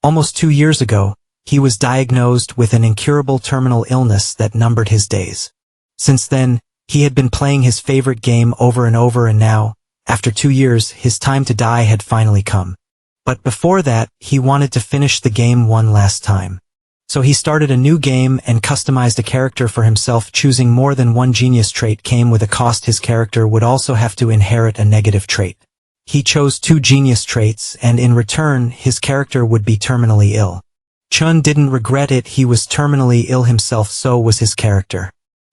Almost 2 years ago, he was diagnosed with an incurable terminal illness that numbered his days. Since then, he had been playing his favorite game over and over, and now, after 2 years, his time to die had finally come. But before that, he wanted to finish the game one last time. So he started a new game and customized a character for himself. Choosing more than one genius trait came with a cost. His character would also have to inherit a negative trait. He chose 2 genius traits, and in return, his character would be terminally ill. Chun didn't regret it. He was terminally ill himself, so was his character.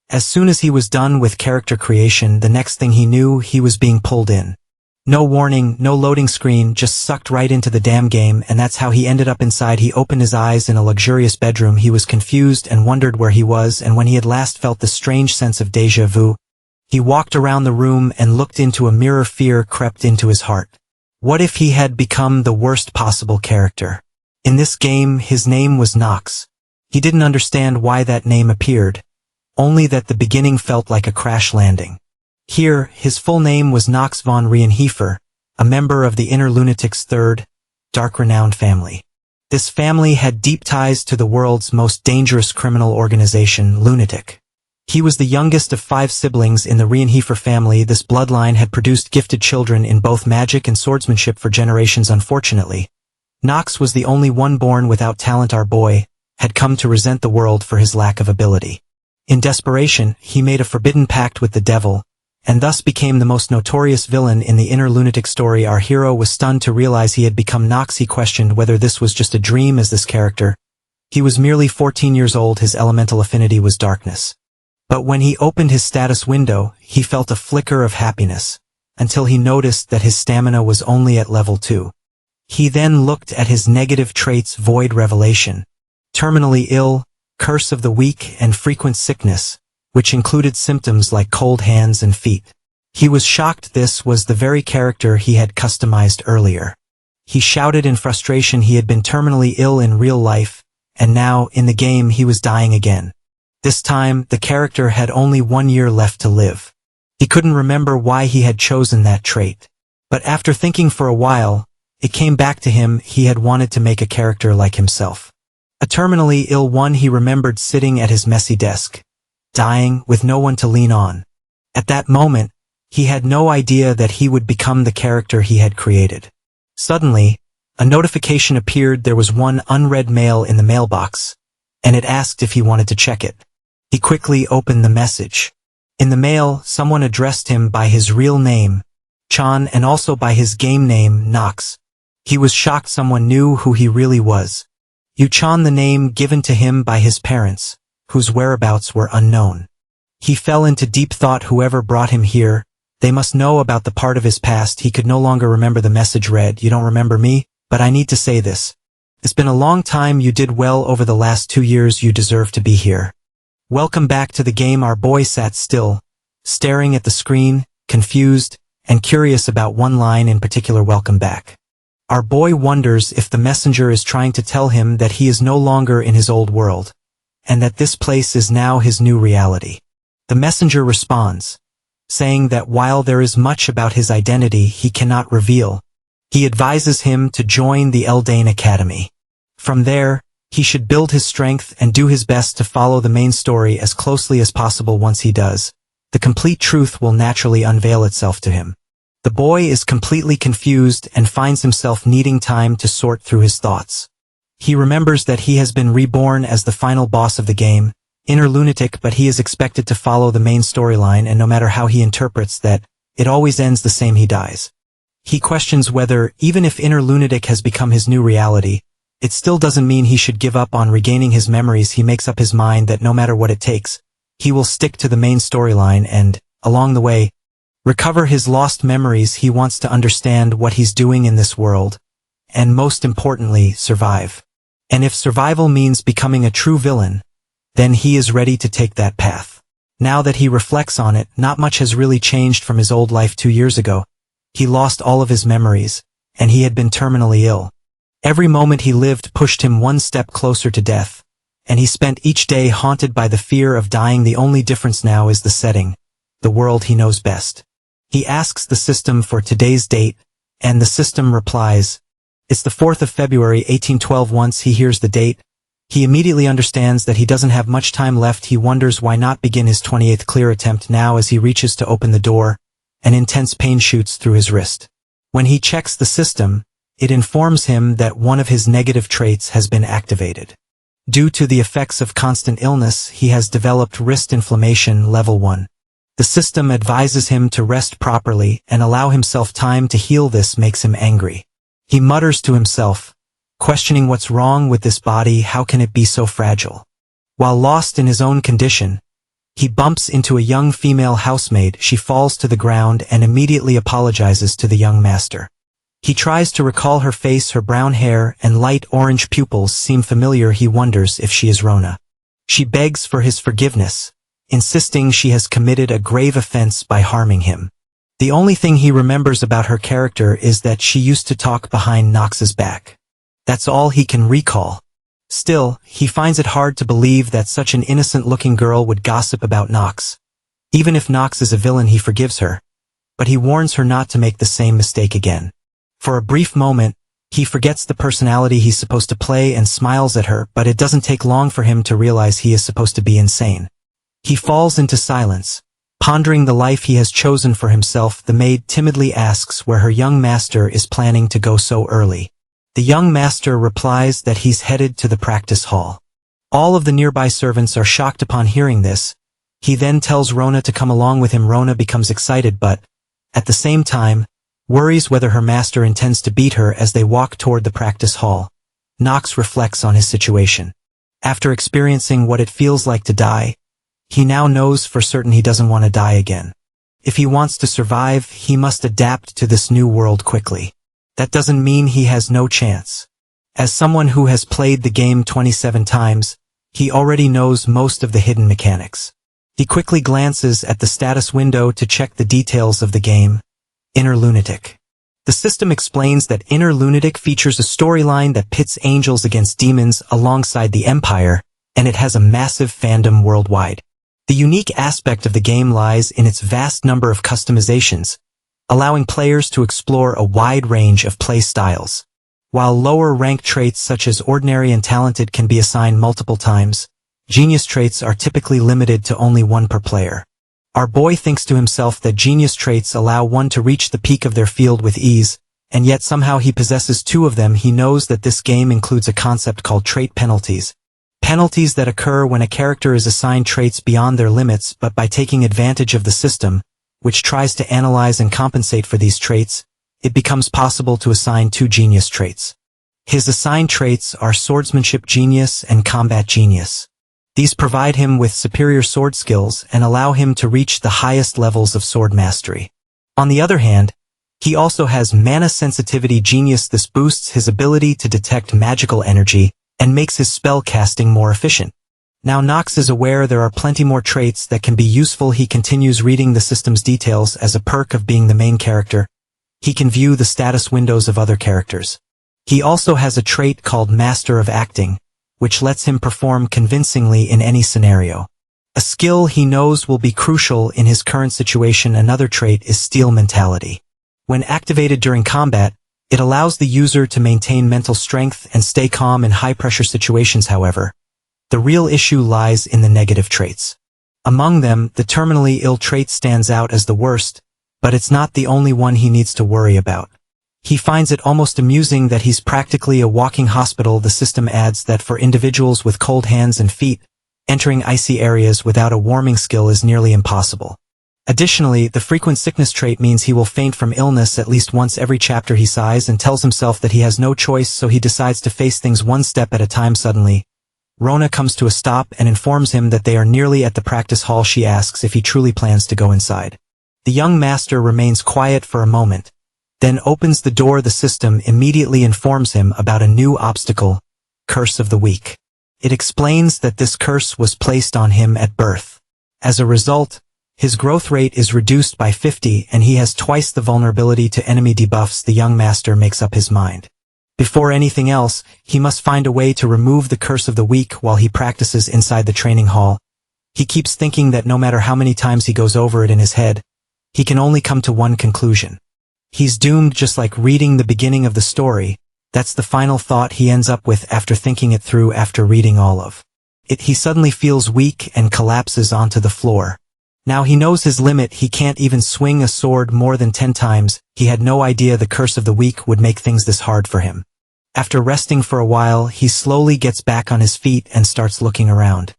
As soon as he was done with character creation, the next thing he knew, he was being pulled in. No warning, no loading screen, just sucked right into the damn game, and that's how he ended up inside. He opened his eyes in a luxurious bedroom. He was confused and wondered where he was, and when he had last felt the strange sense of déjà vu, he walked around the room and looked into a mirror. Fear crept into his heart. What if he had become the worst possible character? In this game, his name was Nox. He didn't understand why that name appeared, only that the beginning felt like a crash landing. Here, his full name was Nox von Rienhiefer, a member of the Inner Lunatic's third, dark-renowned family. This family had deep ties to the world's most dangerous criminal organization, Lunatic. He was the youngest of 5 siblings in the Rienhiefer family. This bloodline had produced gifted children in both magic and swordsmanship for generations. Unfortunately, Nox was the only one born without talent. Our boy had come to resent the world for his lack of ability. In desperation, he made a forbidden pact with the devil, and thus became the most notorious villain in the Inner Lunatic story. Our hero was stunned to realize he had become Nox. He questioned whether this was just a dream. As this character, he was merely 14 years old. His elemental affinity was darkness. But when he opened his status window, he felt a flicker of happiness, until he noticed that his stamina was only at level 2. He then looked at his negative traits: void revelation, terminally ill, curse of the weak, and frequent sickness, which included symptoms like cold hands and feet. He was shocked. This was the very character he had customized earlier. He shouted in frustration. He had been terminally ill in real life, and now, in the game, he was dying again. This time, the character had only 1 year left to live. He couldn't remember why he had chosen that trait. But after thinking for a while, it came back to him. He had wanted to make a character like himself. A terminally ill one. He remembered sitting at his messy desk, dying, with no one to lean on. At that moment, he had no idea that he would become the character he had created. Suddenly, a notification appeared. There was one unread mail in the mailbox, and it asked if he wanted to check it. He quickly opened the message. In the mail, someone addressed him by his real name, Chan, and also by his game name, Nox. He was shocked. Someone knew who he really was. Yu Chan, the name given to him by his parents, whose whereabouts were unknown. He fell into deep thought. Whoever brought him here, they must know about the part of his past. He could no longer remember. The message read, "You don't remember me, but I need to say this. It's been a long time. You did well over the last 2 years. You deserve to be here. Welcome back to the game." Our boy sat still, staring at the screen, confused and curious about one line in particular. Welcome back. Our boy wonders if the messenger is trying to tell him that he is no longer in his old world, and that this place is now his new reality. The messenger responds, saying that while there is much about his identity he cannot reveal, he advises him to join the Eldane Academy. From there, he should build his strength and do his best to follow the main story as closely as possible. Once he does, the complete truth will naturally unveil itself to him. The boy is completely confused and finds himself needing time to sort through his thoughts. He remembers that he has been reborn as the final boss of the game, Inner Lunatic, but he is expected to follow the main storyline, and no matter how he interprets that, it always ends the same: he dies. He questions whether, even if Inner Lunatic has become his new reality, it still doesn't mean he should give up on regaining his memories. He makes up his mind that no matter what it takes, he will stick to the main storyline and, along the way, recover his lost memories. He wants to understand what he's doing in this world, and most importantly, survive. And if survival means becoming a true villain, then he is ready to take that path. Now that he reflects on it, not much has really changed from his old life 2 years ago. He lost all of his memories, and he had been terminally ill. Every moment he lived pushed him one step closer to death, and he spent each day haunted by the fear of dying. The only difference now is the setting, the world he knows best. He asks the system for today's date, and the system replies, It's the 4th of February 1812. Once he hears the date, he immediately understands that he doesn't have much time left. He wonders why not begin his 28th clear attempt now. As he reaches to open the door, an intense pain shoots through his wrist. When he checks the system, it informs him that one of his negative traits has been activated. Due to the effects of constant illness, he has developed wrist inflammation level 1. The system advises him to rest properly and allow himself time to heal. This makes him angry. He mutters to himself, questioning what's wrong with this body. How can it be so fragile? While lost in his own condition, he bumps into a young female housemaid. She falls to the ground and immediately apologizes to the young master. He tries to recall her face. Her brown hair and light orange pupils seem familiar. He wonders if she is Rona. She begs for his forgiveness, insisting she has committed a grave offense by harming him. The only thing he remembers about her character is that she used to talk behind Knox's back. That's all he can recall. Still, he finds it hard to believe that such an innocent-looking girl would gossip about Knox. Even if Knox is a villain, he forgives her, but he warns her not to make the same mistake again. For a brief moment, he forgets the personality he's supposed to play and smiles at her, but it doesn't take long for him to realize he is supposed to be insane. He falls into silence, pondering the life he has chosen for himself. The maid timidly asks where her young master is planning to go so early. The young master replies that he's headed to the practice hall. All of the nearby servants are shocked upon hearing this. He then tells Rona to come along with him. Rona becomes excited but, at the same time, worries whether her master intends to beat her. As they walk toward the practice hall, Knox reflects on his situation. After experiencing what it feels like to die, he now knows for certain he doesn't want to die again. If he wants to survive, he must adapt to this new world quickly. That doesn't mean he has no chance. As someone who has played the game 27 times, he already knows most of the hidden mechanics. He quickly glances at the status window to check the details of the game. Inner Lunatic. The system explains that Inner Lunatic features a storyline that pits angels against demons alongside the Empire, and it has a massive fandom worldwide. The unique aspect of the game lies in its vast number of customizations, allowing players to explore a wide range of play styles. While lower-ranked traits such as Ordinary and Talented can be assigned multiple times, Genius traits are typically limited to only one per player. Our boy thinks to himself that Genius traits allow one to reach the peak of their field with ease, and yet somehow he possesses two of them. He knows that this game includes a concept called trait penalties. Penalties that occur when a character is assigned traits beyond their limits, but by taking advantage of the system, which tries to analyze and compensate for these traits, it becomes possible to assign two Genius traits. His assigned traits are Swordsmanship Genius and Combat Genius. These provide him with superior sword skills and allow him to reach the highest levels of sword mastery. On the other hand, he also has Mana Sensitivity Genius. This boosts his ability to detect magical energy and makes his spell casting more efficient. Now Knox is aware there are plenty more traits that can be useful. He continues reading the system's details. As a perk of being the main character, he can view the status windows of other characters. He also has a trait called Master of Acting, which lets him perform convincingly in any scenario. A skill he knows will be crucial in his current situation. Another trait is Steel Mentality. When activated during combat, it allows the user to maintain mental strength and stay calm in high-pressure situations. However, the real issue lies in the negative traits. Among them, the terminally ill trait stands out as the worst, but it's not the only one he needs to worry about. He finds it almost amusing that he's practically a walking hospital. The system adds that for individuals with cold hands and feet, entering icy areas without a warming skill is nearly impossible. Additionally, the frequent sickness trait means he will faint from illness at least once every chapter. He sighs and tells himself that he has no choice, so he decides to face things one step at a time. Suddenly, Rona comes to a stop and informs him that they are nearly at the practice hall. She asks if he truly plans to go inside. The young master remains quiet for a moment, then opens the door. The system immediately informs him about a new obstacle, Curse of the Weak. It explains that this curse was placed on him at birth. As a result, his growth rate is reduced by 50 and he has twice the vulnerability to enemy debuffs. The young master makes up his mind. Before anything else, he must find a way to remove the Curse of the Weak. While he practices inside the training hall, he keeps thinking that no matter how many times he goes over it in his head, he can only come to one conclusion. He's doomed. Just like reading the beginning of the story, That's the final thought he ends up with after thinking it through after reading all of it. He suddenly feels weak and collapses onto the floor. Now he knows his limit. He can't even swing a sword more than 10 times. He had no idea the curse of the weak would make things this hard for him. After resting for a while, he slowly gets back on his feet and starts looking around.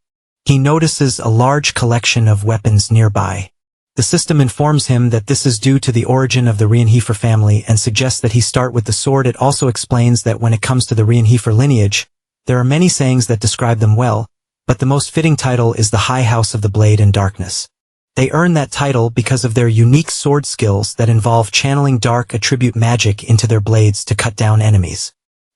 He notices a large collection of weapons nearby. The system informs him that this is due to the origin of the Rienheifer family and suggests that he start with the sword. It also explains that when it comes to the Rienheifer lineage, there are many sayings that describe them well, but the most fitting title is the High House of the Blade and Darkness. They earn that title because of their unique sword skills that involve channeling dark attribute magic into their blades to cut down enemies.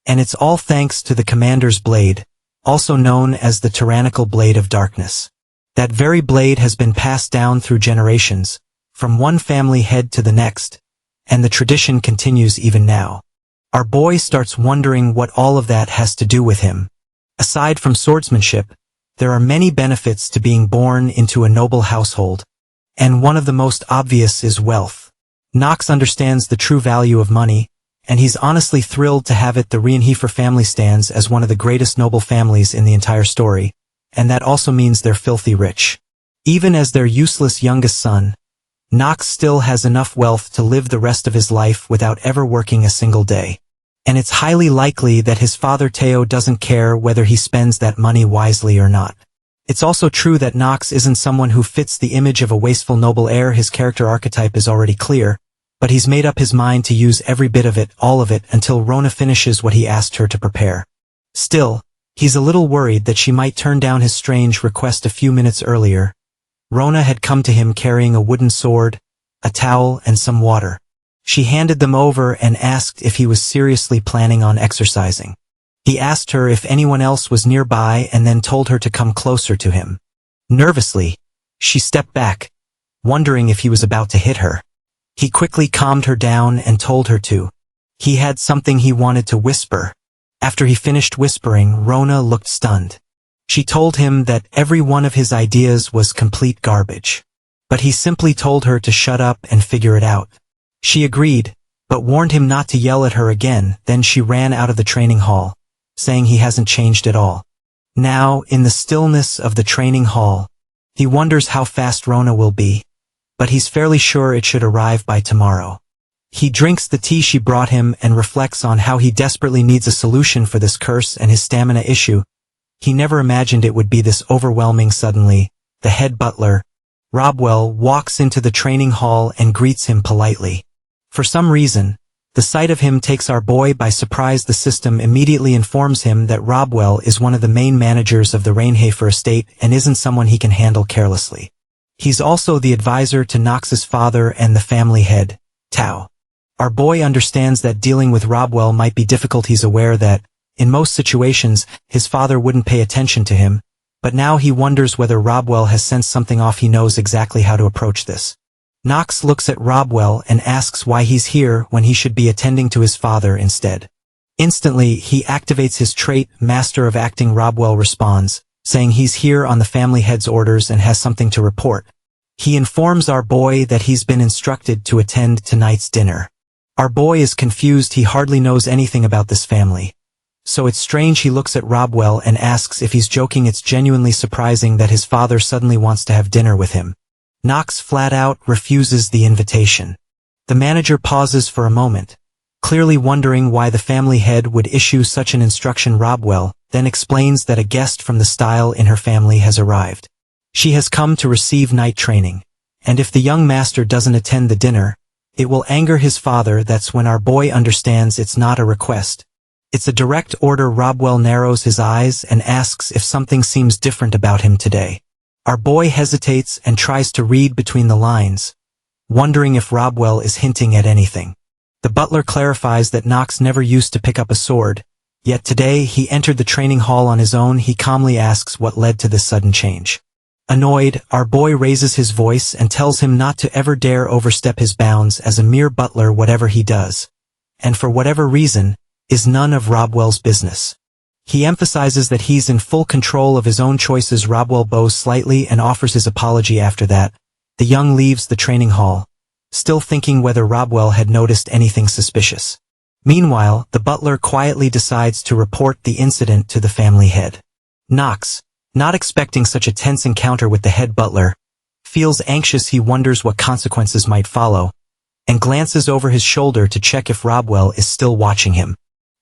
And it's all thanks to the Commander's Blade, also known as the Tyrannical Blade of Darkness. That very blade has been passed down through generations, from one family head to the next, and the tradition continues even now. Our boy starts wondering what all of that has to do with him. Aside from swordsmanship, there are many benefits to being born into a noble household, and one of the most obvious is wealth. Nox understands the true value of money, and he's honestly thrilled to have it. The Rienheifer family stands as one of the greatest noble families in the entire story, and that also means they're filthy rich. Even as their useless youngest son, Nox still has enough wealth to live the rest of his life without ever working a single day. And it's highly likely that his father Teo doesn't care whether he spends that money wisely or not. It's also true that Nox isn't someone who fits the image of a wasteful noble heir. His character archetype is already clear, but he's made up his mind to use every bit of it, all of it, until Rona finishes what he asked her to prepare. Still, he's a little worried that she might turn down his strange request a few minutes earlier. Rona had come to him carrying a wooden sword, a towel, and some water. She handed them over and asked if he was seriously planning on exercising. He asked her if anyone else was nearby and then told her to come closer to him. Nervously, she stepped back, wondering if he was about to hit her. He quickly calmed her down and told her to. He had something he wanted to whisper. After he finished whispering, Rona looked stunned. She told him that every one of his ideas was complete garbage. But he simply told her to shut up and figure it out. She agreed, but warned him not to yell at her again. Then she ran out of the training hall, saying he hasn't changed at all. Now, in the stillness of the training hall, he wonders how fast Rona will be, but he's fairly sure it should arrive by tomorrow. He drinks the tea she brought him and reflects on how he desperately needs a solution for this curse and his stamina issue. He never imagined it would be this overwhelming. Suddenly, the head butler, Robwell, walks into the training hall and greets him politely. For some reason, the sight of him takes our boy by surprise. The system immediately informs him that Robwell is one of the main managers of the Rienheifer estate and isn't someone he can handle carelessly. He's also the advisor to Nox's father and the family head, Tao. Our boy understands that dealing with Robwell might be difficult. He's aware that, in most situations, his father wouldn't pay attention to him, but now he wonders whether Robwell has sensed something off. He knows exactly how to approach this. Nox looks at Robwell and asks why he's here when he should be attending to his father instead. Instantly, he activates his trait, Master of Acting. Robwell responds, saying he's here on the family head's orders and has something to report. He informs our boy that he's been instructed to attend tonight's dinner. Our boy is confused. He hardly knows anything about this family. So it's strange. He looks at Robwell and asks if he's joking. It's genuinely surprising that his father suddenly wants to have dinner with him. Nox flat out refuses the invitation. The manager pauses for a moment, clearly wondering why the family head would issue such an instruction. Robwell then explains that a guest from the style in her family has arrived. She has come to receive night training, and if the young master doesn't attend the dinner, it will anger his father. That's when our boy understands it's not a request. It's a direct order. Robwell narrows his eyes and asks if something seems different about him today. Our boy hesitates and tries to read between the lines, wondering if Robwell is hinting at anything. The butler clarifies that Nox never used to pick up a sword, yet today he entered the training hall on his own. He calmly asks what led to this sudden change. Annoyed, our boy raises his voice and tells him not to ever dare overstep his bounds as a mere butler. Whatever he does, and for whatever reason, is none of Robwell's business. He emphasizes that he's in full control of his own choices. Robwell bows slightly and offers his apology. After that, the young leaves the training hall, still thinking whether Robwell had noticed anything suspicious. Meanwhile, the butler quietly decides to report the incident to the family head. Knox, not expecting such a tense encounter with the head butler, feels anxious. He wonders what consequences might follow, and glances over his shoulder to check if Robwell is still watching him.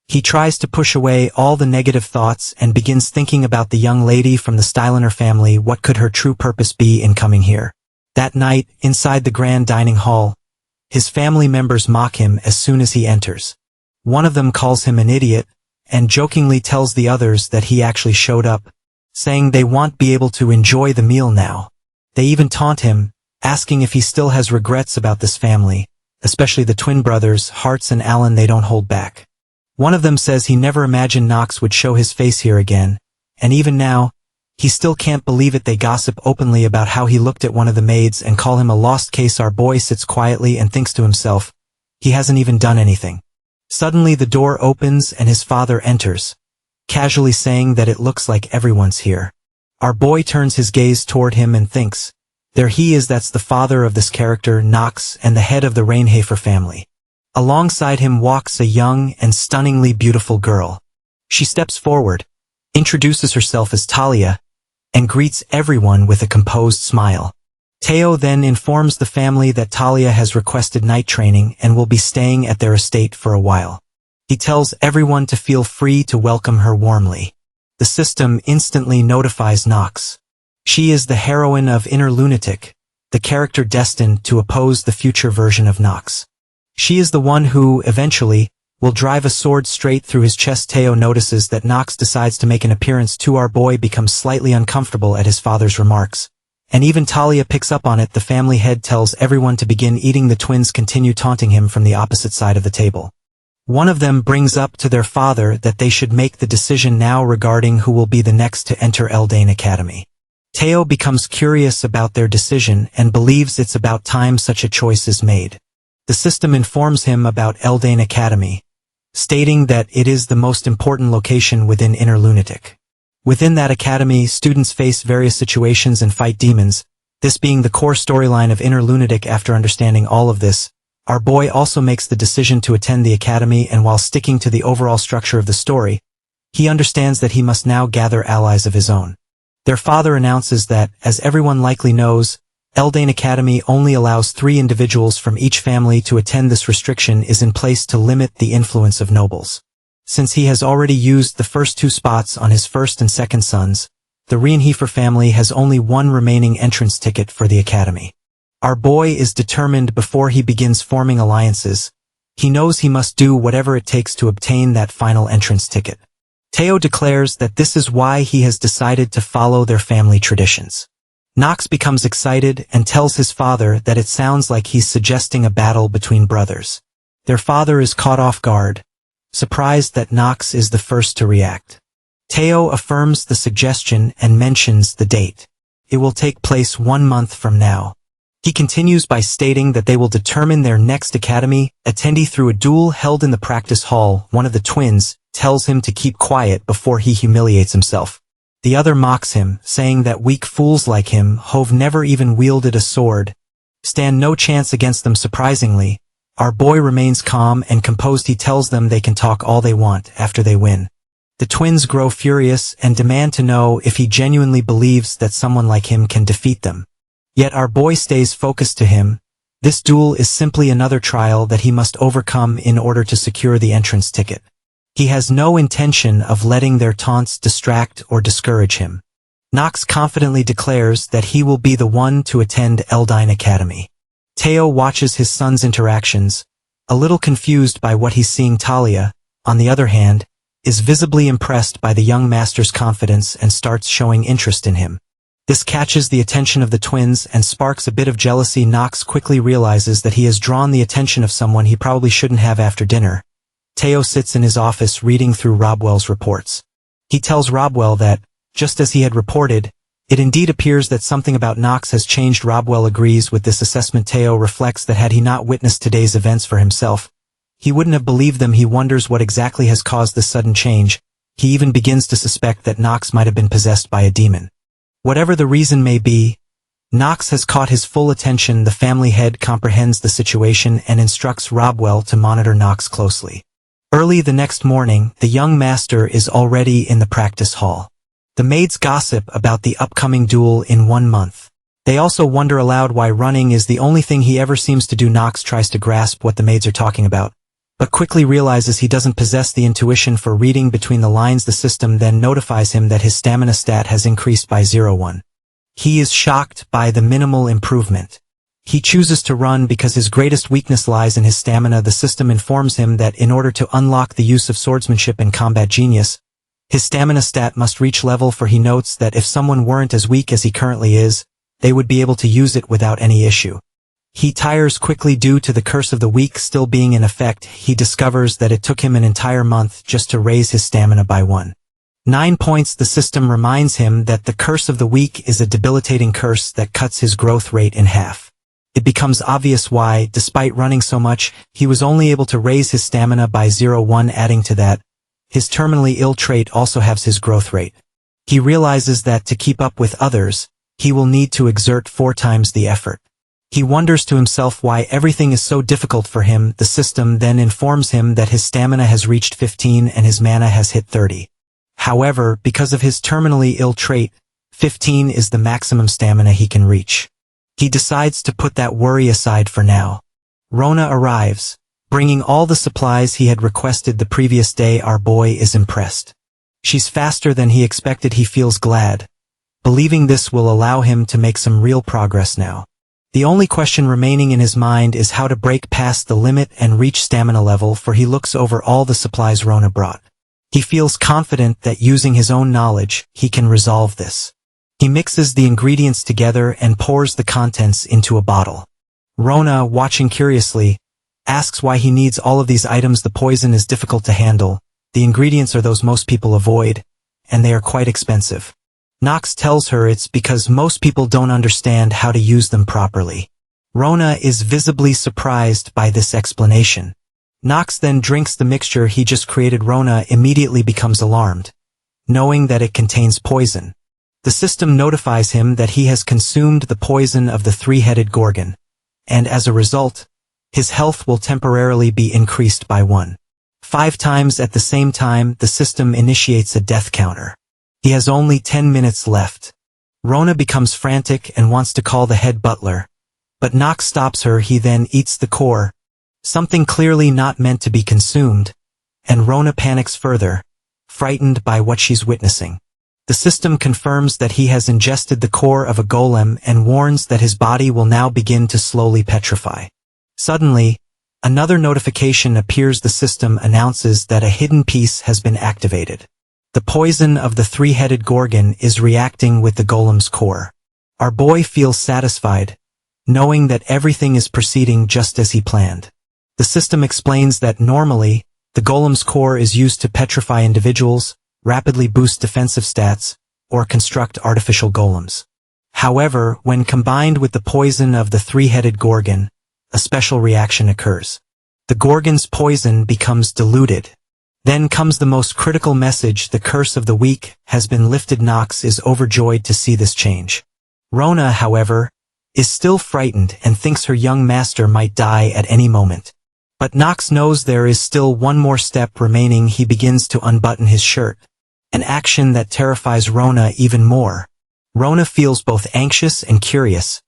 He tries to push away all the negative thoughts and begins thinking about the young lady from the Styliner family. What could her true purpose be in coming here? That night, inside the grand dining hall, his family members mock him as soon as he enters. One of them calls him an idiot, and jokingly tells the others that he actually showed up, saying they won't be able to enjoy the meal now. They even taunt him, asking if he still has regrets about this family, especially the twin brothers, Hartz and Alan. They don't hold back. One of them says he never imagined Knox would show his face here again, and even now, he still can't believe it. They gossip openly about how he looked at one of the maids and call him a lost case. Our boy sits quietly and thinks to himself, he hasn't even done anything. Suddenly the door opens and his father enters, casually saying that it looks like everyone's here. Our boy turns his gaze toward him and thinks, there he is. That's the father of this character, Knox, and the head of the Rainhafer family. Alongside him walks a young and stunningly beautiful girl. She steps forward, introduces herself as Talia, and greets everyone with a composed smile. Teo then informs the family that Talia has requested night training and will be staying at their estate for a while. He tells everyone to feel free to welcome her warmly. The system instantly notifies Knox. She is the heroine of Inner Lunatic, the character destined to oppose the future version of Knox. She is the one who, eventually, will drive a sword straight through his chest. Teo notices that Knox decides to make an appearance too. Our boy becomes slightly uncomfortable at his father's remarks, and even Talia picks up on it. The family head tells everyone to begin eating. The twins continue taunting him from the opposite side of the table. One of them brings up to their father that they should make the decision now regarding who will be the next to enter Eldane Academy. Teo becomes curious about their decision and believes it's about time such a choice is made. The system informs him about Eldane Academy, stating that it is the most important location within Inner Lunatic. Within that academy, students face various situations and fight demons, this being the core storyline of Inner Lunatic. After understanding all of this, our boy also makes the decision to attend the academy, and while sticking to the overall structure of the story, he understands that he must now gather allies of his own. Their father announces that, as everyone likely knows, Eldane Academy only allows 3 individuals from each family to attend. This restriction is in place to limit the influence of nobles. Since he has already used the first 2 spots on his first and second sons, the Rainhafer family has only 1 remaining entrance ticket for the academy. Our boy is determined before he begins forming alliances. He knows he must do whatever it takes to obtain that final entrance ticket. Teo declares that this is why he has decided to follow their family traditions. Knox becomes excited and tells his father that it sounds like he's suggesting a battle between brothers. Their father is caught off guard, surprised that Knox is the first to react. Teo affirms the suggestion and mentions the date. It will take place 1 month from now. He continues by stating that they will determine their next academy attendee through a duel held in the practice hall. One of the twins tells him to keep quiet before he humiliates himself. The other mocks him, saying that weak fools like him, who've never even wielded a sword, stand no chance against them. Surprisingly, our boy remains calm and composed. He tells them they can talk all they want after they win. The twins grow furious and demand to know if he genuinely believes that someone like him can defeat them. Yet our boy stays focused. To him, this duel is simply another trial that he must overcome in order to secure the entrance ticket. He has no intention of letting their taunts distract or discourage him. Knox confidently declares that he will be the one to attend Eldane Academy. Teo watches his son's interactions, a little confused by what he's seeing. Talia, on the other hand, is visibly impressed by the young master's confidence and starts showing interest in him. This catches the attention of the twins and sparks a bit of jealousy. Knox quickly realizes that he has drawn the attention of someone he probably shouldn't have. After dinner, Teo sits in his office reading through Robwell's reports. He tells Robwell that, just as he had reported, it indeed appears that something about Knox has changed. Robwell agrees with this assessment. Teo reflects that had he not witnessed today's events for himself, he wouldn't have believed them. He wonders what exactly has caused this sudden change. He even begins to suspect that Knox might have been possessed by a demon. Whatever the reason may be, Knox has caught his full attention. The family head comprehends the situation and instructs Robwell to monitor Knox closely. Early the next morning, the young master is already in the practice hall. The maids gossip about the upcoming duel in 1 month. They also wonder aloud why running is the only thing he ever seems to do. Nox tries to grasp what the maids are talking about, but quickly realizes he doesn't possess the intuition for reading between the lines. The system then notifies him that his stamina stat has increased by 0.1. He is shocked by the minimal improvement. He chooses to run because his greatest weakness lies in his stamina. The system informs him that in order to unlock the use of swordsmanship and combat genius, his stamina stat must reach level 4. He notes that if someone weren't as weak as he currently is, they would be able to use it without any issue. He tires quickly due to the curse of the weak still being in effect. He discovers that it took him an entire month just to raise his stamina by 1.9 points. The system reminds him that the curse of the weak is a debilitating curse that cuts his growth rate in half. It becomes obvious why, despite running so much, he was only able to raise his stamina by 0.1. Adding to that, his terminally ill trait also halves his growth rate. He realizes that to keep up with others, he will need to exert 4 times the effort. He wonders to himself why everything is so difficult for him. The system then informs him that his stamina has reached 15 and his mana has hit 30. However, because of his terminally ill trait, 15 is the maximum stamina he can reach. He decides to put that worry aside for now. Rona arrives, bringing all the supplies he had requested the previous day. Our boy is impressed. She's faster than he expected. He feels glad, believing this will allow him to make some real progress now. The only question remaining in his mind is how to break past the limit and reach stamina level 4. He looks over all the supplies Rona brought. He feels confident that using his own knowledge, he can resolve this. He mixes the ingredients together and pours the contents into a bottle. Rona, watching curiously, asks why he needs all of these items. The poison is difficult to handle, the ingredients are those most people avoid, and they are quite expensive. Nox tells her it's because most people don't understand how to use them properly. Rona is visibly surprised by this explanation. Nox then drinks the mixture he just created. Rona immediately becomes alarmed, knowing that it contains poison. The system notifies him that he has consumed the poison of the 3-headed gorgon, and as a result, his health will temporarily be increased by 1.5 times. At the same time, the system initiates a death counter. He has only 10 minutes left. Rona becomes frantic and wants to call the head butler, but Nox stops her. He then eats the core, something clearly not meant to be consumed, and Rona panics further, frightened by what she's witnessing. The system confirms that he has ingested the core of a golem and warns that his body will now begin to slowly petrify. Suddenly, another notification appears. The system announces that a hidden piece has been activated. The poison of the 3-headed gorgon is reacting with the golem's core. Our boy feels satisfied, knowing that everything is proceeding just as he planned. The system explains that normally, the golem's core is used to petrify individuals, rapidly boost defensive stats, or construct artificial golems. However, when combined with the poison of the 3-headed gorgon, a special reaction occurs. The gorgon's poison becomes diluted. Then comes the most critical message: the curse of the weak has been lifted. Nox is overjoyed to see this change. Rona, however, is still frightened and thinks her young master might die at any moment. But Nox knows there is still one more step remaining. He begins to unbutton his shirt, an action that terrifies Rona even more. Rona feels both anxious and curious,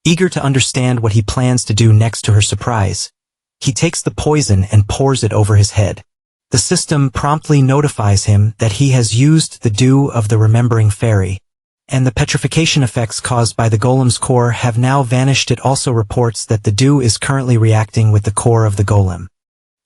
eager to understand what he plans to do next. To her surprise, he takes the poison and pours it over his head. The system promptly notifies him that he has used the dew of the remembering fairy, and the petrification effects caused by the golem's core have now vanished. It also reports that the dew is currently reacting with the core of the golem.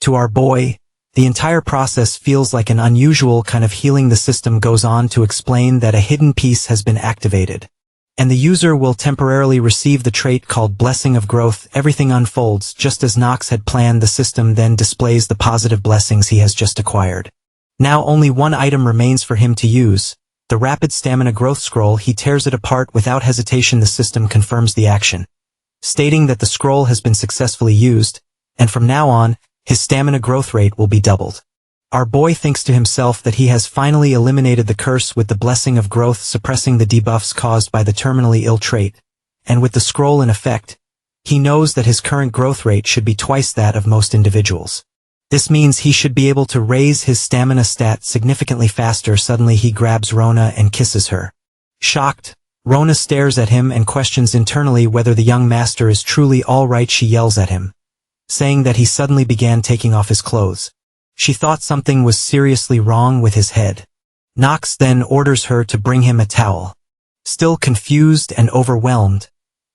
To our boy, the entire process feels like an unusual kind of healing. The system goes on to explain that a hidden piece has been activated, and the user will temporarily receive the trait called Blessing of Growth. Everything unfolds just as Nox had planned. The system then displays the positive blessings he has just acquired. Now only one item remains for him to use, the Rapid Stamina Growth Scroll. He tears it apart without hesitation. The system confirms the action, stating that the scroll has been successfully used, and from now on, his stamina growth rate will be doubled. Our boy thinks to himself that he has finally eliminated the curse with the Blessing of Growth, suppressing the debuffs caused by the terminally ill trait, and with the scroll in effect, he knows that his current growth rate should be twice that of most individuals. This means he should be able to raise his stamina stat significantly faster. Suddenly he grabs Rona and kisses her. Shocked, Rona stares at him and questions internally whether the young master is truly all right. She yells at him, saying that he suddenly began taking off his clothes. She thought something was seriously wrong with his head. Nox then orders her to bring him a towel. Still confused and overwhelmed,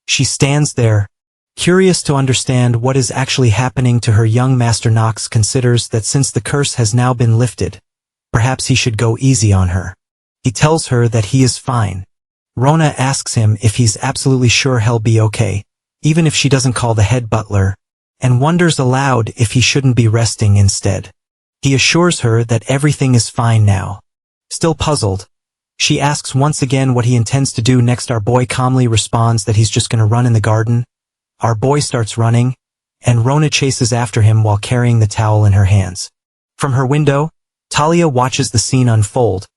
she stands there, curious to understand what is actually happening to her young master. Nox considers that since the curse has now been lifted, perhaps he should go easy on her. He tells her that he is fine. Rona asks him if he's absolutely sure he'll be okay, even if she doesn't call the head butler, and wonders aloud if he shouldn't be resting instead. He assures her that everything is fine now. Still puzzled, she asks once again what he intends to do next. Our boy calmly responds that he's just gonna run in the garden. Our boy starts running, and Rona chases after him while carrying the towel in her hands. From her window, Talia watches the scene unfold,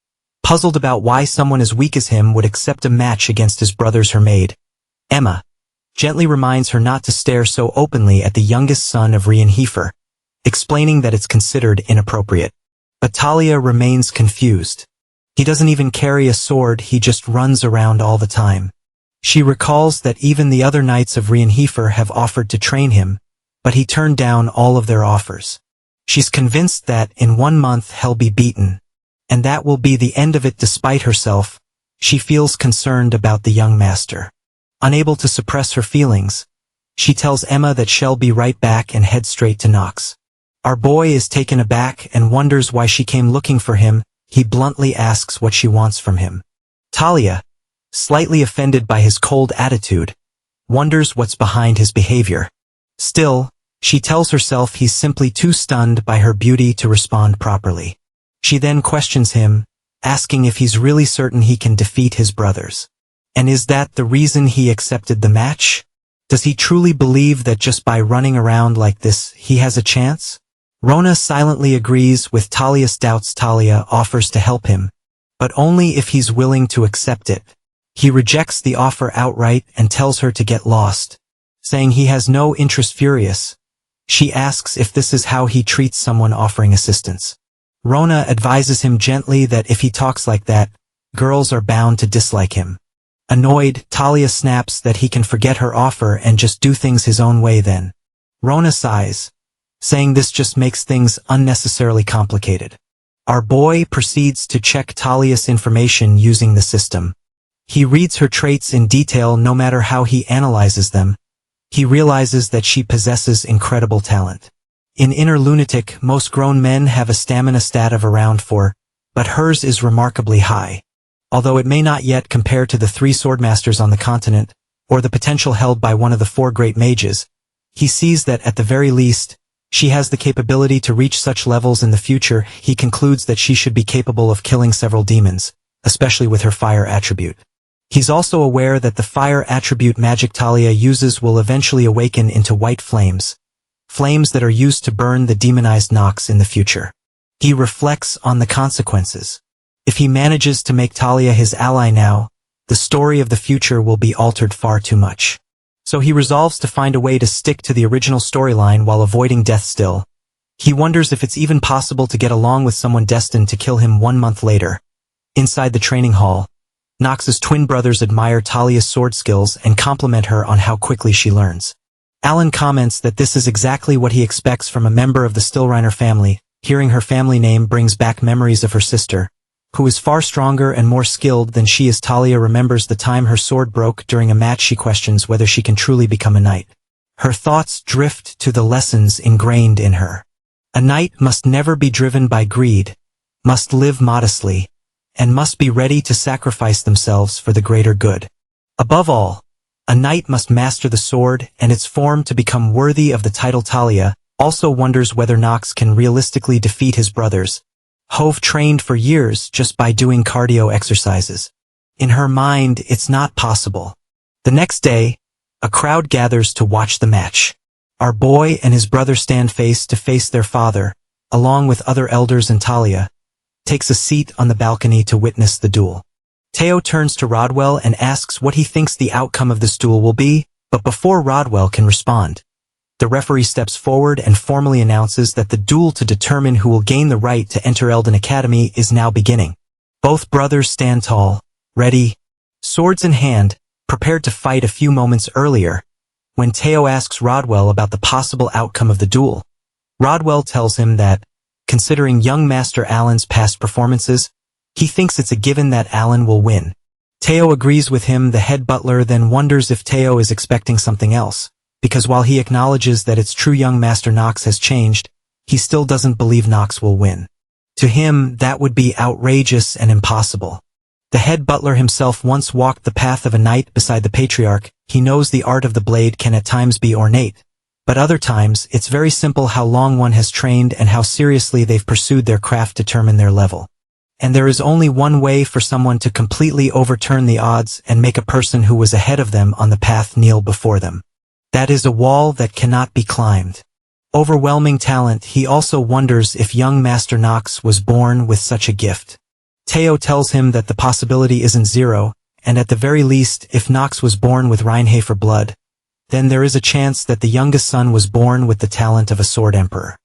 puzzled about why someone as weak as him would accept a match against his brothers. Her maid, Emma, gently reminds her not to stare so openly at the youngest son of Rienhiefer, explaining that it's considered inappropriate. But Talia remains confused. He doesn't even carry a sword, he just runs around all the time. She recalls that even the other knights of Rienhiefer have offered to train him, but he turned down all of their offers. She's convinced that in 1 month he'll be beaten, and that will be the end of it. Despite herself, she feels concerned about the young master. Unable to suppress her feelings, she tells Emma that she'll be right back and head straight to Nox. Our boy is taken aback and wonders why she came looking for him. He bluntly asks what she wants from him. Talia, slightly offended by his cold attitude, wonders what's behind his behavior. Still, she tells herself he's simply too stunned by her beauty to respond properly. She then questions him, asking if he's really certain he can defeat his brothers. And is that the reason he accepted the match? Does he truly believe that just by running around like this, he has a chance? Rona silently agrees with Talia's doubts. Talia offers to help him, but only if he's willing to accept it. He rejects the offer outright and tells her to get lost, saying he has no interest. Furious, she asks if this is how he treats someone offering assistance. Rona advises him gently that if he talks like that, girls are bound to dislike him. Annoyed, Talia snaps that he can forget her offer and just do things his own way then. Rona sighs, saying this just makes things unnecessarily complicated. Our boy proceeds to check Talia's information using the system. He reads her traits in detail. No matter how he analyzes them, he realizes that she possesses incredible talent. In Inner Lunatic, most grown men have a stamina stat of around 4, but hers is remarkably high. Although it may not yet compare to the 3 swordmasters on the continent, or the potential held by one of the 4 great mages, he sees that at the very least, she has the capability to reach such levels in the future. He concludes that she should be capable of killing several demons, especially with her fire attribute. He's also aware that the fire attribute magic Talia uses will eventually awaken into white flames, flames that are used to burn the demonized Nox in the future. He reflects on the consequences. If he manages to make Talia his ally now, the story of the future will be altered far too much. So he resolves to find a way to stick to the original storyline while avoiding death. Still, he wonders if it's even possible to get along with someone destined to kill him 1 month later. Inside the training hall, Nox's twin brothers admire Talia's sword skills and compliment her on how quickly she learns. Alan comments that this is exactly what he expects from a member of the Stillreiner family. Hearing her family name brings back memories of her sister, who is far stronger and more skilled than she is. Talia remembers the time her sword broke during a match. She questions whether she can truly become a knight. Her thoughts drift to the lessons ingrained in her. A knight must never be driven by greed, must live modestly, and must be ready to sacrifice themselves for the greater good. Above all, a knight must master the sword and its form to become worthy of the title. Talia also wonders whether Nox can realistically defeat his brothers, who've trained for years just by doing cardio exercises. In her mind, it's not possible. The next day, a crowd gathers to watch the match. Our boy and his brother stand face to face. Their father, along with other elders, and Talia takes a seat on the balcony to witness the duel. Teo turns to Rodwell and asks what he thinks the outcome of this duel will be, but before Rodwell can respond, The referee steps forward and formally announces that the duel to determine who will gain the right to enter Elden Academy is now beginning. Both brothers stand tall, ready, swords in hand, prepared to fight a few moments earlier, when Teo asks Rodwell about the possible outcome of the duel. Rodwell tells him that, considering young Master Alan's past performances, he thinks it's a given that Alan will win. Teo agrees with him. The head butler then wonders if Teo is expecting something else, because while he acknowledges that it's true young Master Nox has changed, he still doesn't believe Nox will win. To him, that would be outrageous and impossible. The head butler himself once walked the path of a knight beside the patriarch. He knows the art of the blade can at times be ornate, but other times it's very simple. How long one has trained and how seriously they've pursued their craft determine their level. And there is only one way for someone to completely overturn the odds and make a person who was ahead of them on the path kneel before them. That is a wall that cannot be climbed. Overwhelming talent. He also wonders if young Master Nox was born with such a gift. Teo tells him that the possibility isn't zero, and at the very least, if Nox was born with Reinhafer blood, then there is a chance that the youngest son was born with the talent of a sword emperor.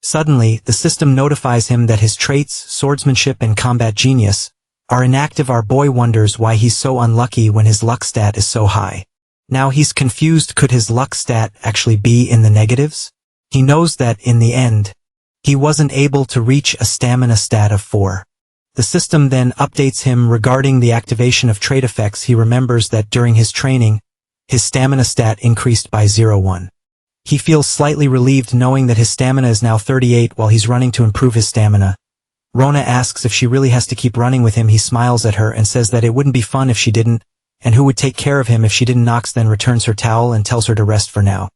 Suddenly, the system notifies him that his traits, swordsmanship and combat genius, are inactive. Our boy wonders why he's so unlucky when his luck stat is so high. Now he's confused. Could his luck stat actually be in the negatives? He knows that, in the end, he wasn't able to reach a stamina stat of 4. The system then updates him regarding the activation of trait effects. He remembers that during his training, his stamina stat increased by 0.1. He feels slightly relieved knowing that his stamina is now 38 while he's running to improve his stamina. Rona asks if she really has to keep running with him. He smiles at her and says that it wouldn't be fun if she didn't, and who would take care of him if she didn't. Nox then returns her towel and tells her to rest for now.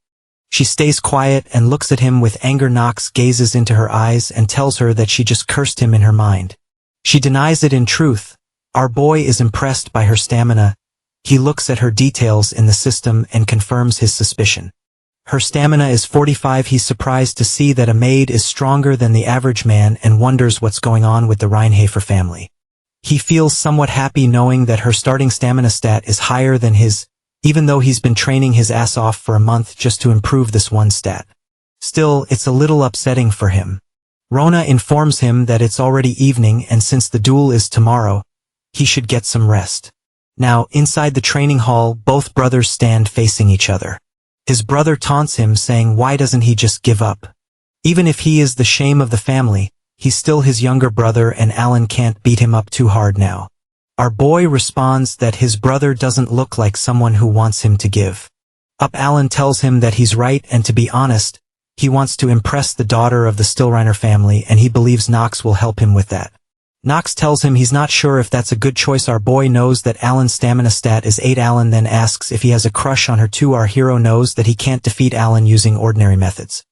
She stays quiet and looks at him with anger. Nox gazes into her eyes and tells her that she just cursed him in her mind. She denies it in truth. Our boy is impressed by her stamina. He looks at her details in the system and confirms his suspicion. Her stamina is 45. He's surprised to see that a maid is stronger than the average man and wonders what's going on with the Reinhafer family. He feels somewhat happy knowing that her starting stamina stat is higher than his, even though he's been training his ass off for a month just to improve this one stat. Still, it's a little upsetting for him. Rona informs him that it's already evening and since the duel is tomorrow, he should get some rest. Now, inside the training hall, both brothers stand facing each other. His brother taunts him, saying why doesn't he just give up? Even if he is the shame of the family, he's still his younger brother and Alan can't beat him up too hard now. Our boy responds that his brother doesn't look like someone who wants him to give up. Alan tells him that he's right and to be honest, he wants to impress the daughter of the Stillreiner family and he believes Nox will help him with that. Nox tells him he's not sure if that's a good choice. Our boy knows that Alan's stamina stat is 8. Alan then asks if he has a crush on her too. Our hero knows that he can't defeat Alan using ordinary methods.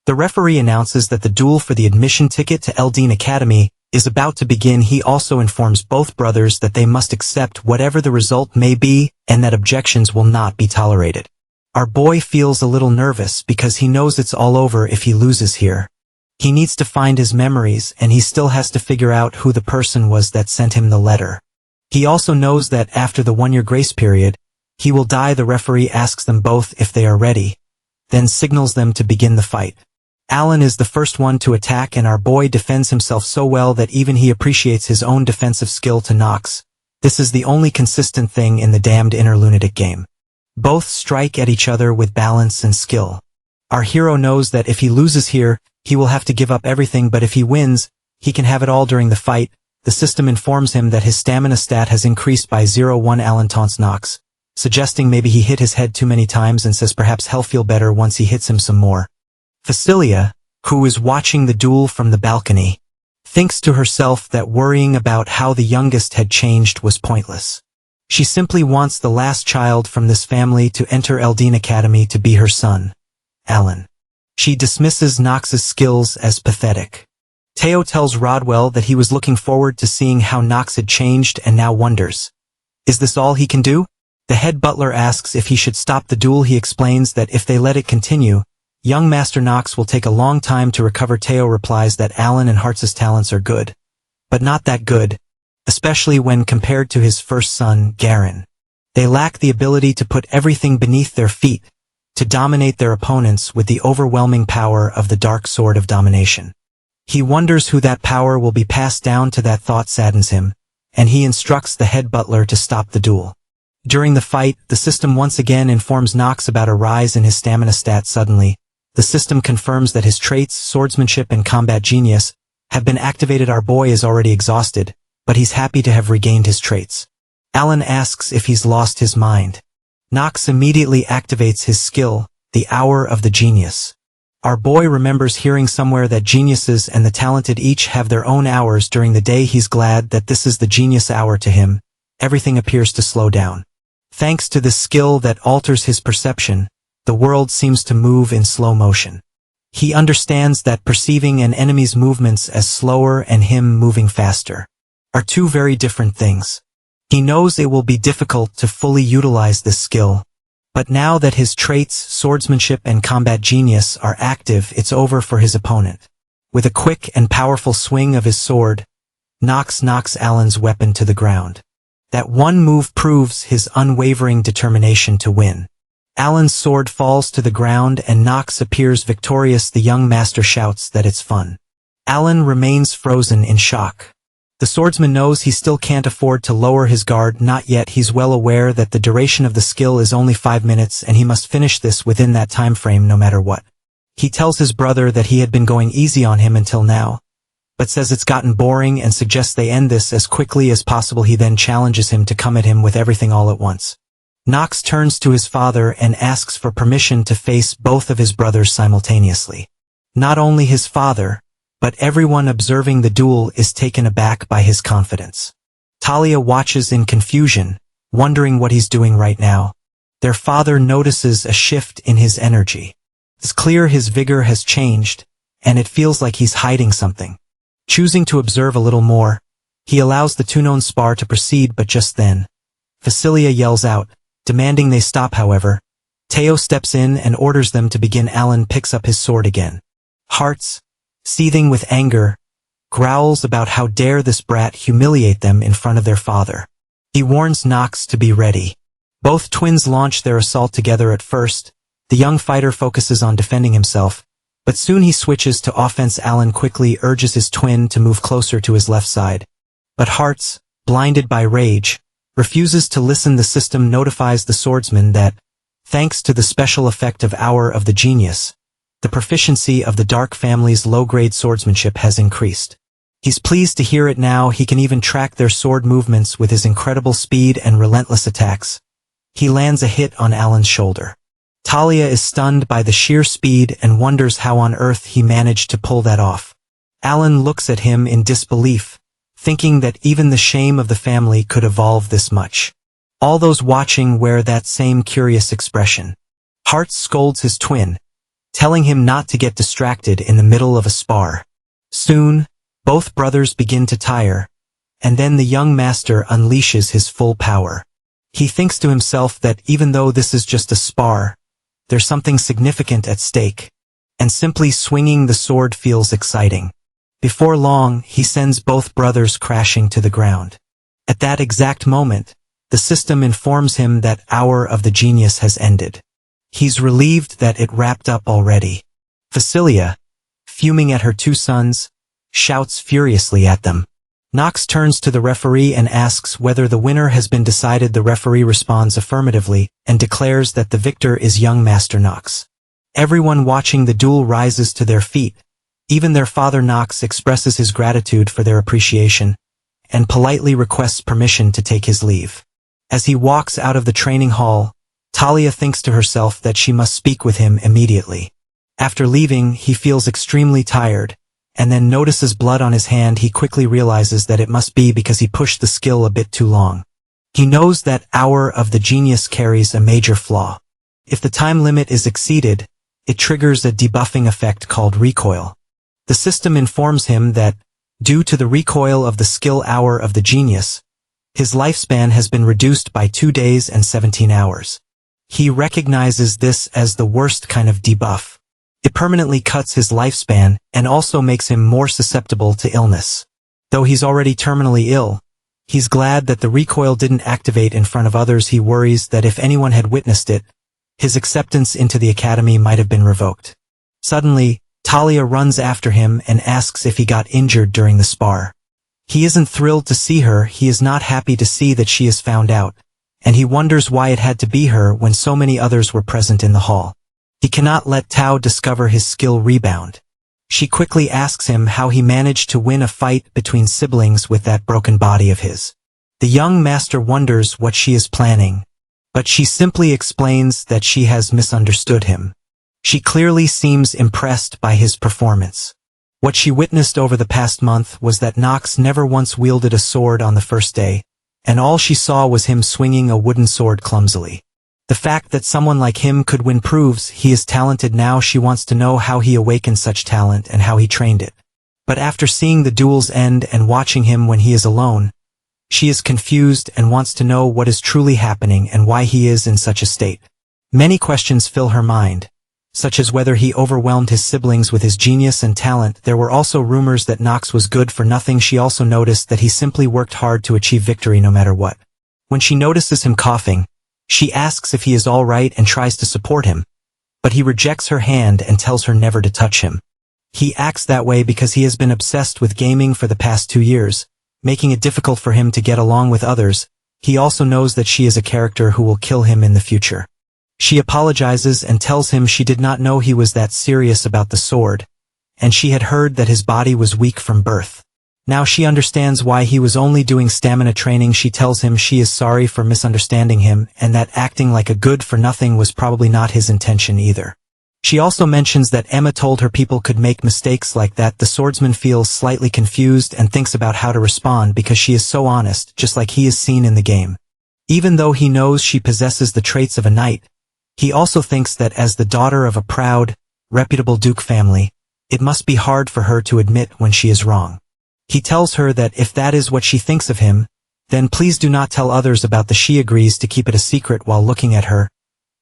The referee announces that the duel for the admission ticket to Elden Academy is about to begin. He also informs both brothers that they must accept whatever the result may be and that objections will not be tolerated. Our boy feels a little nervous because he knows it's all over if he loses here. He needs to find his memories and he still has to figure out who the person was that sent him the letter. He also knows that after the 1-year grace period, he will die. The referee asks them both if they are ready, then signals them to begin the fight. Alan is the first one to attack and our boy defends himself so well that even he appreciates his own defensive skill to Nox. This is the only consistent thing in the damned inner lunatic game. Both strike at each other with balance and skill. Our hero knows that if he loses here, he will have to give up everything, but if he wins, he can have it all during the fight. The system informs him that his stamina stat has increased by 0.1. Alan taunts Nox, suggesting maybe he hit his head too many times and says perhaps he'll feel better once he hits him some more. Facilia, who is watching the duel from the balcony, thinks to herself that worrying about how the youngest had changed was pointless. She simply wants the last child from this family to enter Elden Academy to be her son, Alan. She dismisses Nox's skills as pathetic. Teo tells Rodwell that he was looking forward to seeing how Nox had changed and now wonders, is this all he can do? The head butler asks if he should stop the duel. He explains that if they let it continue, young Master Nox will take a long time to recover. Teo replies that Alan and Hartz's talents are good, but not that good, especially when compared to his first son, Garen. They lack the ability to put everything beneath their feet. to dominate their opponents with the overwhelming power of the dark sword of domination. He wonders who that power will be passed down to. That thought saddens him, and he instructs the head butler to stop the duel. During the fight, the system once again informs Nox about a rise in his stamina stat. Suddenly, the system confirms that his traits, swordsmanship and combat genius, have been activated. Our boy is already exhausted, but he's happy to have regained his traits. Alan asks if he's lost his mind. Nox immediately activates his skill, the Hour of the Genius. Our boy remembers hearing somewhere that geniuses and the talented each have their own hours during the day. He's glad that this is the genius hour. To him, everything appears to slow down. Thanks to this skill that alters his perception, the world seems to move in slow motion. He understands that perceiving an enemy's movements as slower and him moving faster are two very different things. He knows it will be difficult to fully utilize this skill, but now that his traits, swordsmanship and combat genius are active, it's over for his opponent. With a quick and powerful swing of his sword, Nox knocks Alan's weapon to the ground. That one move proves his unwavering determination to win. Alan's sword falls to the ground and Nox appears victorious. The young master shouts that it's fun. Alan remains frozen in shock. The swordsman knows he still can't afford to lower his guard. Not yet. He's well aware that the duration of the skill is only 5 minutes and he must finish this within that time frame no matter what. He tells his brother that he had been going easy on him until now, but says it's gotten boring and suggests they end this as quickly as possible. He then challenges him to come at him with everything all at once. Nox turns to his father and asks for permission to face both of his brothers simultaneously. Not only his father, but everyone observing the duel is taken aback by his confidence. Talia watches in confusion, wondering what he's doing right now. Their father notices a shift in his energy. It's clear his vigor has changed, and it feels like he's hiding something. Choosing to observe a little more, he allows the two-known spar to proceed, but just then, Facilia yells out, demanding they stop. However, Teo steps in and orders them to begin. Alan picks up his sword again. Hearts, seething with anger, growls about how dare this brat humiliate them in front of their father. He warns Nox to be ready. Both twins launch their assault together. At first, the young fighter focuses on defending himself, but soon he switches to offense. Alan quickly urges his twin to move closer to his left side. But Hearts, blinded by rage, refuses to listen. The system notifies the swordsman that, thanks to the special effect of Hour of the Genius, the proficiency of the Dark family's low-grade swordsmanship has increased. He's pleased to hear it now. He can even track their sword movements with his incredible speed and relentless attacks. He lands a hit on Alan's shoulder. Talia is stunned by the sheer speed and wonders how on earth he managed to pull that off. Alan looks at him in disbelief, thinking that even the shame of the family could evolve this much. All those watching wear that same curious expression. Hearts scolds his twin, telling him not to get distracted in the middle of a spar. Soon, both brothers begin to tire, and then the young master unleashes his full power. He thinks to himself that even though this is just a spar, there's something significant at stake, and simply swinging the sword feels exciting. Before long, he sends both brothers crashing to the ground. At that exact moment, the system informs him that Hour of the Genius has ended. He's relieved that it wrapped up already. Facilia, fuming at her two sons, shouts furiously at them. Nox turns to the referee and asks whether the winner has been decided. The referee responds affirmatively and declares that the victor is young Master Nox. Everyone watching the duel rises to their feet. Even their father Nox expresses his gratitude for their appreciation and politely requests permission to take his leave. As he walks out of the training hall, Talia thinks to herself that she must speak with him immediately. After leaving, he feels extremely tired, and then notices blood on his hand. He quickly realizes that it must be because he pushed the skill a bit too long. He knows that Hour of the Genius carries a major flaw. If the time limit is exceeded, it triggers a debuffing effect called recoil. The system informs him that, due to the recoil of the skill Hour of the Genius, his lifespan has been reduced by 2 days and 17 hours. He recognizes this as the worst kind of debuff. It permanently cuts his lifespan and also makes him more susceptible to illness. Though he's already terminally ill, he's glad that the recoil didn't activate in front of others. He worries that if anyone had witnessed it, His acceptance into the academy might have been revoked. Suddenly, Talia runs after him and asks if he got injured during the spar. He isn't thrilled to see her, he is not happy to see that she is found out, and he wonders why it had to be her when so many others were present in the hall. He cannot let Tao discover his skill rebound. She quickly asks him how he managed to win a fight between siblings with that broken body of his. The young master wonders what she is planning, but she simply explains that she has misunderstood him. She clearly seems impressed by his performance. What she witnessed over the past month was that Nox never once wielded a sword on the first day, and all she saw was him swinging a wooden sword clumsily. The fact that someone like him could win proves he is talented. Now she wants to know how he awakened such talent and how he trained it. But after seeing the duels end and watching him when he is alone, she is confused and wants to know what is truly happening and why he is in such a state. Many questions fill her mind, such as whether he overwhelmed his siblings with his genius and talent. There were also rumors that Nox was good for nothing. She also noticed that he simply worked hard to achieve victory no matter what. When she notices him coughing, she asks if he is all right and tries to support him, but he rejects her hand and tells her never to touch him. He acts that way because he has been obsessed with gaming for the past 2 years, making it difficult for him to get along with others. He also knows that she is a character who will kill him in the future. She apologizes and tells him she did not know he was that serious about the sword, and she had heard that his body was weak from birth. Now she understands why he was only doing stamina training. She tells him she is sorry for misunderstanding him and that acting like a good-for-nothing was probably not his intention either. She also mentions that Emma told her people could make mistakes like that. The swordsman feels slightly confused and thinks about how to respond because she is so honest, just like he is seen in the game. Even though he knows she possesses the traits of a knight, he also thinks that as the daughter of a proud, reputable duke family, it must be hard for her to admit when she is wrong. He tells her that if that is what she thinks of him, then please do not tell others about the. She agrees to keep it a secret while looking at her.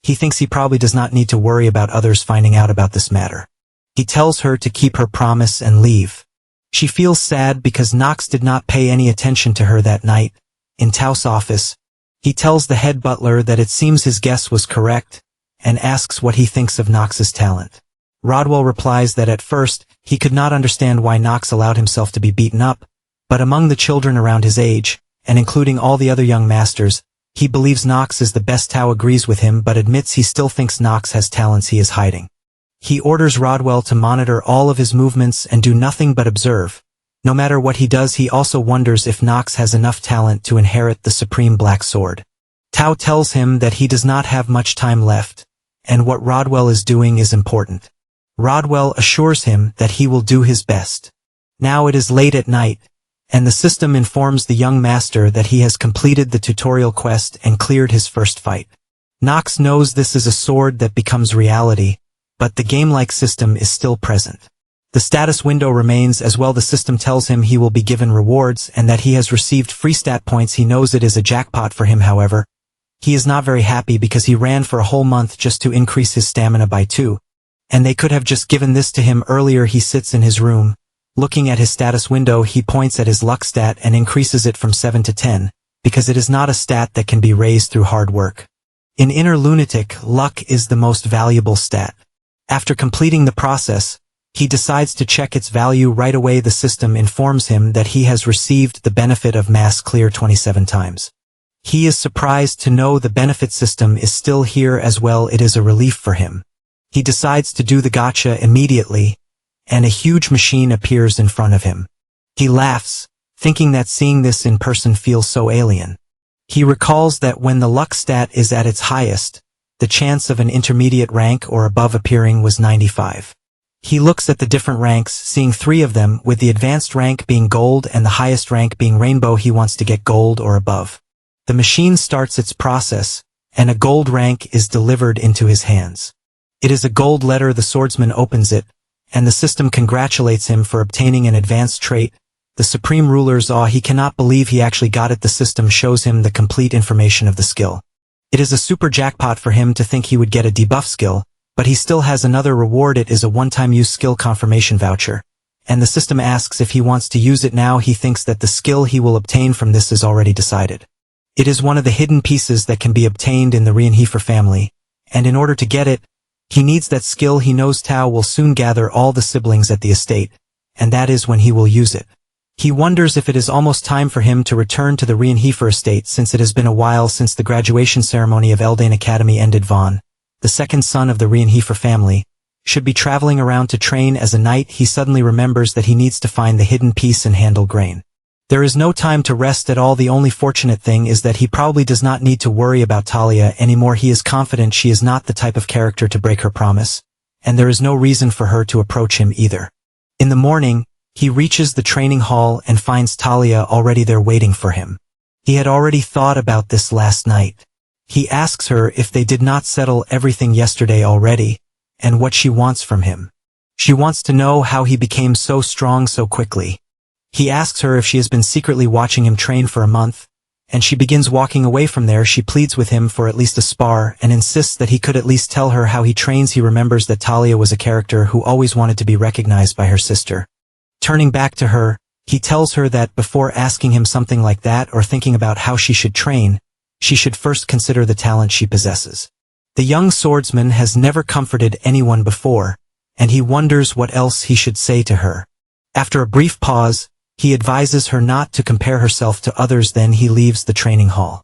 He thinks he probably does not need to worry about others finding out about this matter. He tells her to keep her promise and leave. She feels sad because Nox did not pay any attention to her that night. In Tao's office, he tells the head butler that it seems his guess was correct, and asks what he thinks of Nox's talent. Rodwell replies that at first, he could not understand why Nox allowed himself to be beaten up, but among the children around his age, and including all the other young masters, he believes Nox is the best. Tao agrees with him but admits he still thinks Nox has talents he is hiding. He orders Rodwell to monitor all of his movements and do nothing but observe. No matter what he does, he also wonders if Nox has enough talent to inherit the supreme black sword. Tao tells him that he does not have much time left, and what Rodwell is doing is important. Rodwell assures him that he will do his best. Now it is late at night, and the system informs the young master that he has completed the tutorial quest and cleared his first fight. Nox knows this is a sword that becomes reality, but the game-like system is still present. The status window remains as well. The system tells him he will be given rewards and that he has received free stat points. He knows it is a jackpot for him. However, he is not very happy because he ran for a whole month just to increase his stamina by 2. And they could have just given this to him earlier. He sits in his room, looking at his status window. He points at his luck stat and increases it from 7 to 10, because it is not a stat that can be raised through hard work. In Inner Lunatic, luck is the most valuable stat. After completing the process, he decides to check its value right away. The system informs him that he has received the benefit of mass clear 27 times. He is surprised to know the benefit system is still here as well. It is a relief for him. He decides to do the gacha immediately, and a huge machine appears in front of him. He laughs, thinking that seeing this in person feels so alien. He recalls that when the luck stat is at its highest, the chance of an intermediate rank or above appearing was 95. He looks at the different ranks, seeing 3 of them, with the advanced rank being gold and the highest rank being rainbow. He wants to get gold or above. The machine starts its process, and a gold rank is delivered into his hands. It is a gold letter. The swordsman opens it, and the system congratulates him for obtaining an advanced trait. The supreme ruler's awe. He cannot believe he actually got it. The system shows him the complete information of the skill. It is a super jackpot for him to think he would get a debuff skill, but he still has another reward. It is a one-time use skill confirmation voucher, and the system asks if he wants to use it now. He thinks that the skill he will obtain from this is already decided. It is one of the hidden pieces that can be obtained in the Rienheifer family, and in order to get it, he needs that skill. He knows Tao will soon gather all the siblings at the estate, and that is when he will use it. He wonders if it is almost time for him to return to the Rienheifer estate, since it has been a while since the graduation ceremony of Eldane Academy ended. Vaughn, the second son of the Rienheifer family, should be traveling around to train as a knight. He suddenly remembers that he needs to find the hidden piece and handle grain. There is no time to rest at all. The only fortunate thing is that he probably does not need to worry about Talia anymore. He is confident she is not the type of character to break her promise, and there is no reason for her to approach him either. In the morning, he reaches the training hall and finds Talia already there waiting for him. He had already thought about this last night. He asks her if they did not settle everything yesterday already, and what she wants from him. She wants to know how he became so strong so quickly. He asks her if she has been secretly watching him train for a month, and she begins walking away from there. She pleads with him for at least a spar and insists that he could at least tell her how he trains. He remembers that Talia was a character who always wanted to be recognized by her sister. Turning back to her, he tells her that before asking him something like that or thinking about how she should train, she should first consider the talent she possesses. The young swordsman has never comforted anyone before, and he wonders what else he should say to her. After a brief pause, he advises her not to compare herself to others. Then he leaves the training hall.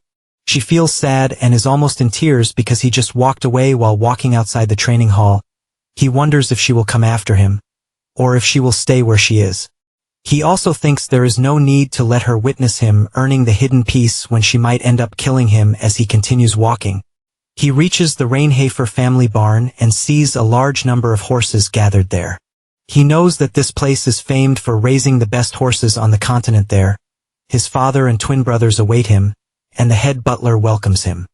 She feels sad and is almost in tears because he just walked away. While walking outside the training hall, he wonders if she will come after him, or if she will stay where she is. He also thinks there is no need to let her witness him earning the hidden piece when she might end up killing him. As he continues walking, he reaches the Rienheifer family barn and sees a large number of horses gathered there. He knows that this place is famed for raising the best horses on the continent there. His father and twin brothers await him, and the head butler welcomes him.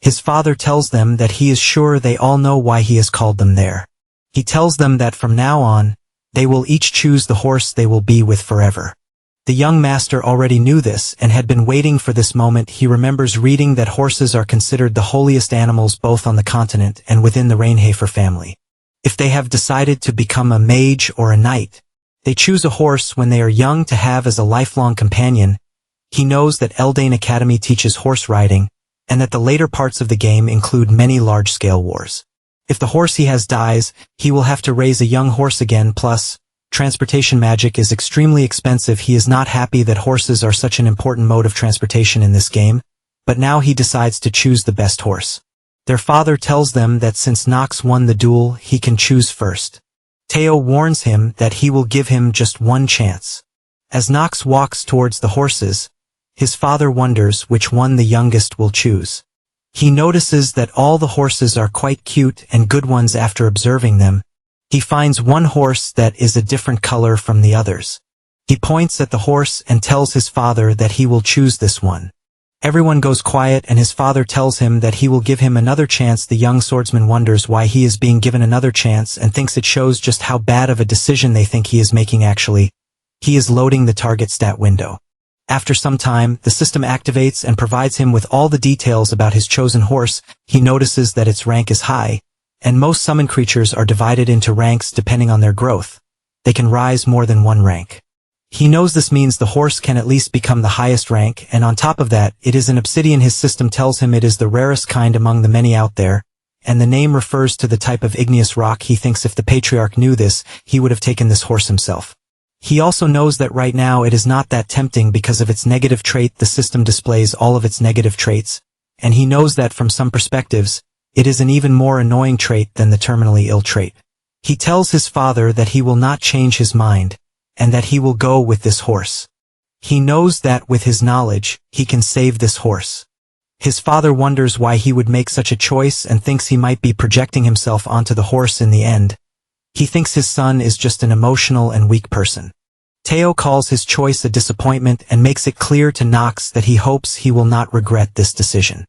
His father tells them that he is sure they all know why he has called them there. He tells them that from now on, they will each choose the horse they will be with forever. The young master already knew this and had been waiting for this moment. He remembers reading that horses are considered the holiest animals both on the continent and within the Rienheifer family. If they have decided to become a mage or a knight, they choose a horse when they are young to have as a lifelong companion. He knows that Eldane Academy teaches horse riding, and that the later parts of the game include many large-scale wars. If the horse he has dies, he will have to raise a young horse again. Plus, transportation magic is extremely expensive. He is not happy that horses are such an important mode of transportation in this game, but now he decides to choose the best horse. Their father tells them that since Nox won the duel, he can choose first. Teo warns him that he will give him just one chance. As Nox walks towards the horses, his father wonders which one the youngest will choose. He notices that all the horses are quite cute and good ones. After observing them, he finds one horse that is a different color from the others. He points at the horse and tells his father that he will choose this one. Everyone goes quiet and his father tells him that he will give him another chance. The young swordsman wonders why he is being given another chance and thinks it shows just how bad of a decision they think he is making. Actually, he is loading the target stat window. After some time, the system activates and provides him with all the details about his chosen horse. He notices that its rank is high, and most summon creatures are divided into ranks depending on their growth. They can rise more than one rank. He knows this means the horse can at least become the highest rank, and on top of that, it is an obsidian. His system tells him it is the rarest kind among the many out there, and the name refers to the type of igneous rock. He thinks if the patriarch knew this, he would have taken this horse himself. He also knows that right now it is not that tempting because of its negative trait. The system displays all of its negative traits, and he knows that from some perspectives, it is an even more annoying trait than the terminally ill trait. He tells his father that he will not change his mind, and that he will go with this horse. He knows that with his knowledge, he can save this horse. His father wonders why he would make such a choice and thinks he might be projecting himself onto the horse in the end. He thinks his son is just an emotional and weak person. Teo calls his choice a disappointment and makes it clear to Nox that he hopes he will not regret this decision.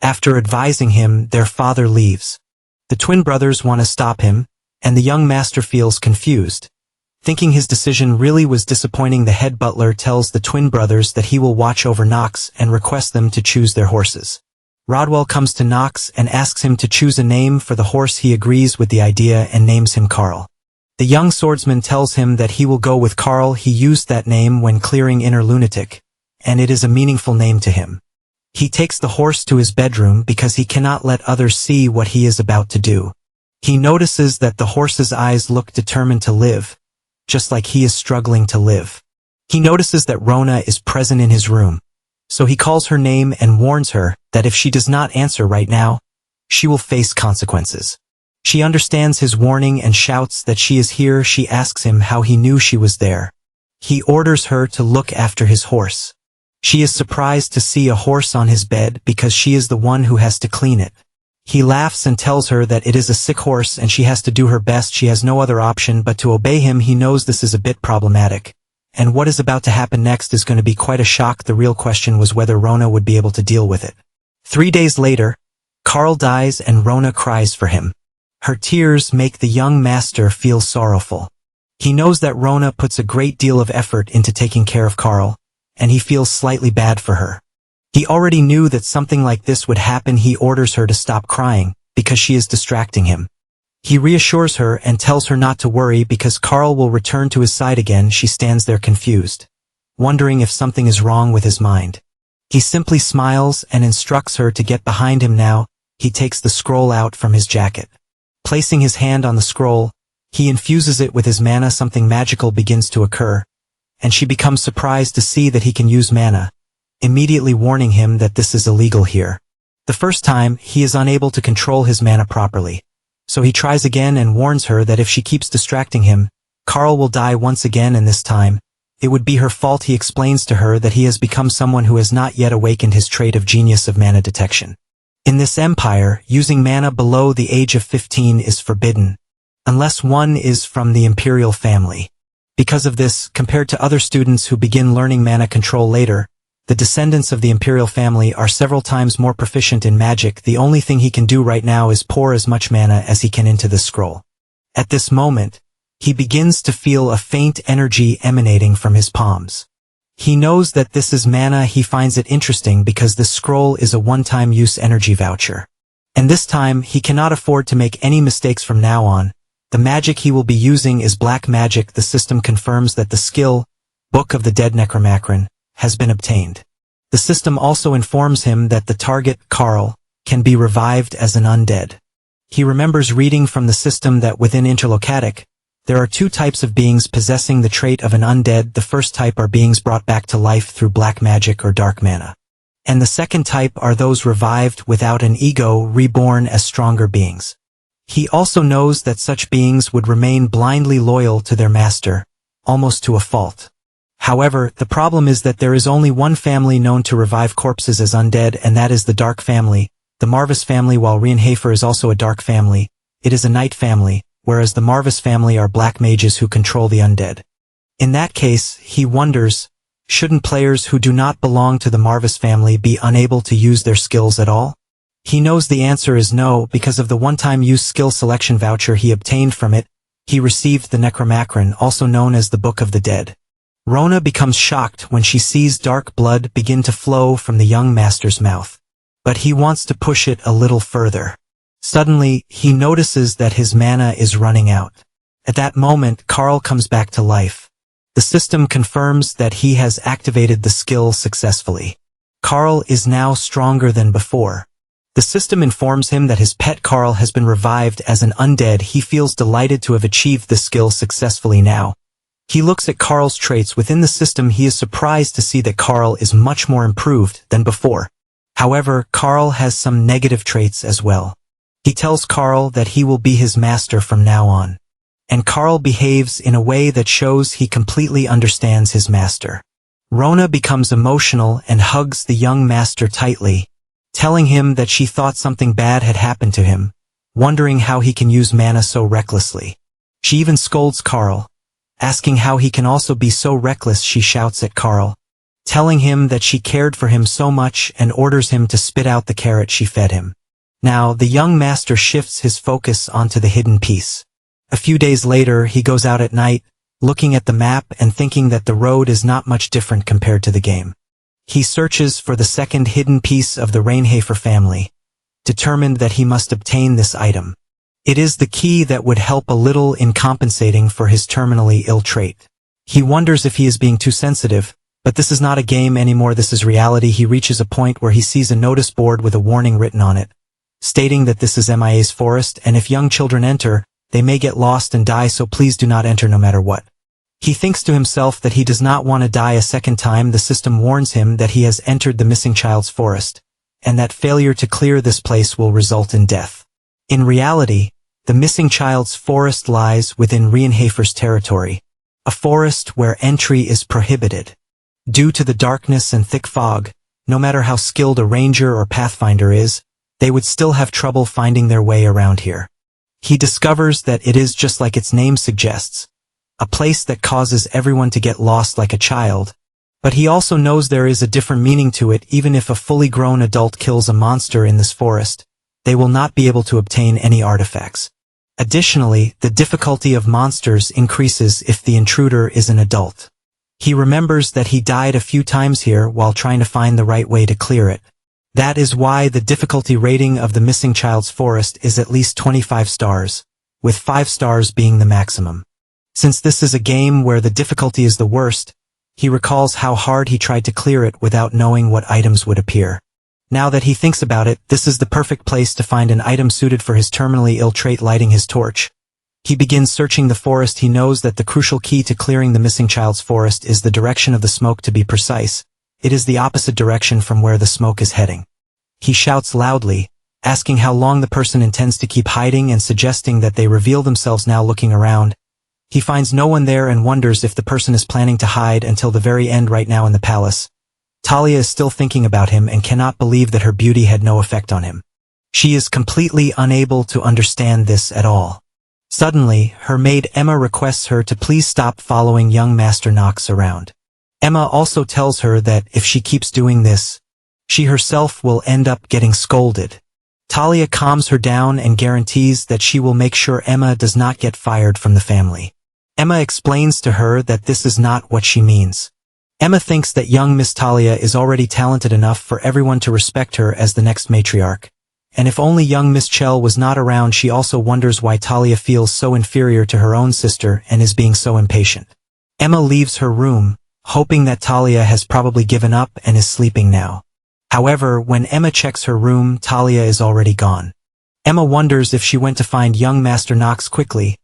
After advising him, their father leaves. The twin brothers want to stop him, and the young master feels confused. Thinking his decision really was disappointing, the head butler tells the twin brothers that he will watch over Nox and requests them to choose their horses. Rodwell comes to Nox and asks him to choose a name for the horse. He agrees with the idea and names him Carl. The young swordsman tells him that he will go with Carl. He used that name when clearing Inner Lunatic, and it is a meaningful name to him. He takes the horse to his bedroom because he cannot let others see what he is about to do. He notices that the horse's eyes look determined to live, just like he is struggling to live. He notices that Rona is present in his room, so he calls her name and warns her that if she does not answer right now, she will face consequences. She understands his warning and shouts that she is here. She asks him how he knew she was there. He orders her to look after his horse. She is surprised to see a horse on his bed because she is the one who has to clean it. He laughs and tells her that it is a sick horse and she has to do her best. She has no other option but to obey him. He knows this is a bit problematic, and what is about to happen next is going to be quite a shock. The real question was whether Rona would be able to deal with it. 3 days later, Carl dies and Rona cries for him. Her tears make the young master feel sorrowful. He knows that Rona puts a great deal of effort into taking care of Carl, and he feels slightly bad for her. He already knew that something like this would happen. He orders her to stop crying, because she is distracting him. He reassures her and tells her not to worry because Carl will return to his side again. She stands there confused, wondering if something is wrong with his mind. He simply smiles and instructs her to get behind him now. He takes the scroll out from his jacket. Placing his hand on the scroll, he infuses it with his mana. Something magical begins to occur, and she becomes surprised to see that he can use mana, immediately warning him that this is illegal here. The first time, he is unable to control his mana properly, so he tries again and warns her that if she keeps distracting him, Carl will die once again, and this time, it would be her fault. He explains to her that he has become someone who has not yet awakened his trait of genius of mana detection. In this empire, using mana below the age of 15 is forbidden, unless one is from the imperial family. Because of this, compared to other students who begin learning mana control later, the descendants of the imperial family are several times more proficient in magic. The only thing he can do right now is pour as much mana as he can into this scroll. At this moment, he begins to feel a faint energy emanating from his palms. He knows that this is mana. He finds it interesting because this scroll is a one-time use energy voucher. And this time, he cannot afford to make any mistakes from now on. The magic he will be using is black magic. The system confirms that the skill, Book of the Dead Necromacron, has been obtained. The system also informs him that the target, Carl, can be revived as an undead. He remembers reading from the system that within Interlocatic, there are 2 types of beings possessing the trait of an undead. The first type are beings brought back to life through black magic or dark mana. And the second type are those revived without an ego, reborn as stronger beings. He also knows that such beings would remain blindly loyal to their master, almost to a fault. However, the problem is that there is only one family known to revive corpses as undead, and that is the Dark family, the Marvis family. While Rienhafer is also a dark family, it is a night family, whereas the Marvis family are black mages who control the undead. In that case, he wonders, shouldn't players who do not belong to the Marvis family be unable to use their skills at all? He knows the answer is no because of the one-time use skill selection voucher he obtained from it. He received the Necromacron, also known as the Book of the Dead. Rona becomes shocked when she sees dark blood begin to flow from the young master's mouth. But he wants to push it a little further. Suddenly, he notices that his mana is running out. At that moment, Carl comes back to life. The system confirms that he has activated the skill successfully. Carl is now stronger than before. The system informs him that his pet Carl has been revived as an undead. He feels delighted to have achieved the skill successfully now. He looks at Carl's traits within the system. He is surprised to see that Carl is much more improved than before. However, Carl has some negative traits as well. He tells Carl that he will be his master from now on. And Carl behaves in a way that shows he completely understands his master. Rona becomes emotional and hugs the young master tightly, telling him that she thought something bad had happened to him, wondering how he can use mana so recklessly. She even scolds Carl, asking how he can also be so reckless. She shouts at Carl, telling him that she cared for him so much and orders him to spit out the carrot she fed him. Now, the young master shifts his focus onto the hidden piece. A few days later, he goes out at night, looking at the map and thinking that the road is not much different compared to the game. He searches for the second hidden piece of the Rienhafer family, determined that he must obtain this item. It is the key that would help a little in compensating for his terminally ill trait. He wonders if he is being too sensitive, But this is not a game anymore, this is reality. He reaches a point where he sees a notice board with a warning written on it, stating that this is MIA's forest, and if young children enter, they may get lost and die, so please do not enter no matter what. He thinks to himself that he does not want to die a second time. The system warns him that he has entered the missing child's forest, and that failure to clear this place will result in death. In reality, the missing child's forest lies within Rienhafer's territory, a forest where entry is prohibited. Due to the darkness and thick fog, no matter how skilled a ranger or pathfinder is, they would still have trouble finding their way around here. He discovers that it is just like its name suggests, a place that causes everyone to get lost like a child. But he also knows there is a different meaning to it. Even if a fully grown adult kills a monster in this forest, they will not be able to obtain any artifacts. Additionally, the difficulty of monsters increases if the intruder is an adult. He remembers that he died a few times here while trying to find the right way to clear it. That is why the difficulty rating of the missing child's forest is at least 25 stars, with 5 stars being the maximum. Since this is a game where the difficulty is the worst, he recalls how hard he tried to clear it without knowing what items would appear. Now that he thinks about it, this is the perfect place to find an item suited for his terminally ill trait. Lighting his torch, he begins searching the forest. He knows that the crucial key to clearing the missing child's forest is the direction of the smoke. To be precise, it is the opposite direction from where the smoke is heading. He shouts loudly, asking how long the person intends to keep hiding and suggesting that they reveal themselves. Now looking around, he finds no one there and wonders if the person is planning to hide until the very end. Right now in the palace, Talia is still thinking about him and cannot believe that her beauty had no effect on him. She is completely unable to understand this at all. Suddenly, her maid Emma requests her to please stop following young Master Knox around. Emma also tells her that if she keeps doing this, she herself will end up getting scolded. Talia calms her down and guarantees that she will make sure Emma does not get fired from the family. Emma explains to her that this is not what she means. Emma thinks that young Miss Talia is already talented enough for everyone to respect her as the next matriarch. And if only young Miss Chell was not around. She also wonders why Talia feels so inferior to her own sister and is being so impatient. Emma leaves her room, hoping that Talia has probably given up and is sleeping now. However, when Emma checks her room, Talia is already gone. Emma wonders if she went to find young Master Knox quickly.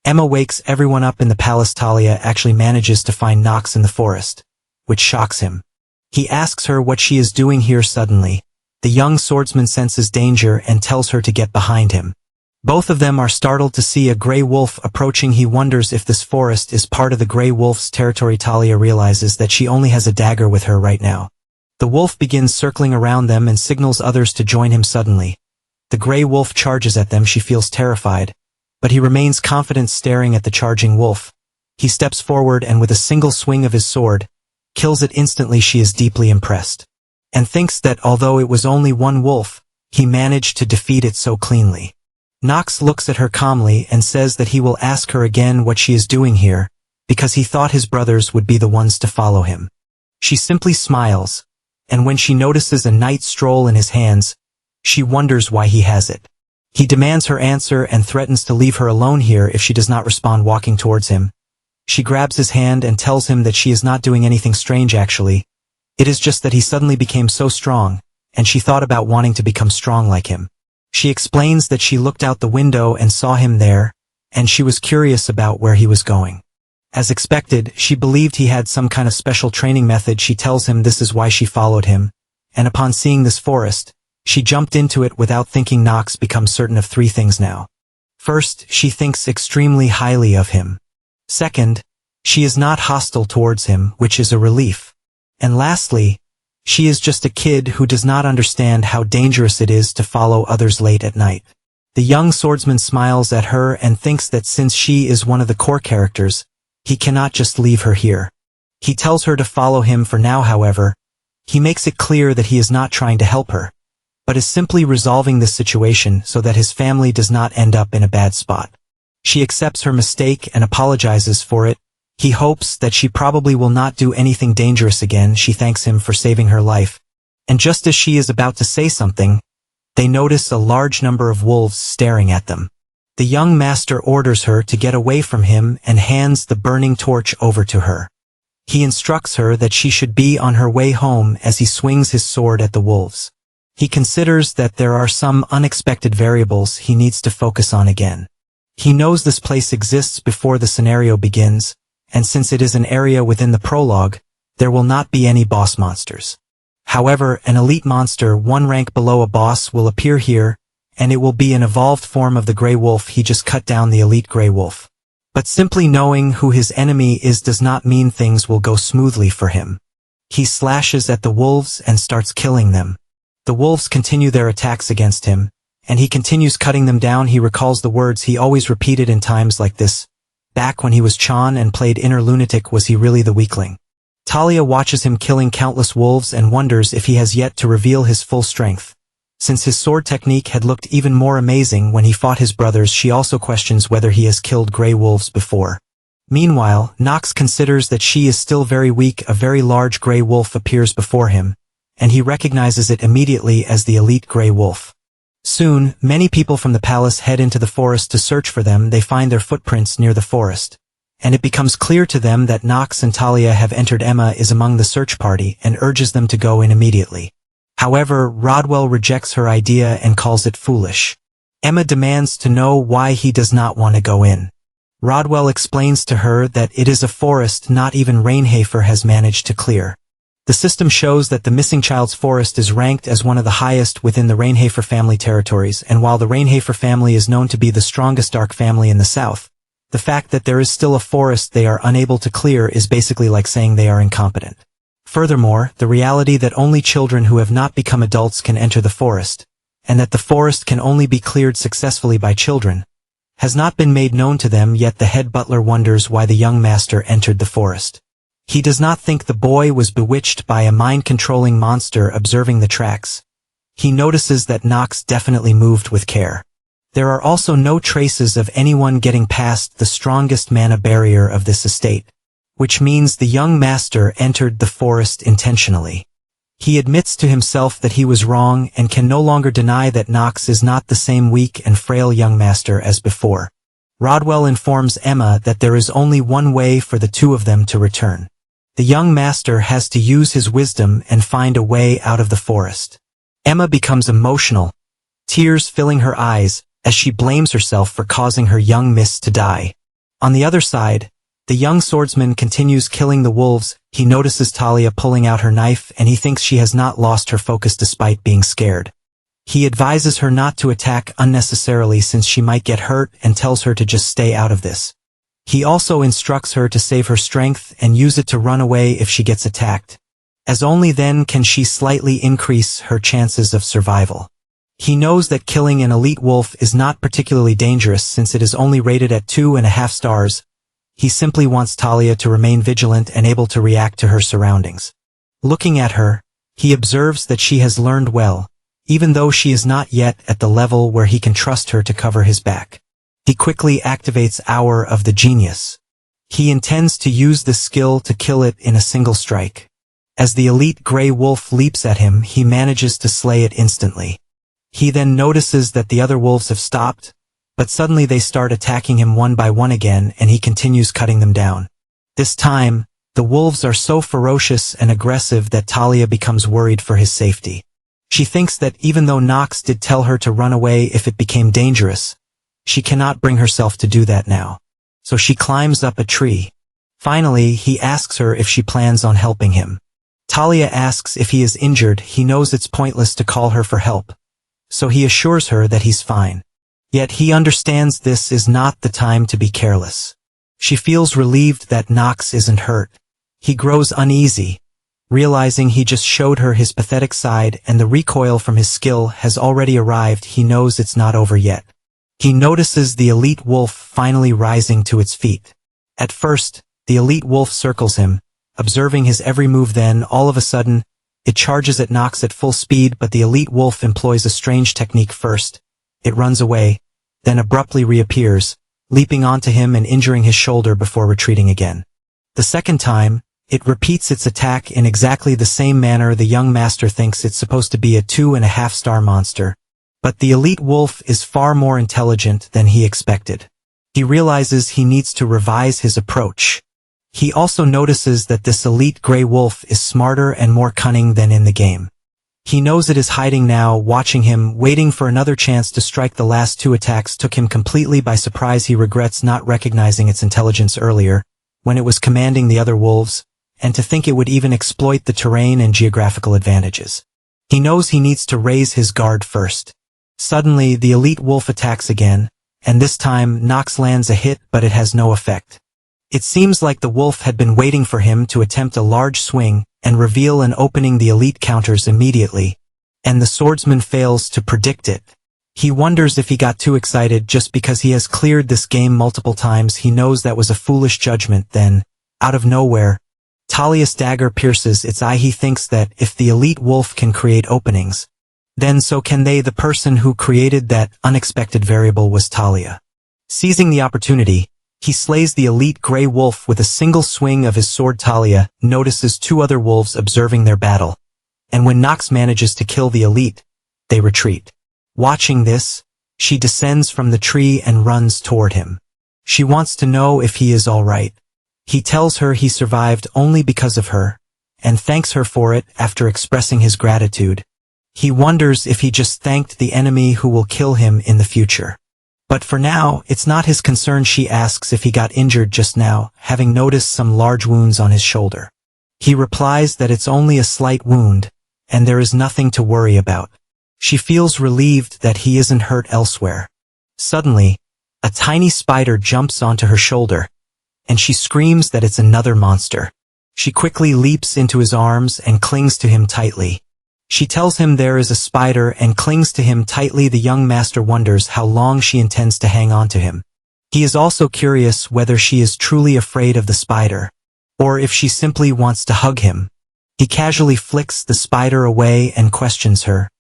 Emma wakes everyone up in the palace. Talia actually manages to find Knox in the forest, which shocks him. He asks her what she is doing here. Suddenly, the young swordsman senses danger and tells her to get behind him. Both of them are startled to see a gray wolf approaching. He wonders if this forest is part of the gray wolf's territory. Talia realizes that she only has a dagger with her right now. The wolf begins circling around them and signals others to join him. Suddenly, the gray wolf charges at them. She feels terrified, but he remains confident, staring at the charging wolf. He steps forward and with a single swing of his sword, kills it instantly. She is deeply impressed, and thinks that although it was only one wolf, he managed to defeat it so cleanly. Knox looks at her calmly and says that he will ask her again what she is doing here, because he thought his brothers would be the ones to follow him. She simply smiles, and when she notices a night stroll in his hands, she wonders why he has it. He demands her answer and threatens to leave her alone here if she does not respond. Walking towards him, she grabs his hand and tells him that she is not doing anything strange actually. It is just that he suddenly became so strong, and she thought about wanting to become strong like him. She explains that she looked out the window and saw him there, and she was curious about where he was going. As expected, she believed he had some kind of special training method. She tells him this is why she followed him, and upon seeing this forest, she jumped into it without thinking. Knox becomes certain of 3 things now. First, she thinks extremely highly of him. Second, she is not hostile towards him, which is a relief. And lastly, she is just a kid who does not understand how dangerous it is to follow others late at night. The young swordsman smiles at her and thinks that since she is one of the core characters, he cannot just leave her here. He tells her to follow him for now. However, he makes it clear that he is not trying to help her, but is simply resolving this situation so that his family does not end up in a bad spot. She accepts her mistake and apologizes for it. He hopes that she probably will not do anything dangerous again. She thanks him for saving her life, and just as she is about to say something, they notice a large number of wolves staring at them. The young master orders her to get away from him and hands the burning torch over to her. He instructs her that she should be on her way home as he swings his sword at the wolves. He considers that there are some unexpected variables he needs to focus on again. He knows this place exists before the scenario begins, and since it is an area within the prologue, there will not be any boss monsters. However, an elite monster one rank below a boss will appear here, and it will be an evolved form of the Grey Wolf. He just cut down the elite Grey Wolf. But simply knowing who his enemy is does not mean things will go smoothly for him. He slashes at the wolves and starts killing them. The wolves continue their attacks against him, and he continues cutting them down. He recalls the words he always repeated in times like this. Back when he was Chan and played inner lunatic, was he really the weakling? Talia watches him killing countless wolves and wonders if he has yet to reveal his full strength. Since his sword technique had looked even more amazing when he fought his brothers, she also questions whether he has killed grey wolves before. Meanwhile, Nox considers that she is still very weak. A very large grey wolf appears before him, and he recognizes it immediately as the elite grey wolf. Soon, many people from the palace head into the forest to search for them. They find their footprints near the forest, and it becomes clear to them that Nox and Talia have entered. Emma is among the search party and urges them to go in immediately. However, Rodwell rejects her idea and calls it foolish. Emma demands to know why he does not want to go in. Rodwell explains to her that it is a forest not even Rainhafer has managed to clear. The system shows that the missing child's forest is ranked as one of the highest within the Rainhafer family territories, and while the Rainhafer family is known to be the strongest dark family in the south, the fact that there is still a forest they are unable to clear is basically like saying they are incompetent. Furthermore, the reality that only children who have not become adults can enter the forest, and that the forest can only be cleared successfully by children, has not been made known to them yet. The head butler wonders why the young master entered the forest. He does not think the boy was bewitched by a mind-controlling monster. Observing the tracks, he notices that Nox definitely moved with care. There are also no traces of anyone getting past the strongest mana barrier of this estate, which means the young master entered the forest intentionally. He admits to himself that he was wrong and can no longer deny that Nox is not the same weak and frail young master as before. Rodwell informs Emma that there is only one way for the two of them to return. The young master has to use his wisdom and find a way out of the forest. Emma becomes emotional, tears filling her eyes, as she blames herself for causing her young miss to die. On the other side, the young swordsman continues killing the wolves. He notices Talia pulling out her knife and he thinks she has not lost her focus despite being scared. He advises her not to attack unnecessarily since she might get hurt and tells her to just stay out of this. He also instructs her to save her strength and use it to run away if she gets attacked, as only then can she slightly increase her chances of survival. He knows that killing an elite wolf is not particularly dangerous since it is only rated at 2.5 stars. He simply wants Talia to remain vigilant and able to react to her surroundings. Looking at her, he observes that she has learned well, even though she is not yet at the level where he can trust her to cover his back. He quickly activates Hour of the Genius. He intends to use this skill to kill it in a single strike. As the elite Grey Wolf leaps at him, he manages to slay it instantly. He then notices that the other wolves have stopped, but suddenly they start attacking him one by one again and he continues cutting them down. This time, the wolves are so ferocious and aggressive that Talia becomes worried for his safety. She thinks that even though Nox did tell her to run away if it became dangerous, she cannot bring herself to do that now. So she climbs up a tree. Finally, he asks her if she plans on helping him. Talia asks if he is injured. He knows it's pointless to call her for help, so he assures her that he's fine. Yet he understands this is not the time to be careless. She feels relieved that Nox isn't hurt. He grows uneasy, realizing he just showed her his pathetic side and the recoil from his skill has already arrived. He knows it's not over yet. He notices the elite wolf finally rising to its feet. At first, the elite wolf circles him, observing his every move. Then, all of a sudden, it charges at Nox at full speed, but the elite wolf employs a strange technique first. It runs away, then abruptly reappears, leaping onto him and injuring his shoulder before retreating again. The second time, it repeats its attack in exactly the same manner. The young master thinks it's supposed to be a 2.5-star monster, but the elite wolf is far more intelligent than he expected. He realizes he needs to revise his approach. He also notices that this elite gray wolf is smarter and more cunning than in the game. He knows it is hiding now, watching him, waiting for another chance to strike. The last 2 attacks took him completely by surprise. He regrets not recognizing its intelligence earlier, when it was commanding the other wolves, and to think it would even exploit the terrain and geographical advantages. He knows he needs to raise his guard first. Suddenly, the elite wolf attacks again, and this time Nox lands a hit, but it has no effect. It seems like the wolf had been waiting for him to attempt a large swing and reveal an opening. The elite counters immediately, and the swordsman fails to predict it. He wonders if he got too excited just because he has cleared this game multiple times. He knows that was a foolish judgment. Then, out of nowhere, Talia's dagger pierces its eye. He thinks that if the elite wolf can create openings, then so can they. The person who created that unexpected variable was Talia. Seizing the opportunity, he slays the elite gray wolf with a single swing of his sword. Talia notices 2 other wolves observing their battle, and when Nox manages to kill the elite, they retreat. Watching this, she descends from the tree and runs toward him. She wants to know if he is all right. He tells her he survived only because of her, and thanks her for it. After expressing his gratitude, he wonders if he just thanked the enemy who will kill him in the future. But for now, it's not his concern. She asks if he got injured just now, having noticed some large wounds on his shoulder. He replies that it's only a slight wound, and there is nothing to worry about. She feels relieved that he isn't hurt elsewhere. Suddenly, a tiny spider jumps onto her shoulder, and she screams that it's another monster. She quickly leaps into his arms and clings to him tightly. She tells him there is a spider and clings to him tightly. The young master wonders how long she intends to hang on to him. He is also curious whether she is truly afraid of the spider, or if she simply wants to hug him. He casually flicks the spider away and questions her,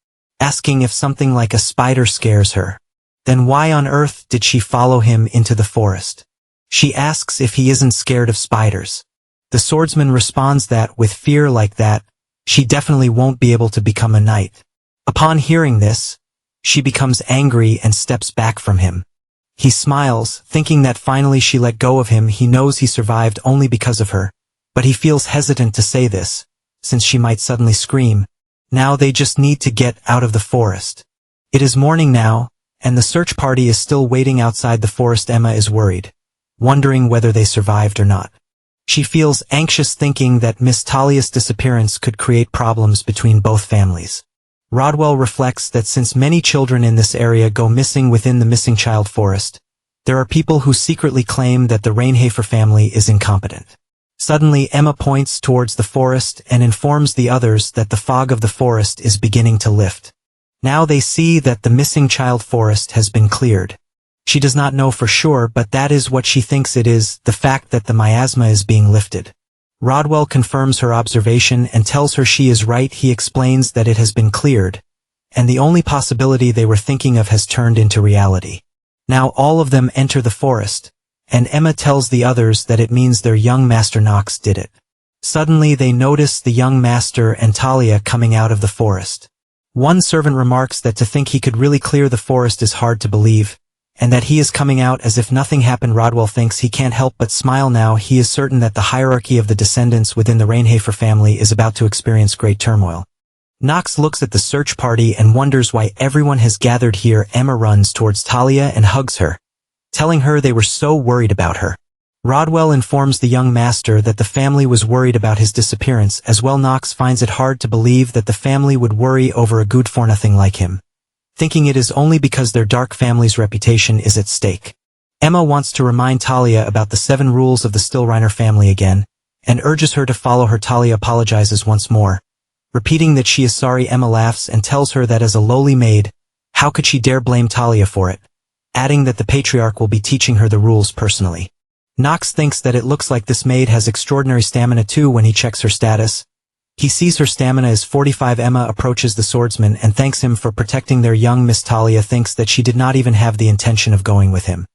asking if something like a spider scares her. Then why on earth did she follow him into the forest? She asks if he isn't scared of spiders. The swordsman responds that with fear like that, she definitely won't be able to become a knight. Upon hearing this, she becomes angry and steps back from him. He smiles, thinking that finally she let go of him. He knows he survived only because of her, but he feels hesitant to say this, since she might suddenly scream. Now they just need to get out of the forest. It is morning now, and the search party is still waiting outside the forest. Emma is worried, wondering whether they survived or not. She feels anxious, thinking that Miss Talia's disappearance could create problems between both families. Rodwell reflects that since many children in this area go missing within the missing child forest, there are people who secretly claim that the Rainhafer family is incompetent. Suddenly, Emma points towards the forest and informs the others that the fog of the forest is beginning to lift. Now they see that the missing child forest has been cleared. She does not know for sure, but that is what she thinks it is, the fact that the miasma is being lifted. Rodwell confirms her observation and tells her she is right. He explains that it has been cleared, and the only possibility they were thinking of has turned into reality. Now all of them enter the forest, and Emma tells the others that it means their young master Nox did it. Suddenly they notice the young master and Talia coming out of the forest. One servant remarks that to think he could really clear the forest is hard to believe, and that he is coming out as if nothing happened. Rodwell thinks he can't help but smile now. He is certain that the hierarchy of the descendants within the Rainhafer family is about to experience great turmoil. Nox looks at the search party and wonders why everyone has gathered here. Emma runs towards Talia and hugs her, telling her they were so worried about her. Rodwell informs the young master that the family was worried about his disappearance as well. Nox finds it hard to believe that the family would worry over a good-for-nothing like him, thinking it is only because their dark family's reputation is at stake. Emma wants to remind Talia about the 7 rules of the Stillreiner family again, and urges her to follow her. Talia apologizes once more, repeating that she is sorry. Emma laughs and tells her that as a lowly maid, how could she dare blame Talia for it, adding that the patriarch will be teaching her the rules personally. Nox thinks that it looks like this maid has extraordinary stamina too when he checks her status. He sees her stamina is 45. Emma approaches the swordsman and thanks him for protecting their young Miss. Talia thinks that she did not even have the intention of going with him.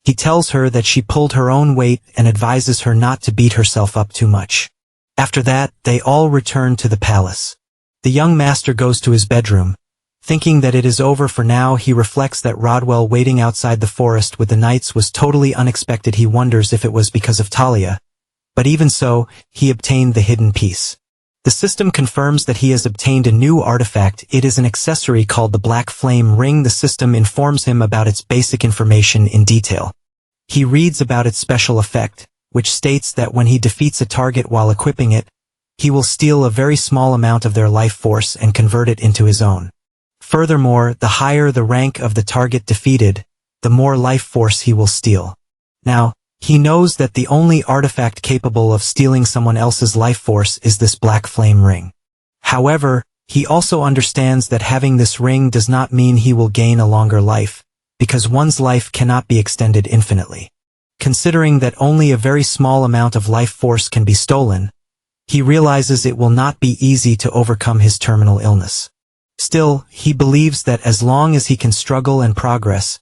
He tells her that she pulled her own weight and advises her not to beat herself up too much. After that, they all return to the palace. The young master goes to his bedroom, thinking that it is over for now. He reflects that Rodwell waiting outside the forest with the knights was totally unexpected. He wonders if it was because of Talia, but even so, he obtained the hidden piece. The system confirms that he has obtained a new artifact. It is an accessory called the Black Flame Ring. The system informs him about its basic information in detail. He reads about its special effect, which states that when he defeats a target while equipping it, he will steal a very small amount of their life force and convert it into his own. Furthermore, the higher the rank of the target defeated, the more life force he will steal. Now, he knows that the only artifact capable of stealing someone else's life force is this Black Flame Ring. However, he also understands that having this ring does not mean he will gain a longer life, because one's life cannot be extended infinitely. Considering that only a very small amount of life force can be stolen, he realizes it will not be easy to overcome his terminal illness. Still, he believes that as long as he can struggle and progress,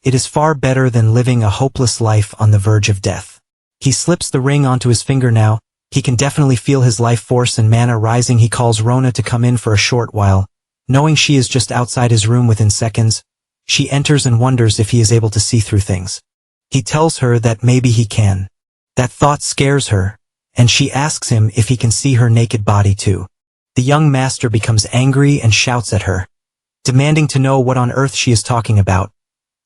it is far better than living a hopeless life on the verge of death. He slips the ring onto his finger now. He can definitely feel his life force and mana rising. He calls Rona to come in for a short while. Knowing she is just outside his room within seconds, she enters and wonders if he is able to see through things. He tells her that maybe he can. That thought scares her, and she asks him if he can see her naked body too. The young master becomes angry and shouts at her, demanding to know what on earth she is talking about.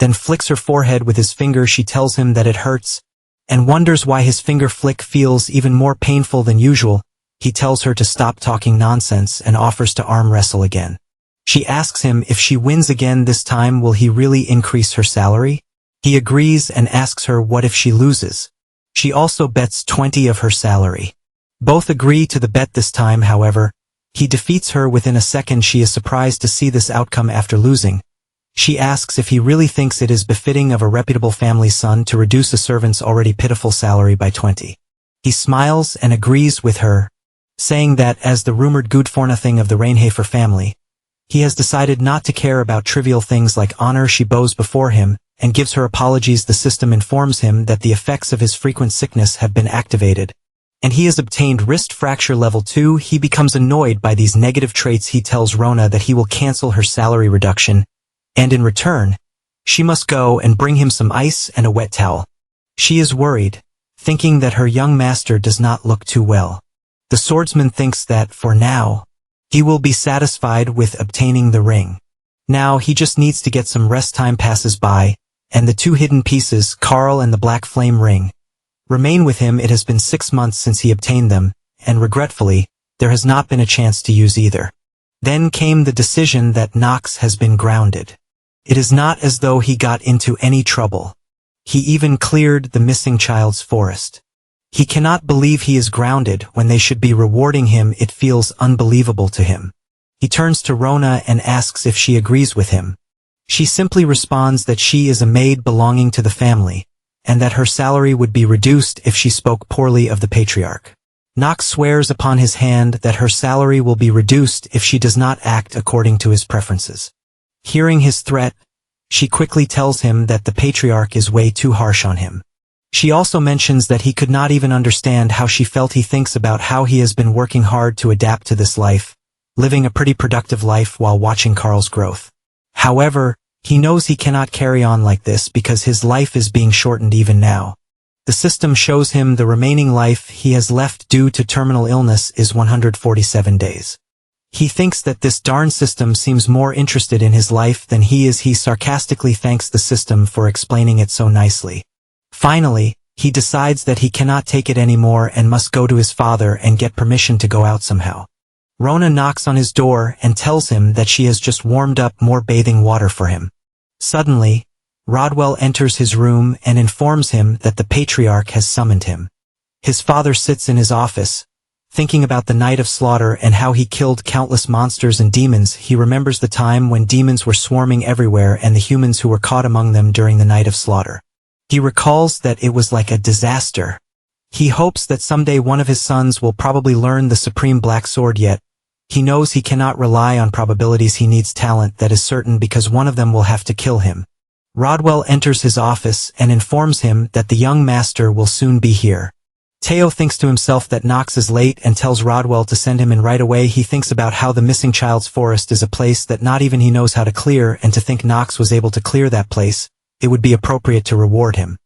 Then flicks her forehead with his finger. She tells him that it hurts, and wonders why his finger flick feels even more painful than usual. He tells her to stop talking nonsense and offers to arm wrestle again. She asks him if she wins again this time will he really increase her salary? He agrees and asks her what if she loses. She also bets 20 of her salary. Both agree to the bet this time. However, he defeats her within a second. She is surprised to see this outcome after losing. She asks if he really thinks it is befitting of a reputable family's son to reduce a servant's already pitiful salary by 20. He smiles and agrees with her, saying that as the rumored Gudforna thing of the Reinhafer family, he has decided not to care about trivial things like honor. She bows before him and gives her apologies. The system informs him that the effects of his frequent sickness have been activated, and he has obtained wrist fracture level 2. He becomes annoyed by these negative traits. He tells Rona that he will cancel her salary reduction, and in return, she must go and bring him some ice and a wet towel. She is worried, thinking that her young master does not look too well. The swordsman thinks that, for now, he will be satisfied with obtaining the ring. Now he just needs to get some rest. Time passes by, and the two hidden pieces, Carl and the Black Flame Ring, remain with him. It has been 6 months since he obtained them, and regretfully, there has not been a chance to use either. Then came the decision that Nox has been grounded. It is not as though he got into any trouble. He even cleared the missing child's forest. He cannot believe he is grounded when they should be rewarding him. It feels unbelievable to him. He turns to Rona and asks if she agrees with him. She simply responds that she is a maid belonging to the family, and that her salary would be reduced if she spoke poorly of the patriarch. Nox swears upon his hand that her salary will be reduced if she does not act according to his preferences. Hearing his threat, she quickly tells him that the patriarch is way too harsh on him. She also mentions that he could not even understand how she felt. He thinks about how he has been working hard to adapt to this life, living a pretty productive life while watching Carl's growth. However, he knows he cannot carry on like this because his life is being shortened even now. The system shows him the remaining life he has left due to terminal illness is 147 days. He thinks that this darn system seems more interested in his life than he is. He sarcastically thanks the system for explaining it so nicely. Finally, he decides that he cannot take it anymore and must go to his father and get permission to go out somehow. Rona knocks on his door and tells him that she has just warmed up more bathing water for him. Suddenly, Rodwell enters his room and informs him that the patriarch has summoned him. His father sits in his office, thinking about the night of slaughter and how he killed countless monsters and demons. He remembers the time when demons were swarming everywhere and the humans who were caught among them during the night of slaughter. He recalls that it was like a disaster. He hopes that someday one of his sons will probably learn the supreme black sword, yet he knows he cannot rely on probabilities. He needs talent that is certain because one of them will have to kill him. Rodwell enters his office and informs him that the young master will soon be here. Teo thinks to himself that Nox is late and tells Rodwell to send him in right away. He thinks about how the missing child's forest is a place that not even he knows how to clear, and to think Nox was able to clear that place, it would be appropriate to reward him.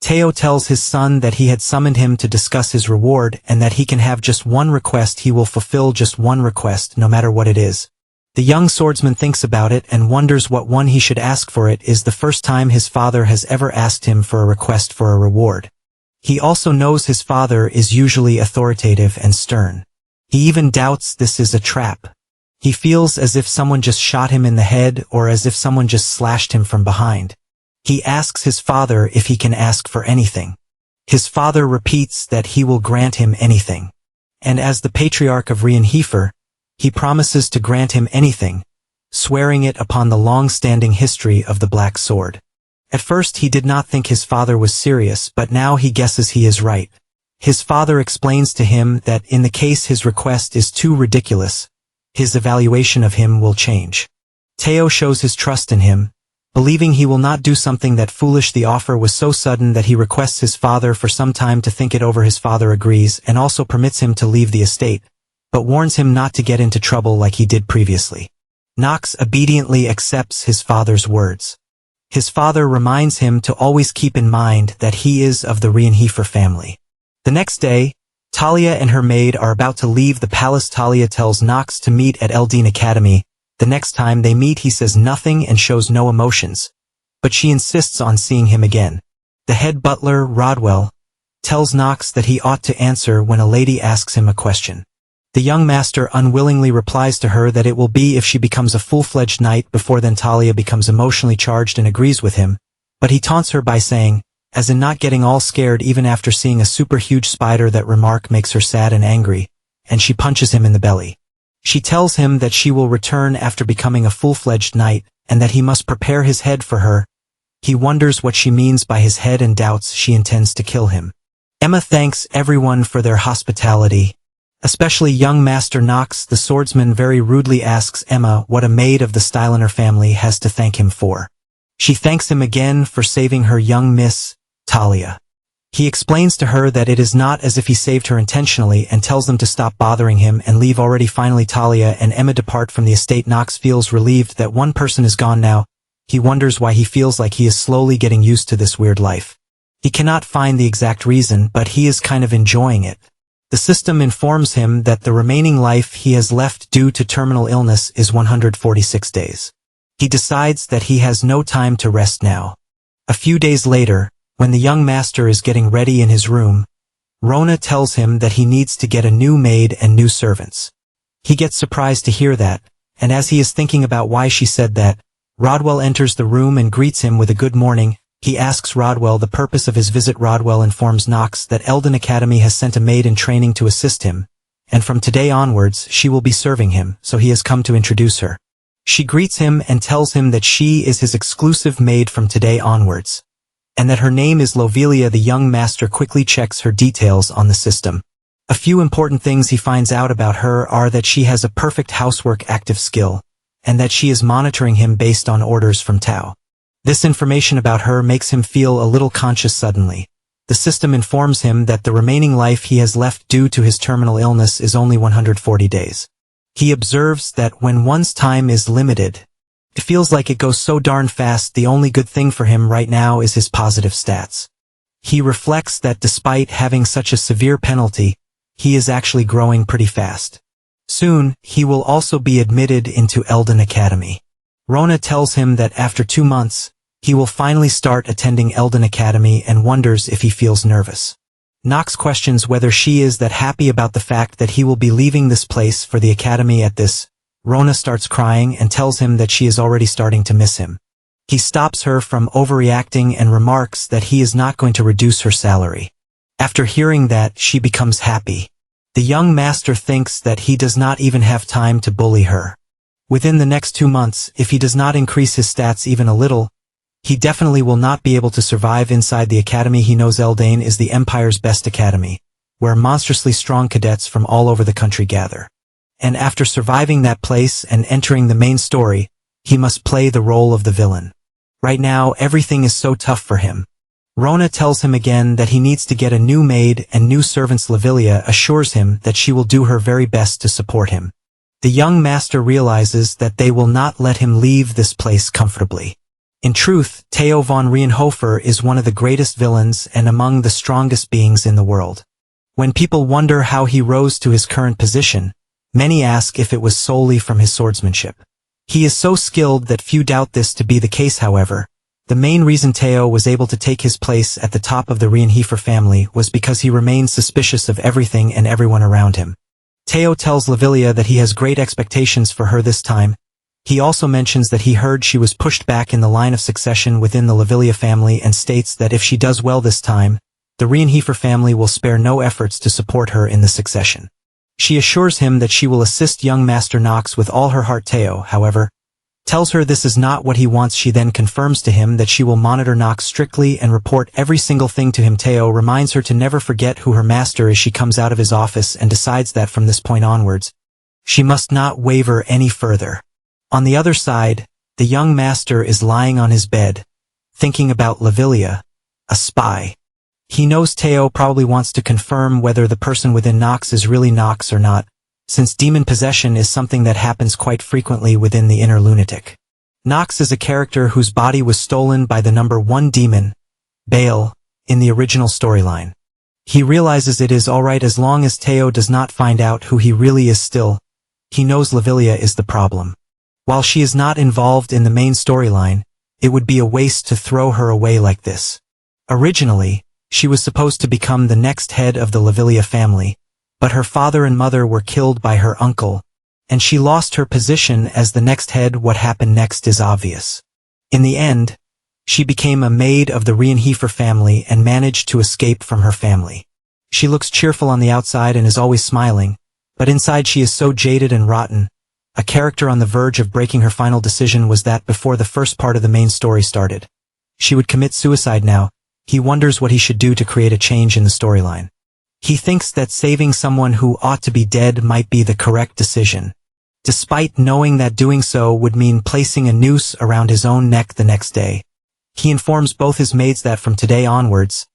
Teo tells his son that he had summoned him to discuss his reward and that he can have just one request. He will fulfill just one request, no matter what it is. The young swordsman thinks about it and wonders what one he should ask for. It is the first time his father has ever asked him for a request for a reward. He also knows his father is usually authoritative and stern. He even doubts this is a trap. He feels as if someone just shot him in the head or as if someone just slashed him from behind. He asks his father if he can ask for anything. His father repeats that he will grant him anything. And as the patriarch of Rienhiefer, he promises to grant him anything, swearing it upon the long-standing history of the Black Sword. At first he did not think his father was serious, but now he guesses he is right. His father explains to him that in the case his request is too ridiculous, his evaluation of him will change. Teo shows his trust in him, believing he will not do something that foolish. The offer was so sudden that he requests his father for some time to think it over. His father agrees and also permits him to leave the estate, but warns him not to get into trouble like he did previously. Nox obediently accepts his father's words. His father reminds him to always keep in mind that he is of the Rienhiefer family. The next day, Talia and her maid are about to leave the palace. Talia tells Nox to meet at Eldine Academy. The next time they meet he says nothing and shows no emotions, but she insists on seeing him again. The head butler, Rodwell, tells Nox that he ought to answer when a lady asks him a question. The young master unwillingly replies to her that it will be if she becomes a full-fledged knight. Before then Talia becomes emotionally charged and agrees with him, but he taunts her by saying, as in not getting all scared even after seeing a super huge spider. That remark makes her sad and angry, and she punches him in the belly. She tells him that she will return after becoming a full-fledged knight, and that he must prepare his head for her. He wonders what she means by his head and doubts she intends to kill him. Emma thanks everyone for their hospitality, especially young Master Nox. The swordsman very rudely asks Emma what a maid of the Styliner family has to thank him for. She thanks him again for saving her young Miss Talia. He explains to her that it is not as if he saved her intentionally and tells them to stop bothering him and leave already. Finally Talia and Emma depart from the estate. Nox feels relieved that one person is gone now. He wonders why he feels like he is slowly getting used to this weird life. He cannot find the exact reason, but he is kind of enjoying it. The system informs him that the remaining life he has left due to terminal illness is 146 days. He decides that he has no time to rest now. A few days later, when the young master is getting ready in his room, Rona tells him that he needs to get a new maid and new servants. He gets surprised to hear that, and as he is thinking about why she said that, Rodwell enters the room and greets him with a good morning. He asks Rodwell the purpose of his visit. Rodwell informs Nox that Eldin Academy has sent a maid in training to assist him, and from today onwards she will be serving him, so he has come to introduce her. She greets him and tells him that she is his exclusive maid from today onwards, and that her name is Lovelia. The young master quickly checks her details on the system. A few important things he finds out about her are that she has a perfect housework active skill, and that she is monitoring him based on orders from Tao. This information about her makes him feel a little conscious suddenly. The system informs him that the remaining life he has left due to his terminal illness is only 140 days. He observes that when one's time is limited, it feels like it goes so darn fast. The only good thing for him right now is his positive stats. He reflects that despite having such a severe penalty, he is actually growing pretty fast. Soon, he will also be admitted into Eldin Academy. Rona tells him that after 2 months, he will finally start attending Eldin Academy and wonders if he feels nervous. Nox questions whether she is that happy about the fact that he will be leaving this place for the academy. At this, Rona starts crying and tells him that she is already starting to miss him. He stops her from overreacting and remarks that he is not going to reduce her salary. After hearing that, she becomes happy. The young master thinks that he does not even have time to bully her. Within the next 2 months, if he does not increase his stats even a little, he definitely will not be able to survive inside the academy. He knows Eldane is the Empire's best academy, where monstrously strong cadets from all over the country gather. And after surviving that place and entering the main story, he must play the role of the villain. Right now, everything is so tough for him. Rona tells him again that he needs to get a new maid and new servants. Lavilia assures him that she will do her very best to support him. The young master realizes that they will not let him leave this place comfortably. In truth, Theo von Rienhofer is one of the greatest villains and among the strongest beings in the world. When people wonder how he rose to his current position, many ask if it was solely from his swordsmanship. He is so skilled that few doubt this to be the case. However, the main reason Theo was able to take his place at the top of the Rienhofer family was because he remained suspicious of everything and everyone around him. Theo tells Lavilia that he has great expectations for her this time. He also mentions that he heard she was pushed back in the line of succession within the Lavilia family and states that if she does well this time, the Rienhofer family will spare no efforts to support her in the succession. She assures him that she will assist young Master Nox with all her heart. Theo, however, tells her this is not what he wants. She then confirms to him that she will monitor Nox strictly and report every single thing to him. Theo reminds her to never forget who her master is. She comes out of his office and decides that from this point onwards, she must not waver any further. On the other side, the young master is lying on his bed, thinking about Lavilia, a spy. He knows Theo probably wants to confirm whether the person within Nox is really Nox or not, since demon possession is something that happens quite frequently within the inner lunatic. Nox is a character whose body was stolen by the number 1 demon, Baal, in the original storyline. He realizes it is alright as long as Theo does not find out who he really is. Still, he knows Lavilia is the problem. While she is not involved in the main storyline, it would be a waste to throw her away like this. Originally, she was supposed to become the next head of the Lavilia family, but her father and mother were killed by her uncle, and she lost her position as the next head. What happened next is obvious. In the end, she became a maid of the Rienhofer family and managed to escape from her family. She looks cheerful on the outside and is always smiling, but inside she is so jaded and rotten. A character on the verge of breaking her final decision was that before the first part of the main story started. She would commit suicide now. He wonders what he should do to create a change in the storyline. He thinks that saving someone who ought to be dead might be the correct decision, despite knowing that doing so would mean placing a noose around his own neck the next day. He informs both his maids that from today onwards,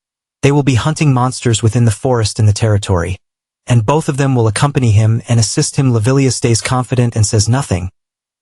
they will be hunting monsters within the forest in the territory, and both of them will accompany him and assist him. Lavilia stays confident and says nothing,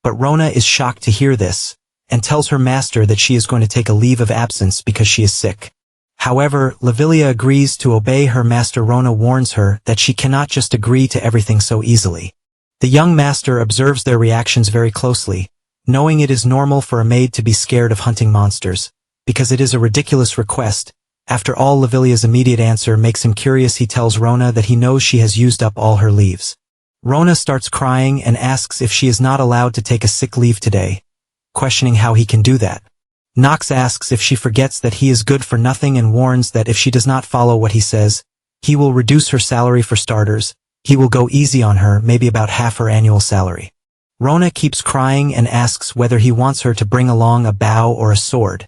but Rona is shocked to hear this, and tells her master that she is going to take a leave of absence because she is sick. However, Lavilia agrees to obey her master. Rona warns her that she cannot just agree to everything so easily. The young master observes their reactions very closely, knowing it is normal for a maid to be scared of hunting monsters, because it is a ridiculous request. After all, Lavilia's immediate answer makes him curious. He tells Rona that he knows she has used up all her leaves. Rona starts crying and asks if she is not allowed to take a sick leave today, questioning how he can do that. Nox asks if she forgets that he is good for nothing and warns that if she does not follow what he says, he will reduce her salary. For starters, he will go easy on her, maybe about half her annual salary. Rona keeps crying and asks whether he wants her to bring along a bow or a sword.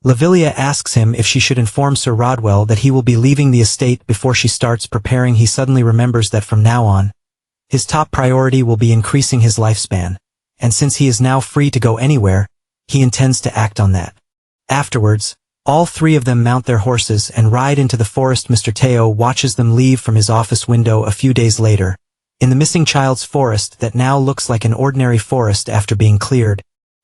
Lavilia asks him if she should inform Sir Rodwell that he will be leaving the estate before she starts preparing. He suddenly remembers that from now on, his top priority will be increasing his lifespan, and since he is now free to go anywhere, he intends to act on that. Afterwards, all 3 of them mount their horses and ride into the forest. Mr. Theo watches them leave from his office window. A few days later, in the missing child's forest that now looks like an ordinary forest after being cleared,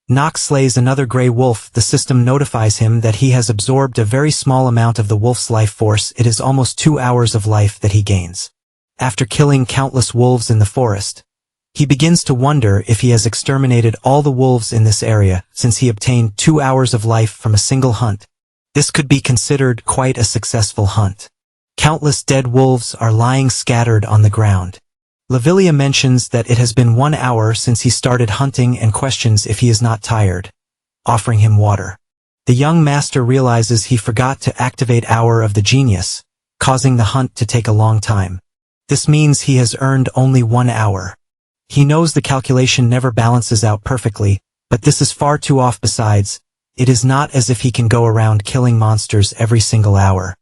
Nox slays another gray wolf. The system notifies him that he has absorbed a very small amount of the wolf's life force. It is almost 2 hours of life that he gains. After killing countless wolves in the forest, he begins to wonder if he has exterminated all the wolves in this area, since he obtained 2 hours of life from a single hunt. This could be considered quite a successful hunt. Countless dead wolves are lying scattered on the ground. Lavilia mentions that it has been 1 hour since he started hunting and questions if he is not tired, offering him water. The young master realizes he forgot to activate Hour of the Genius, causing the hunt to take a long time. This means he has earned only 1 hour. He knows the calculation never balances out perfectly, but this is far too off. Besides, it is not as if he can go around killing monsters every single hour.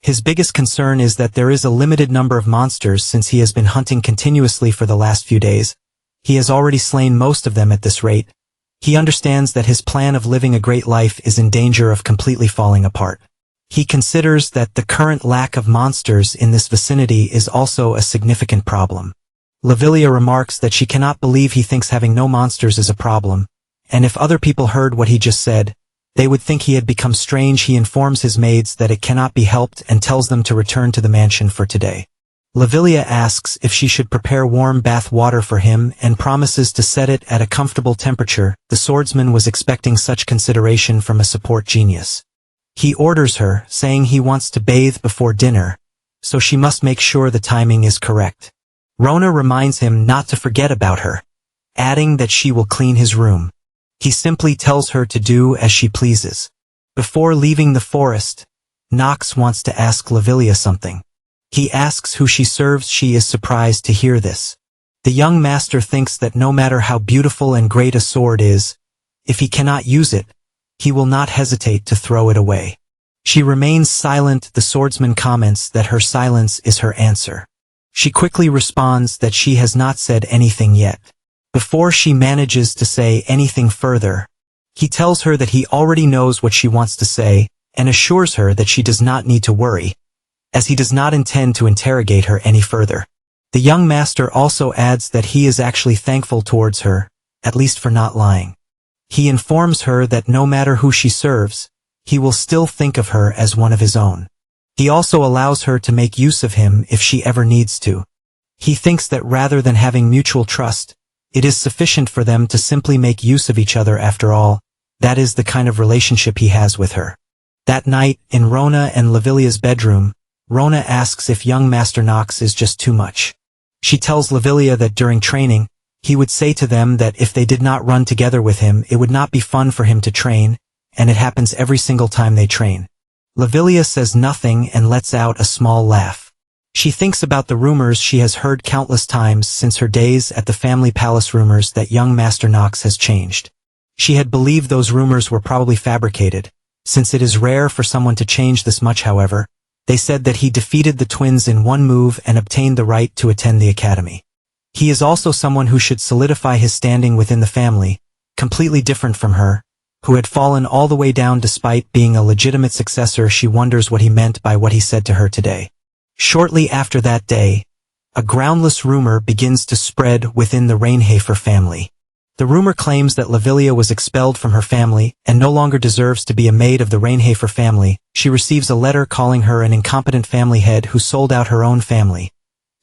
His biggest concern is that there is a limited number of monsters. Since he has been hunting continuously for the last few days, he has already slain most of them at this rate. He understands that his plan of living a great life is in danger of completely falling apart. He considers that the current lack of monsters in this vicinity is also a significant problem. Lavilia remarks that she cannot believe he thinks having no monsters is a problem, and if other people heard what he just said, They would think he had become strange. He informs his maids that it cannot be helped and tells them to return to the mansion for today. Lavilia asks if she should prepare warm bath water for him and promises to set it at a comfortable temperature. The swordsman was expecting such consideration from a support genius. He orders her, saying he wants to bathe before dinner, so she must make sure the timing is correct. Rona reminds him not to forget about her, adding that she will clean his room. He simply tells her to do as she pleases. Before leaving the forest, Nox wants to ask Lavilia something. He asks who she serves. She is surprised to hear this. The young master thinks that no matter how beautiful and great a sword is, if he cannot use it, he will not hesitate to throw it away. She remains silent. The swordsman comments that her silence is her answer. She quickly responds that she has not said anything yet. Before she manages to say anything further, he tells her that he already knows what she wants to say and assures her that she does not need to worry, as he does not intend to interrogate her any further. The young master also adds that he is actually thankful towards her, at least for not lying. He informs her that no matter who she serves, he will still think of her as one of his own. He also allows her to make use of him if she ever needs to. He thinks that rather than having mutual trust, it is sufficient for them to simply make use of each other. After all, that is the kind of relationship he has with her. That night, in Rona and Lavilia's bedroom, Rona asks if young Master Nox is just too much. She tells Lavilia that during training, he would say to them that if they did not run together with him, it would not be fun for him to train, and it happens every single time they train. Lavilia says nothing and lets out a small laugh. She thinks about the rumors she has heard countless times since her days at the family palace, rumors that young Master Nox has changed. She had believed those rumors were probably fabricated. Since it is rare for someone to change this much, however, they said that he defeated the twins in one move and obtained the right to attend the academy. He is also someone who should solidify his standing within the family, completely different from her, who had fallen all the way down despite being a legitimate successor. She wonders what he meant by what he said to her today. Shortly after that day, a groundless rumor begins to spread within the Rainhafer family. The rumor claims that Lavilia was expelled from her family and no longer deserves to be a maid of the Rainhafer family. She receives a letter calling her an incompetent family head who sold out her own family,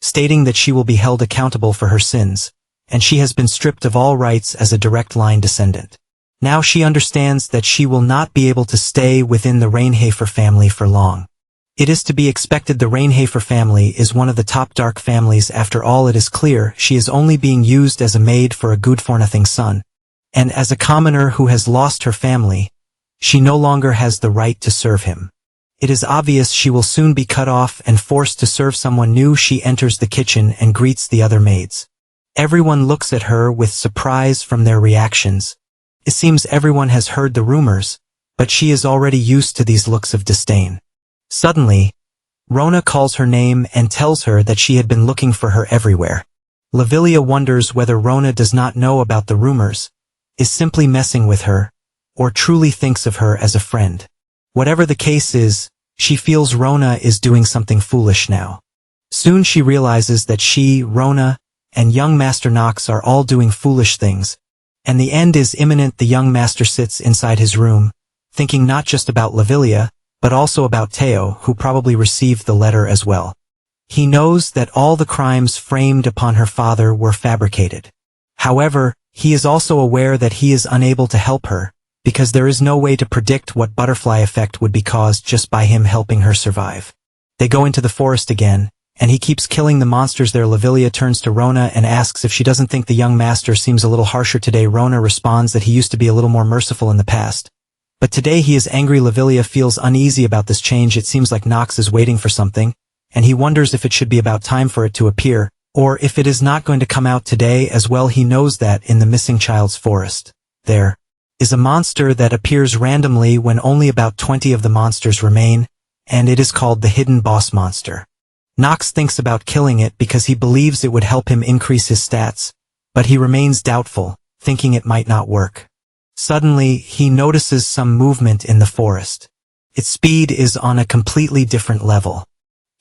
stating that she will be held accountable for her sins, and she has been stripped of all rights as a direct line descendant. Now she understands that she will not be able to stay within the Rainhafer family for long. It is to be expected. The Rainhafer family is one of the top dark families. After all, it is clear she is only being used as a maid for a good-for-nothing son. And as a commoner who has lost her family, she no longer has the right to serve him. It is obvious she will soon be cut off and forced to serve someone new. She enters the kitchen and greets the other maids. Everyone looks at her with surprise from their reactions. It seems everyone has heard the rumors, but she is already used to these looks of disdain. Suddenly, Rona calls her name and tells her that she had been looking for her everywhere. Lavilia wonders whether Rona does not know about the rumors, is simply messing with her, or truly thinks of her as a friend. Whatever the case is, she feels Rona is doing something foolish now. Soon she realizes that she, Rona, and young Master Nox are all doing foolish things, and the end is imminent. The young master sits inside his room, thinking not just about Lavilia, but also about Teo, who probably received the letter as well. He knows that all the crimes framed upon her father were fabricated. However, he is also aware that he is unable to help her, because there is no way to predict what butterfly effect would be caused just by him helping her survive. They go into the forest again, and he keeps killing the monsters there. Lavilia turns to Rona and asks if she doesn't think the young master seems a little harsher today. Rona responds that he used to be a little more merciful in the past. But today he is angry. Lavilia feels uneasy about this change. It seems like Nox is waiting for something, and he wonders if it should be about time for it to appear, or if it is not going to come out today as well. He knows that in the missing child's forest, there is a monster that appears randomly when only about 20 of the monsters remain, and it is called the Hidden Boss Monster. Nox thinks about killing it because he believes it would help him increase his stats, but he remains doubtful, thinking it might not work. Suddenly, he notices some movement in the forest. Its speed is on a completely different level.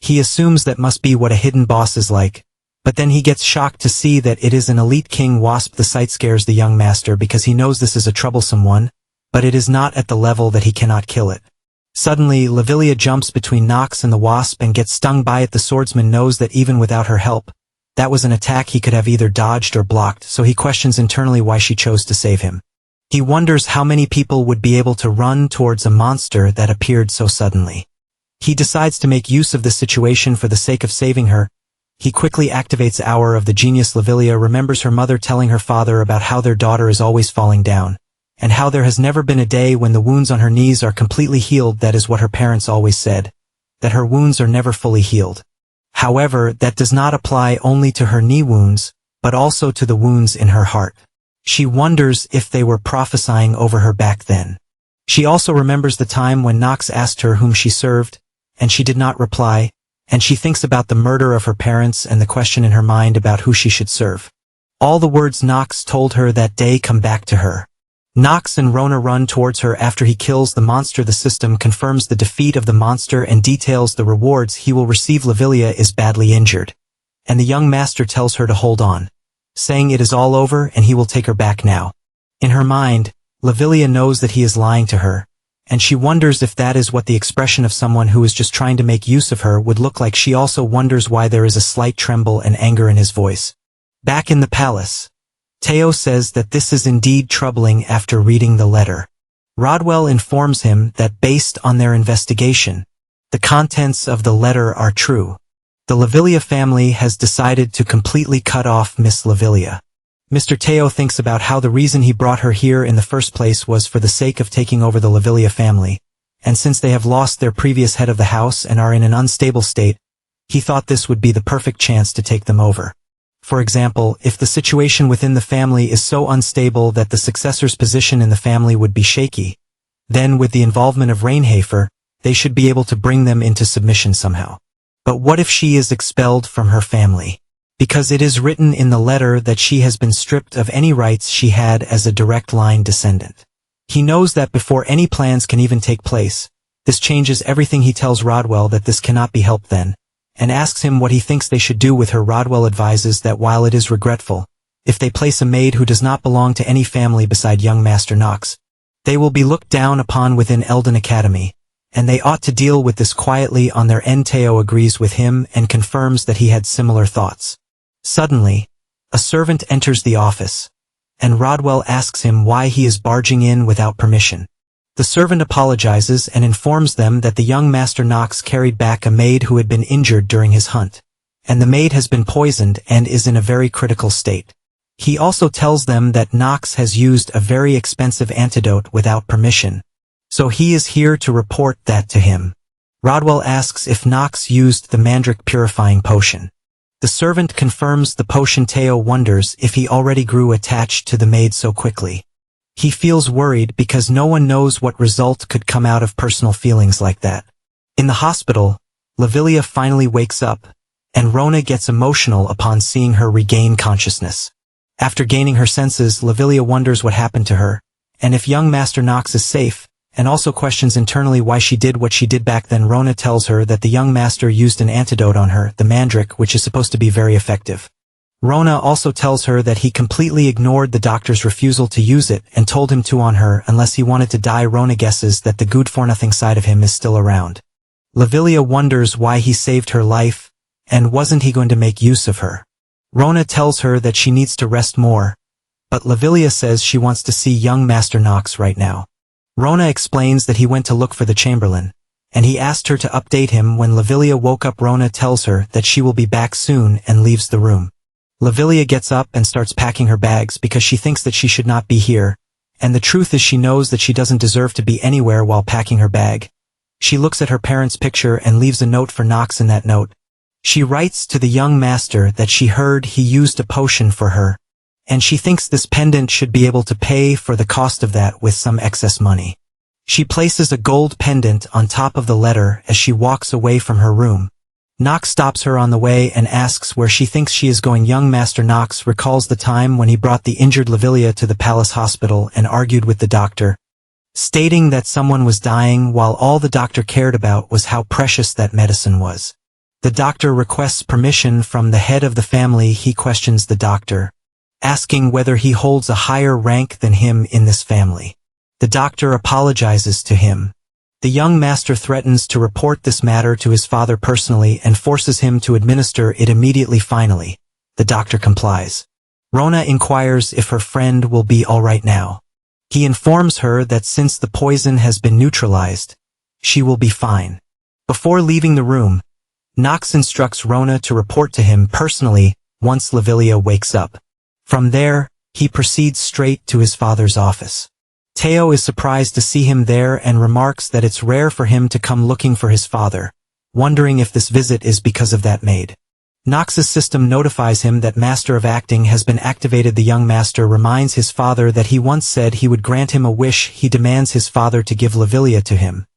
He assumes that must be what a hidden boss is like, but then he gets shocked to see that it is an elite king wasp. The sight scares the young master because he knows this is a troublesome one, but it is not at the level that he cannot kill it. Suddenly, Lavilia jumps between Nox and the wasp and gets stung by it. The swordsman knows that even without her help, that was an attack he could have either dodged or blocked, so he questions internally why she chose to save him. He wonders how many people would be able to run towards a monster that appeared so suddenly. He decides to make use of this situation for the sake of saving her. He quickly activates Hour of the Genius. Lavilia remembers her mother telling her father about how their daughter is always falling down, and how there has never been a day when the wounds on her knees are completely healed. That is what her parents always said, that her wounds are never fully healed. However, that does not apply only to her knee wounds, but also to the wounds in her heart. She wonders if they were prophesying over her back then. She also remembers the time when Nox asked her whom she served, and she did not reply, and she thinks about the murder of her parents and the question in her mind about who she should serve. All the words Nox told her that day come back to her. Nox and Rona run towards her after he kills the monster. The system confirms the defeat of the monster and details the rewards he will receive. Lavilia is badly injured, and the young master tells her to hold on, saying it is all over and he will take her back now. In her mind, Lavilia knows that he is lying to her, and she wonders if that is what the expression of someone who is just trying to make use of her would look like. She also wonders why there is a slight tremble and anger in his voice. Back in the palace, Teo says that this is indeed troubling after reading the letter. Rodwell informs him that based on their investigation, the contents of the letter are true. The Lavilia family has decided to completely cut off Miss Lavilia. Mr. Teo thinks about how the reason he brought her here in the first place was for the sake of taking over the Lavilia family, and since they have lost their previous head of the house and are in an unstable state, he thought this would be the perfect chance to take them over. For example, if the situation within the family is so unstable that the successor's position in the family would be shaky, then with the involvement of Rainhafer, they should be able to bring them into submission somehow. But what if she is expelled from her family? Because it is written in the letter that she has been stripped of any rights she had as a direct line descendant. He knows that before any plans can even take place, this changes everything. He tells Rodwell that this cannot be helped then, and asks him what he thinks they should do with her. Rodwell advises that while it is regretful, if they place a maid who does not belong to any family beside young Master Nox, they will be looked down upon within Eldon Academy, and they ought to deal with this quietly on their end. Teo agrees with him and confirms that he had similar thoughts. Suddenly, a servant enters the office, and Rodwell asks him why he is barging in without permission. The servant apologizes and informs them that the young Master Nox carried back a maid who had been injured during his hunt, and the maid has been poisoned and is in a very critical state. He also tells them that Nox has used a very expensive antidote without permission, so he is here to report that to him. Rodwell asks if Nox used the Mandrake purifying potion. The servant confirms the potion. Teo wonders if he already grew attached to the maid so quickly. He feels worried because no one knows what result could come out of personal feelings like that. In the hospital, Lavilia finally wakes up, and Rona gets emotional upon seeing her regain consciousness. After gaining her senses, Lavilia wonders what happened to her, and if young Master Nox is safe, and also questions internally why she did what she did back then. Rona tells her that the young master used an antidote on her, the Mandrake, which is supposed to be very effective. Rona also tells her that he completely ignored the doctor's refusal to use it and told him to on her unless he wanted to die. Rona guesses that the good-for-nothing side of him is still around. Lavilia wonders why he saved her life, and wasn't he going to make use of her? Rona tells her that she needs to rest more, but Lavilia says she wants to see young Master Nox right now. Rona explains that he went to look for the Chamberlain, and he asked her to update him when Lavilia woke up. Rona tells her that she will be back soon and leaves the room. Lavilia gets up and starts packing her bags because she thinks that she should not be here, and the truth is she knows that she doesn't deserve to be anywhere while packing her bag. She looks at her parents' picture and leaves a note for Nox. In that note, she writes to the young master that she heard he used a potion for her, and she thinks this pendant should be able to pay for the cost of that with some excess money. She places a gold pendant on top of the letter as she walks away from her room. Nox stops her on the way and asks where she thinks she is going. Young Master Nox recalls the time when he brought the injured Lavilia to the palace hospital and argued with the doctor, stating that someone was dying while all the doctor cared about was how precious that medicine was. The doctor requests permission from the head of the family. He questions the doctor, asking whether he holds a higher rank than him in this family. The doctor apologizes to him. The young master threatens to report this matter to his father personally and forces him to administer it immediately. Finally, the doctor complies. Rona inquires if her friend will be all right now. He informs her that since the poison has been neutralized, she will be fine. Before leaving the room, Nox instructs Rona to report to him personally once Lavilia wakes up. From there, he proceeds straight to his father's office. Teo is surprised to see him there and remarks that it's rare for him to come looking for his father, wondering if this visit is because of that maid. Nox's system notifies him that Master of Acting has been activated. The young master reminds his father that he once said he would grant him a wish. He demands his father to give Lavilia to him,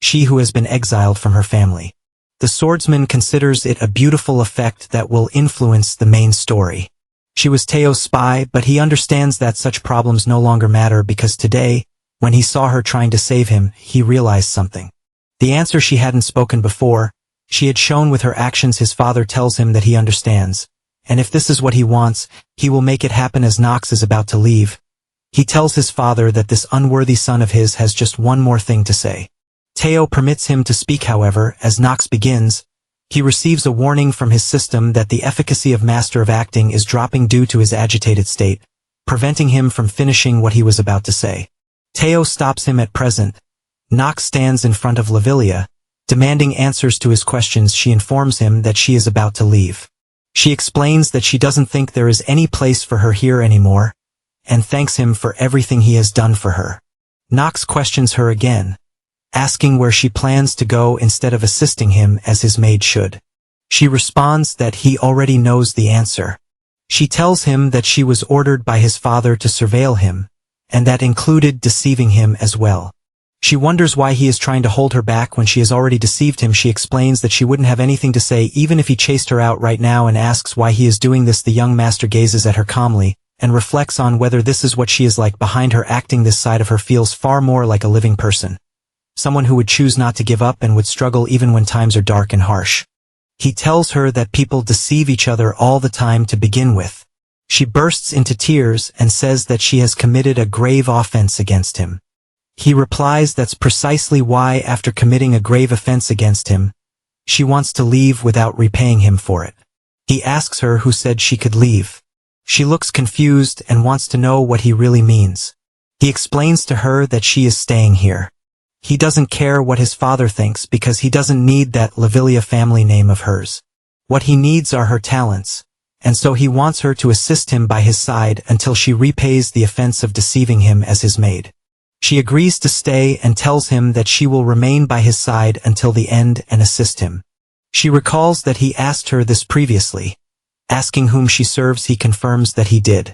she who has been exiled from her family. The swordsman considers it a beautiful effect that will influence the main story. She was Teo's spy, but he understands that such problems no longer matter because today, when he saw her trying to save him, he realized something. The answer she hadn't spoken before, she had shown with her actions. His father tells him that he understands, and if this is what he wants, he will make it happen. As Nox is about to leave, he tells his father that this unworthy son of his has just one more thing to say. Teo permits him to speak. However, as Nox begins, he receives a warning from his system that the efficacy of Master of Acting is dropping due to his agitated state, preventing him from finishing what he was about to say. Teo stops him at present. Nox stands in front of Lavilia, demanding answers to his questions. She informs him that she is about to leave. She explains that she doesn't think there is any place for her here anymore, and thanks him for everything he has done for her. Nox questions her again, asking where she plans to go instead of assisting him as his maid should. She responds that he already knows the answer. She tells him that she was ordered by his father to surveil him, and that included deceiving him as well. She wonders why he is trying to hold her back when she has already deceived him. She explains that she wouldn't have anything to say even if he chased her out right now and asks why he is doing this. The young master gazes at her calmly and reflects on whether this is what she is like behind her acting. This side of her feels far more like a living person, someone who would choose not to give up and would struggle even when times are dark and harsh. He tells her that people deceive each other all the time to begin with. She bursts into tears and says that she has committed a grave offense against him. He replies that's precisely why, after committing a grave offense against him, she wants to leave without repaying him for it. He asks her who said she could leave. She looks confused and wants to know what he really means. He explains to her that she is staying here. He doesn't care what his father thinks because he doesn't need that Lavilia family name of hers. What he needs are her talents, and so he wants her to assist him by his side until she repays the offense of deceiving him as his maid. She agrees to stay and tells him that she will remain by his side until the end and assist him. She recalls that he asked her this previously. Asking whom she serves, he confirms that he did.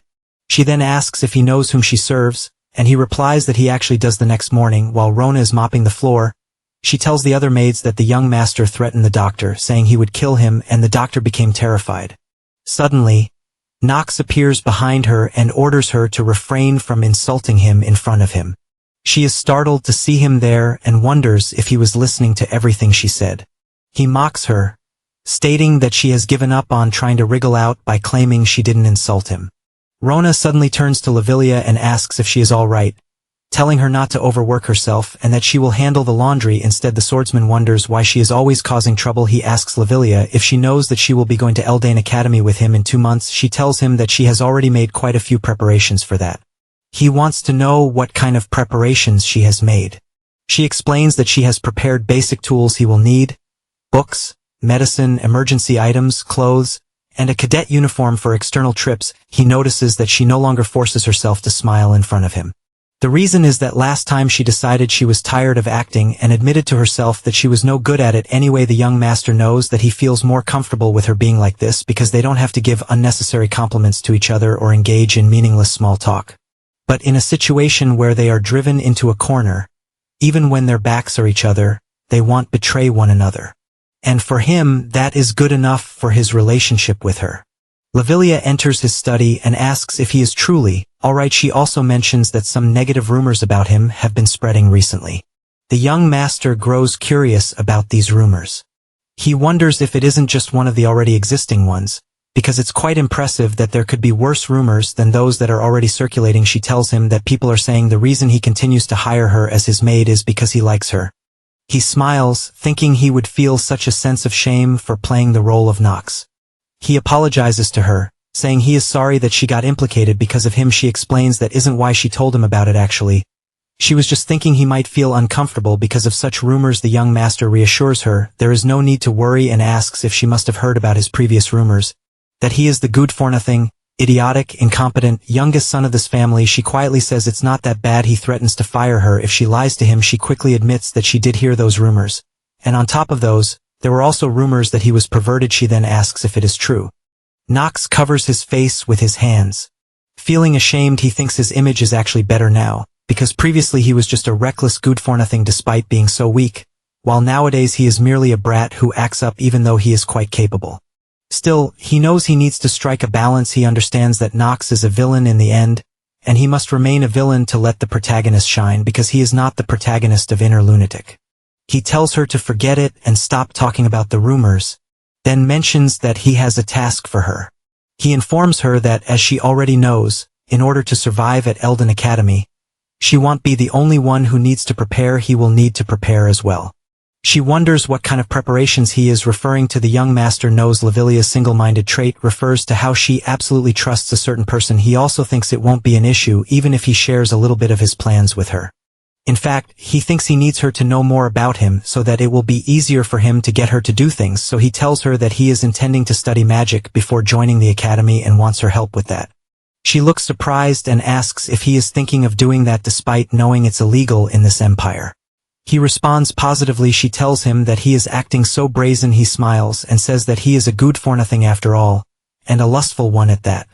She then asks if he knows whom she serves, and he replies that he actually does. The next morning, while Rona is mopping the floor, she tells the other maids that the young master threatened the doctor, saying he would kill him, and the doctor became terrified. Suddenly, Nox appears behind her and orders her to refrain from insulting him in front of him. She is startled to see him there and wonders if he was listening to everything she said. He mocks her, stating that she has given up on trying to wriggle out by claiming she didn't insult him. Rona suddenly turns to Lavilia and asks if she is all right, telling her not to overwork herself and that she will handle the laundry instead. The swordsman wonders why she is always causing trouble. He asks Lavilia if she knows that she will be going to Eldane Academy with him in 2 months. She tells him that she has already made quite a few preparations for that. He wants to know what kind of preparations she has made. She explains that she has prepared basic tools he will need: books, medicine, emergency items, clothes, and a cadet uniform for external trips. He notices that she no longer forces herself to smile in front of him. The reason is that last time she decided she was tired of acting and admitted to herself that she was no good at it anyway. The young master knows that he feels more comfortable with her being like this because they don't have to give unnecessary compliments to each other or engage in meaningless small talk. But in a situation where they are driven into a corner, even when their backs are each other, they won't betray one another. And for him, that is good enough for his relationship with her. Lavilia enters his study and asks if he is truly all right. She also mentions that some negative rumors about him have been spreading recently. The young master grows curious about these rumors. He wonders if it isn't just one of the already existing ones, because it's quite impressive that there could be worse rumors than those that are already circulating. She tells him that people are saying the reason he continues to hire her as his maid is because he likes her. He smiles, thinking he would feel such a sense of shame for playing the role of Nox. He apologizes to her, saying he is sorry that she got implicated because of him. She explains that isn't why she told him about it actually. She was just thinking he might feel uncomfortable because of such rumors. The young master reassures her there is no need to worry and asks if she must have heard about his previous rumors, that he is the good for nothing, idiotic, incompetent, youngest son of this family. She quietly says it's not that bad. He threatens to fire her if she lies to him. She quickly admits that she did hear those rumors, and on top of those, there were also rumors that he was perverted. She then asks if it is true. Nox covers his face with his hands. Feeling ashamed, he thinks his image is actually better now, because previously he was just a reckless good-for-nothing despite being so weak, while nowadays he is merely a brat who acts up even though he is quite capable. Still, he knows he needs to strike a balance. He understands that Nox is a villain in the end, and he must remain a villain to let the protagonist shine because he is not the protagonist of Inner Lunatic. He tells her to forget it and stop talking about the rumors, then mentions that he has a task for her. He informs her that, as she already knows, in order to survive at Elden Academy, she won't be the only one who needs to prepare. He will need to prepare as well. She wonders what kind of preparations he is referring to. The young master knows Lavilia's single-minded trait refers to how she absolutely trusts a certain person. He also thinks it won't be an issue even if he shares a little bit of his plans with her. In fact, he thinks he needs her to know more about him so that it will be easier for him to get her to do things, so he tells her that he is intending to study magic before joining the academy and wants her help with that. She looks surprised and asks if he is thinking of doing that despite knowing it's illegal in this empire. He responds positively. She tells him that he is acting so brazen. He smiles and says that he is a good-for-nothing after all, and a lustful one at that.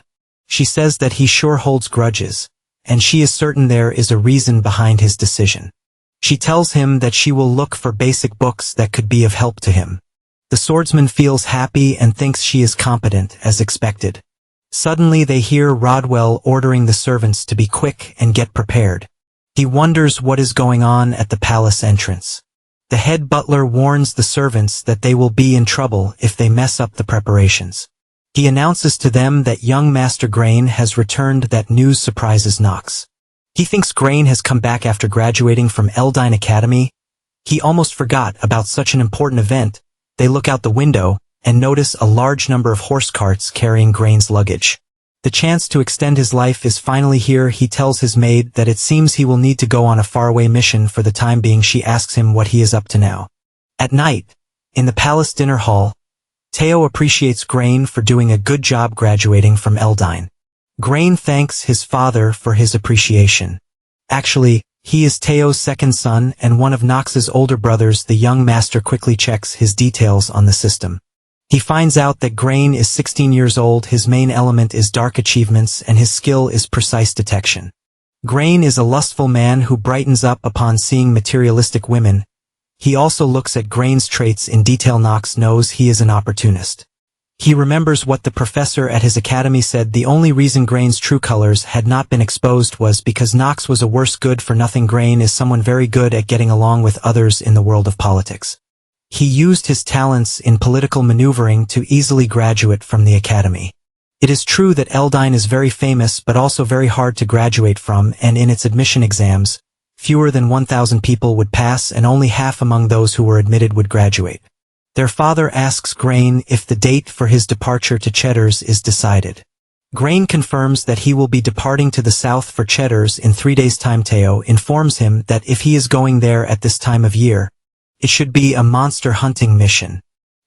She says that he sure holds grudges, and she is certain there is a reason behind his decision. She tells him that she will look for basic books that could be of help to him. The swordsman feels happy and thinks she is competent, as expected. Suddenly they hear Rodwell ordering the servants to be quick and get prepared. He wonders what is going on at the palace entrance. The head butler warns the servants that they will be in trouble if they mess up the preparations. He announces to them that young Master Grain has returned. That news surprises Nox. He thinks Grain has come back after graduating from Eldine Academy. He almost forgot about such an important event. They look out the window and notice a large number of horse carts carrying Grain's luggage. The chance to extend his life is finally here. He tells his maid that it seems he will need to go on a faraway mission for the time being. She asks him what he is up to now. At night, in the palace dinner hall, Teo appreciates Grain for doing a good job graduating from Eldine. Grain thanks his father for his appreciation. Actually, he is Teo's second son and one of Nox's older brothers. The young master quickly checks his details on the system. He finds out that Grain is 16 years old. His main element is dark achievements and his skill is precise detection. Grain is a lustful man who brightens up upon seeing materialistic women. He also looks at Grain's traits in detail. Nox knows he is an opportunist. He remembers what the professor at his academy said. The only reason Grain's true colors had not been exposed was because Nox was a worse good-for-nothing. Grain is someone very good at getting along with others in the world of politics. He used his talents in political maneuvering to easily graduate from the academy. It is true that Eldine is very famous but also very hard to graduate from, and in its admission exams, fewer than 1,000 people would pass and only half among those who were admitted would graduate. Their father asks Grain if the date for his departure to Cheddar's is decided. Grain confirms that he will be departing to the south for Cheddar's in 3 days' time. Teo informs him that if he is going there at this time of year, it should be a monster hunting mission.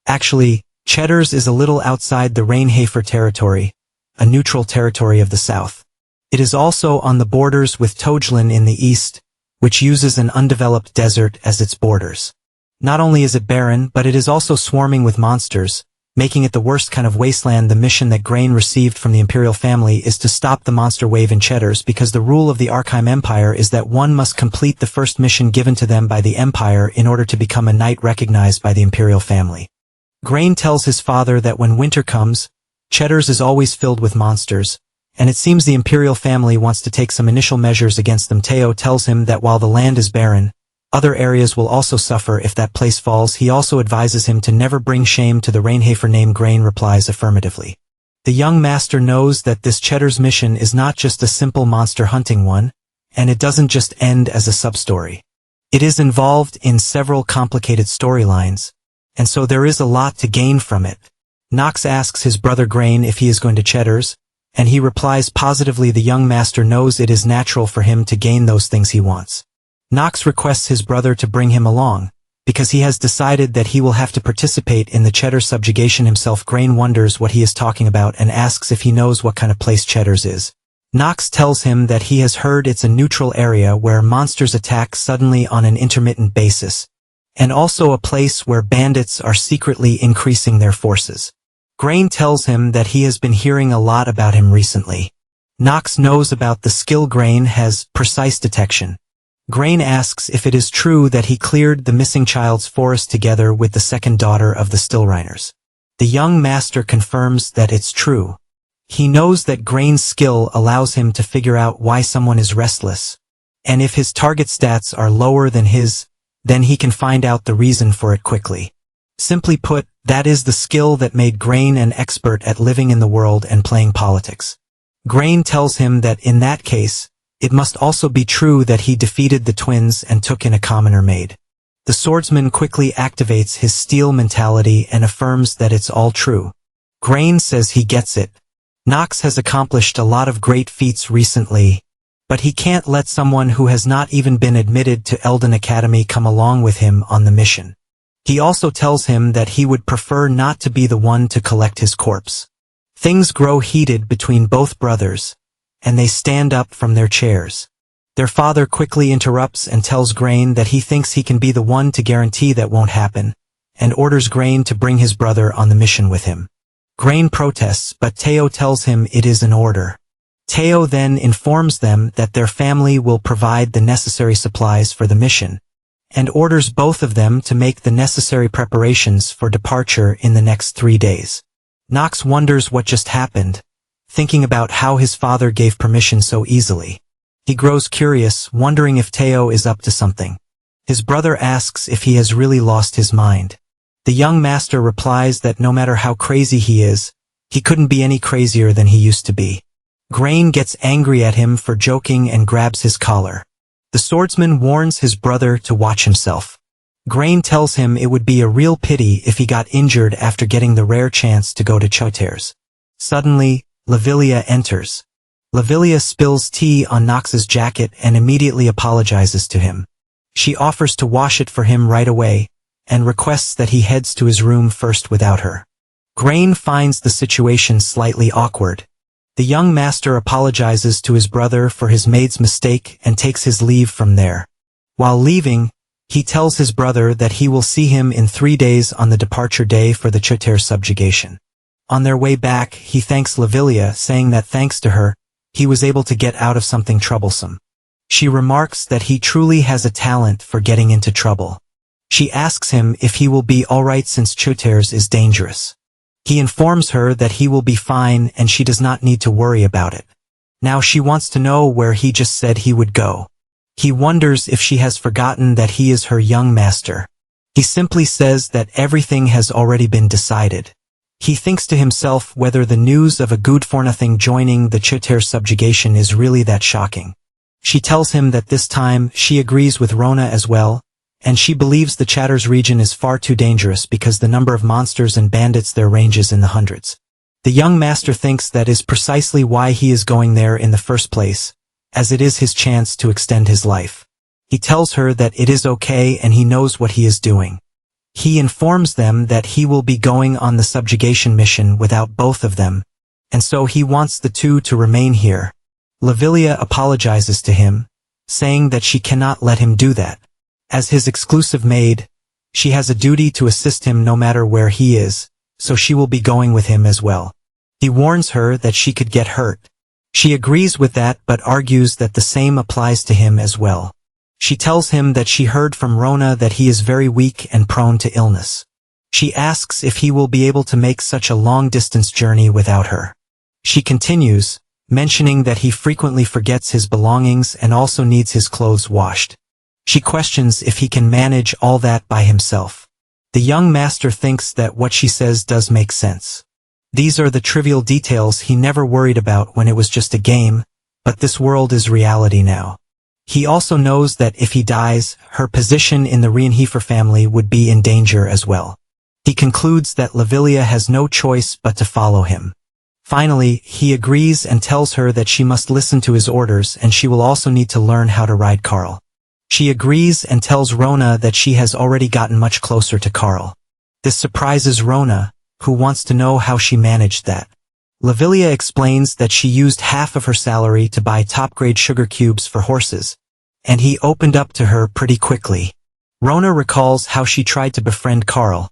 Actually, Cheddar's is a little outside the Rainhafer territory, a neutral territory of the south. It is also on the borders with Tojlan in the east, which uses an undeveloped desert as its borders. Not only is it barren, but it is also swarming with monsters, making it the worst kind of wasteland. The mission that Grain received from the Imperial family is to stop the monster wave in Cheddar's because the rule of the Arkham Empire is that one must complete the first mission given to them by the Empire in order to become a knight recognized by the Imperial family. Grain tells his father that when winter comes, Cheddar's is always filled with monsters, and it seems the Imperial family wants to take some initial measures against them. Teo tells him that while the land is barren, other areas will also suffer if that place falls. He also advises him to never bring shame to the Rainhafer name. Grain replies affirmatively. The young master knows that this Cheddar's mission is not just a simple monster hunting one, and it doesn't just end as a sub-story. It is involved in several complicated storylines, and so there is a lot to gain from it. Nox asks his brother Grain if he is going to Cheddar's, and he replies positively. The young master knows it is natural for him to gain those things he wants. Nox requests his brother to bring him along, because he has decided that he will have to participate in the Cheddar subjugation himself. Grain wonders what he is talking about and asks if he knows what kind of place Cheddar's is. Nox tells him that he has heard it's a neutral area where monsters attack suddenly on an intermittent basis, and also a place where bandits are secretly increasing their forces. Grain tells him that he has been hearing a lot about him recently. Nox knows about the skill Grain has, precise detection. Grain asks if it is true that he cleared the missing child's forest together with the second daughter of the Stillriners. The young master confirms that it's true. He knows that Grain's skill allows him to figure out why someone is restless, and if his target stats are lower than his, then he can find out the reason for it quickly. Simply put, that is the skill that made Grain an expert at living in the world and playing politics. Grain tells him that in that case, it must also be true that he defeated the twins and took in a commoner maid. The swordsman quickly activates his steel mentality and affirms that it's all true. Grain says he gets it. Nox has accomplished a lot of great feats recently, but he can't let someone who has not even been admitted to Elden Academy come along with him on the mission. He also tells him that he would prefer not to be the one to collect his corpse. Things grow heated between both brothers, and they stand up from their chairs. Their father quickly interrupts and tells Grain that he thinks he can be the one to guarantee that won't happen, and orders Grain to bring his brother on the mission with him. Grain protests, but Teo tells him it is an order. Teo then informs them that their family will provide the necessary supplies for the mission, and orders both of them to make the necessary preparations for departure in the next 3 days. Nox wonders what just happened, thinking about how his father gave permission so easily. He grows curious, wondering if Teo is up to something. His brother asks if he has really lost his mind. The young master replies that no matter how crazy he is, he couldn't be any crazier than he used to be. Grain gets angry at him for joking and grabs his collar. The swordsman warns his brother to watch himself. Grain tells him it would be a real pity if he got injured after getting the rare chance to go to Cheddar's. Suddenly, Lavilia enters. Lavilia spills tea on Nox's jacket and immediately apologizes to him. She offers to wash it for him right away, and requests that he heads to his room first without her. Grain finds the situation slightly awkward. The young master apologizes to his brother for his maid's mistake and takes his leave from there. While leaving, he tells his brother that he will see him in 3 days on the departure day for the Cheddar's subjugation. On their way back, he thanks Lavilia, saying that thanks to her, he was able to get out of something troublesome. She remarks that he truly has a talent for getting into trouble. She asks him if he will be alright since Cheddar's is dangerous. He informs her that he will be fine and she does not need to worry about it. Now she wants to know where he just said he would go. He wonders if she has forgotten that he is her young master. He simply says that everything has already been decided. He thinks to himself whether the news of a good-for-nothing joining the Cheddar's subjugation is really that shocking. She tells him that this time she agrees with Rona as well, and she believes the Cheddar's region is far too dangerous because the number of monsters and bandits there ranges in the hundreds. The young master thinks that is precisely why he is going there in the first place, as it is his chance to extend his life. He tells her that it is okay and he knows what he is doing. He informs them that he will be going on the subjugation mission without both of them, and so he wants the two to remain here. Lavilia apologizes to him, saying that she cannot let him do that. As his exclusive maid, she has a duty to assist him no matter where he is, so she will be going with him as well. He warns her that she could get hurt. She agrees with that but argues that the same applies to him as well. She tells him that she heard from Rona that he is very weak and prone to illness. She asks if he will be able to make such a long-distance journey without her. She continues, mentioning that he frequently forgets his belongings and also needs his clothes washed. She questions if he can manage all that by himself. The young master thinks that what she says does make sense. These are the trivial details he never worried about when it was just a game, but this world is reality now. He also knows that if he dies, her position in the Rienheifer family would be in danger as well. He concludes that Lavilia has no choice but to follow him. Finally, he agrees and tells her that she must listen to his orders and she will also need to learn how to ride Carl. She agrees and tells Rona that she has already gotten much closer to Carl. This surprises Rona, who wants to know how she managed that. Lavilia explains that she used half of her salary to buy top-grade sugar cubes for horses, and he opened up to her pretty quickly. Rona recalls how she tried to befriend Carl,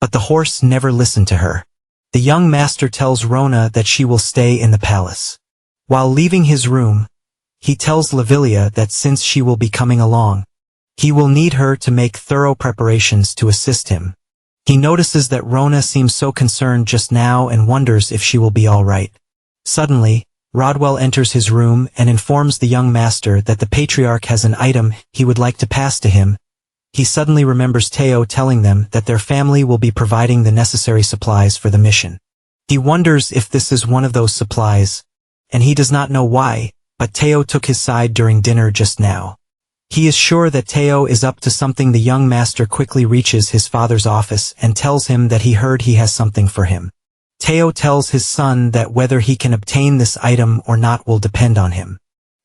but the horse never listened to her. The young master tells Rona that she will stay in the palace. While leaving his room, he tells Lavilia that since she will be coming along, he will need her to make thorough preparations to assist him. He notices that Rona seems so concerned just now and wonders if she will be all right. Suddenly, Rodwell enters his room and informs the young master that the patriarch has an item he would like to pass to him. He suddenly remembers Teo telling them that their family will be providing the necessary supplies for the mission. He wonders if this is one of those supplies, and he does not know why, but Teo took his side during dinner just now. He is sure that Teo is up to something. The young master quickly reaches his father's office and tells him that he heard he has something for him. Teo tells his son that whether he can obtain this item or not will depend on him.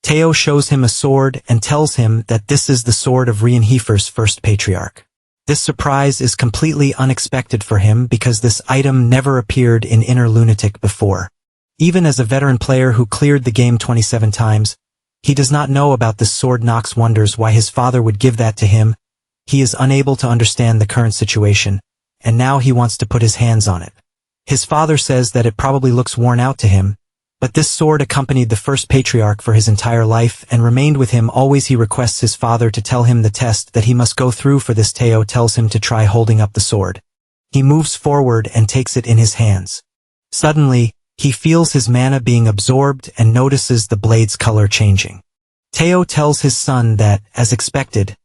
Teo shows him a sword and tells him that this is the sword of Rienheifer's first patriarch. This surprise is completely unexpected for him because this item never appeared in Inner Lunatic before. Even as a veteran player who cleared the game 27 times, he does not know about this sword. Nox wonders why his father would give that to him. He is unable to understand the current situation, and now he wants to put his hands on it. His father says that it probably looks worn out to him, but this sword accompanied the first patriarch for his entire life and remained with him always. He requests his father to tell him the test that he must go through for this. Teo tells him to try holding up the sword. He moves forward and takes it in his hands. Suddenly, he feels his mana being absorbed and notices the blade's color changing. Teo tells his son that, as expected,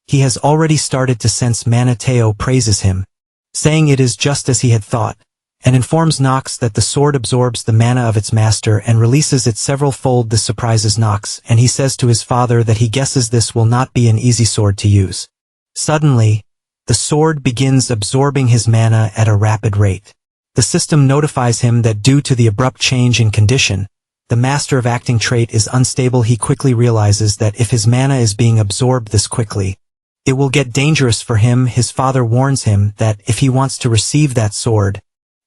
he has already started to sense mana. Teo praises him, saying it is just as he had thought, and informs Nox that the sword absorbs the mana of its master and releases it several-fold. This surprises Nox, and he says to his father that he guesses this will not be an easy sword to use. Suddenly, the sword begins absorbing his mana at a rapid rate. The system notifies him that due to the abrupt change in condition, the Master of Acting trait is unstable. He quickly realizes that if his mana is being absorbed this quickly, it will get dangerous for him. His father warns him that if he wants to receive that sword,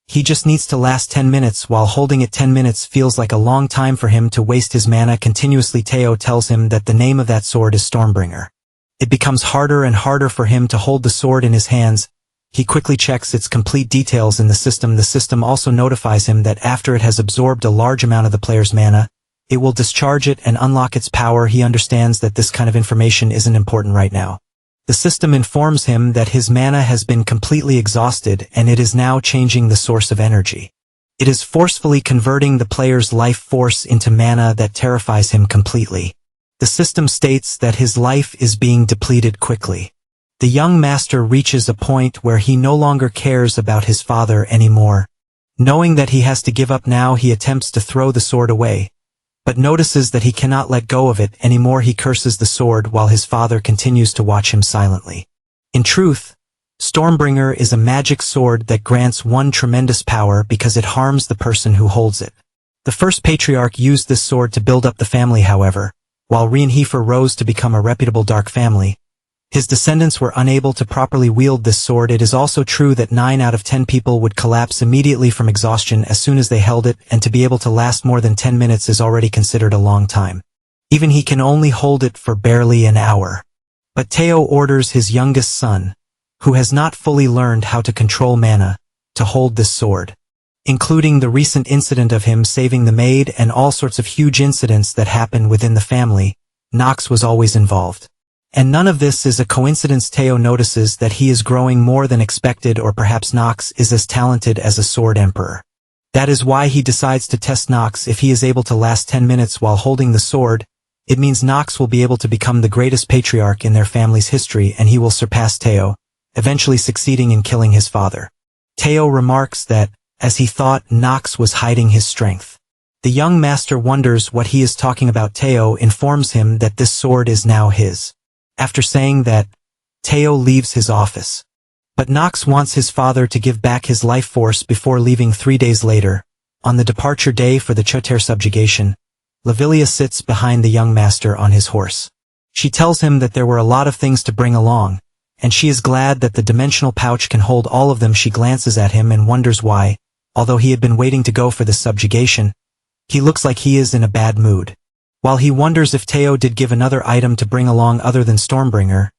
he just needs to last 10 minutes. While holding it, 10 minutes feels like a long time for him to waste his mana continuously. Teo tells him that the name of that sword is Stormbringer. It becomes harder and harder for him to hold the sword in his hands. He quickly checks its complete details in the system. The system also notifies him that after it has absorbed a large amount of the player's mana, it will discharge it and unlock its power. He understands that this kind of information isn't important right now. The system informs him that his mana has been completely exhausted and it is now changing the source of energy. It is forcefully converting the player's life force into mana that terrifies him completely. The system states that his life is being depleted quickly. The young master reaches a point where he no longer cares about his father anymore. Knowing that he has to give up now, he attempts to throw the sword away, but notices that he cannot let go of it anymore. He curses the sword while his father continues to watch him silently. In truth, Stormbringer is a magic sword that grants one tremendous power because it harms the person who holds it. The first patriarch used this sword to build up the family. However, while Rienheifer rose to become a reputable dark family, his descendants were unable to properly wield this sword. It is also true that 9 out of 10 people would collapse immediately from exhaustion as soon as they held it, and to be able to last more than 10 minutes is already considered a long time. Even he can only hold it for barely an hour. But Teo orders his youngest son, who has not fully learned how to control mana, to hold this sword. Including the recent incident of him saving the maid and all sorts of huge incidents that happen within the family, Nox was always involved. And none of this is a coincidence. Teo notices that he is growing more than expected, or perhaps Nox is as talented as a sword emperor. That is why he decides to test Nox. If he is able to last 10 minutes while holding the sword, it means Nox will be able to become the greatest patriarch in their family's history, and he will surpass Teo, eventually succeeding in killing his father. Teo remarks that, as he thought Nox was hiding his strength. The young master wonders what he is talking about. Teo informs him that this sword is now his. After saying that, Teo leaves his office. But Nox wants his father to give back his life force before leaving 3 days later. On the departure day for the Choter subjugation, Lavilia sits behind the young master on his horse. She tells him that there were a lot of things to bring along, and she is glad that the dimensional pouch can hold all of them. She glances at him and wonders why, although he had been waiting to go for this subjugation, he looks like he is in a bad mood. While he wonders if Teo did give another item to bring along other than Stormbringer,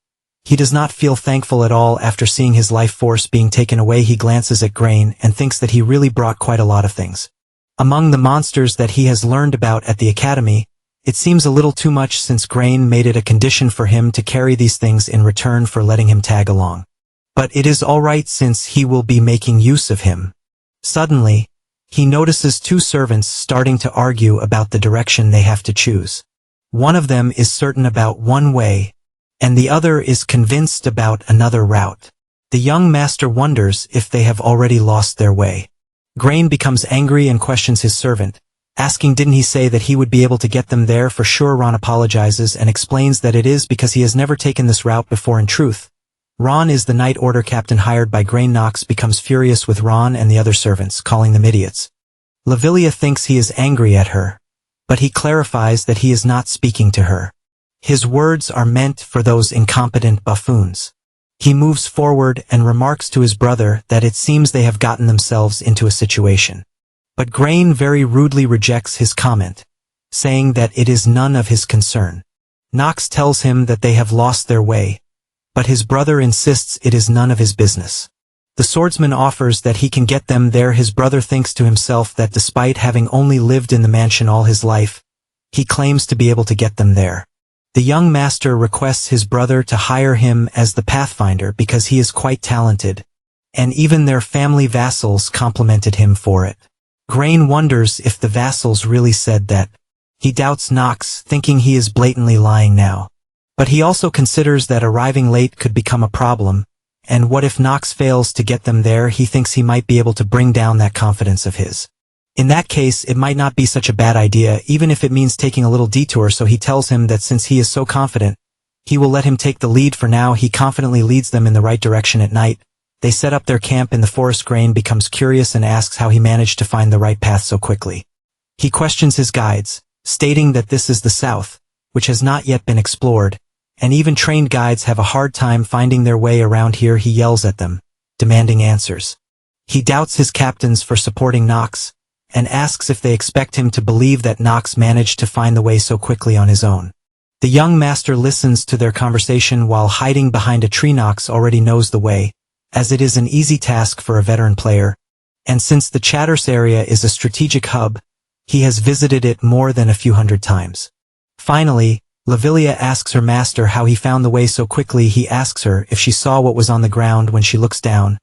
he does not feel thankful at all after seeing his life force being taken away. He glances at Grain and thinks that he really brought quite a lot of things. Among the monsters that he has learned about at the academy, it seems a little too much since Grain made it a condition for him to carry these things in return for letting him tag along. But it is alright since he will be making use of him. Suddenly, he notices 2 servants starting to argue about the direction they have to choose. One of them is certain about one way, and the other is convinced about another route. The young master wonders if they have already lost their way. Grain becomes angry and questions his servant, asking didn't he say that he would be able to get them there for sure. Ron apologizes and explains that it is because he has never taken this route before. In truth, Ron is the night order captain hired by Grain. Nox becomes furious with Ron and the other servants, calling them idiots. Lavilia thinks he is angry at her, but he clarifies that he is not speaking to her. His words are meant for those incompetent buffoons. He moves forward and remarks to his brother that it seems they have gotten themselves into a situation. But Grain very rudely rejects his comment, saying that it is none of his concern. Nox tells him that they have lost their way, but his brother insists it is none of his business. The swordsman offers that he can get them there. His brother thinks to himself that despite having only lived in the mansion all his life, he claims to be able to get them there. The young master requests his brother to hire him as the pathfinder because he is quite talented, and even their family vassals complimented him for it. Grain wonders if the vassals really said that. He doubts Nox, thinking he is blatantly lying now. But he also considers that arriving late could become a problem, and what if Nox fails to get them there? He thinks he might be able to bring down that confidence of his. In that case, it might not be such a bad idea, even if it means taking a little detour. So he tells him that since he is so confident, he will let him take the lead for now. He confidently leads them in the right direction. At night, they set up their camp in the forest. Grain becomes curious and asks how he managed to find the right path so quickly. He questions his guides, stating that this is the south, which has not yet been explored, and even trained guides have a hard time finding their way around here. He yells at them, demanding answers. He doubts his captains for supporting Nox, and asks if they expect him to believe that Nox managed to find the way so quickly on his own. The young master listens to their conversation while hiding behind a tree. Nox already knows the way, as it is an easy task for a veteran player, and since the Chatters area is a strategic hub, he has visited it more than a few hundred times. Finally, Lavilia asks her master how he found the way so quickly. He asks her if she saw what was on the ground. When she looks down,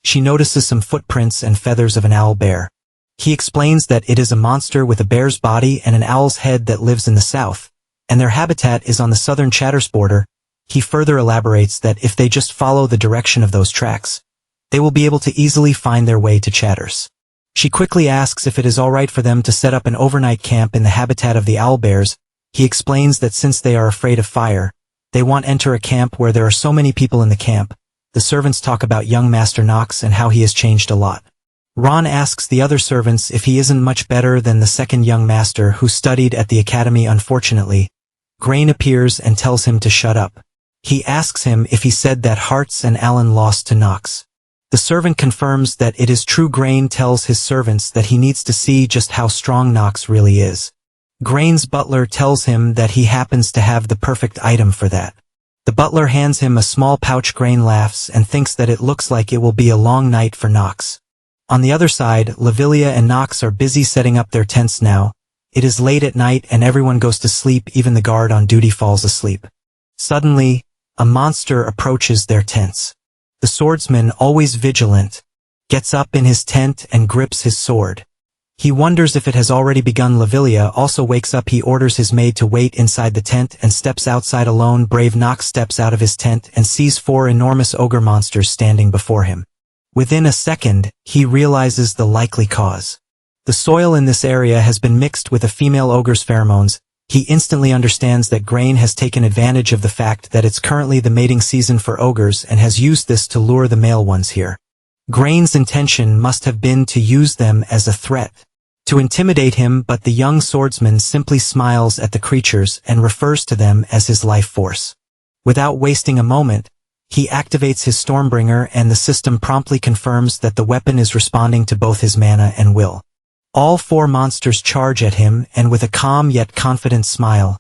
she notices some footprints and feathers of an owl bear. He explains that it is a monster with a bear's body and an owl's head that lives in the south, and their habitat is on the southern Chatters border. He further elaborates that if they just follow the direction of those tracks, they will be able to easily find their way to Chatters. She quickly asks if it is alright for them to set up an overnight camp in the habitat of the owlbears. He explains that since they are afraid of fire, they won't enter a camp where there are so many people in the camp. The servants talk about young Master Nox and how he has changed a lot. Ron asks the other servants if he isn't much better than the second young master who studied at the academy. Unfortunately, Grain appears and tells him to shut up. He asks him if he said that Hearts and Alan lost to Nox. The servant confirms that it is true. Grain tells his servants that he needs to see just how strong Nox really is. Grain's butler tells him that he happens to have the perfect item for that. The butler hands him a small pouch. Grain laughs and thinks that it looks like it will be a long night for Nox. On the other side, Lavilia and Nox are busy setting up their tents now. It is late at night and everyone goes to sleep. Even the guard on duty falls asleep. Suddenly, a monster approaches their tents. The swordsman, always vigilant, gets up in his tent and grips his sword. He wonders if it has already begun. Lavilia also wakes up. He orders his maid to wait inside the tent and steps outside alone. Brave Nox steps out of his tent and sees 4 enormous ogre monsters standing before him. Within a second, he realizes the likely cause. The soil in this area has been mixed with a female ogre's pheromones. He instantly understands that Grain has taken advantage of the fact that it's currently the mating season for ogres and has used this to lure the male ones here. Grain's intention must have been to use them as a threat, to intimidate him, but the young swordsman simply smiles at the creatures and refers to them as his life force. Without wasting a moment, he activates his Stormbringer and the system promptly confirms that the weapon is responding to both his mana and will. All 4 monsters charge at him, and with a calm yet confident smile,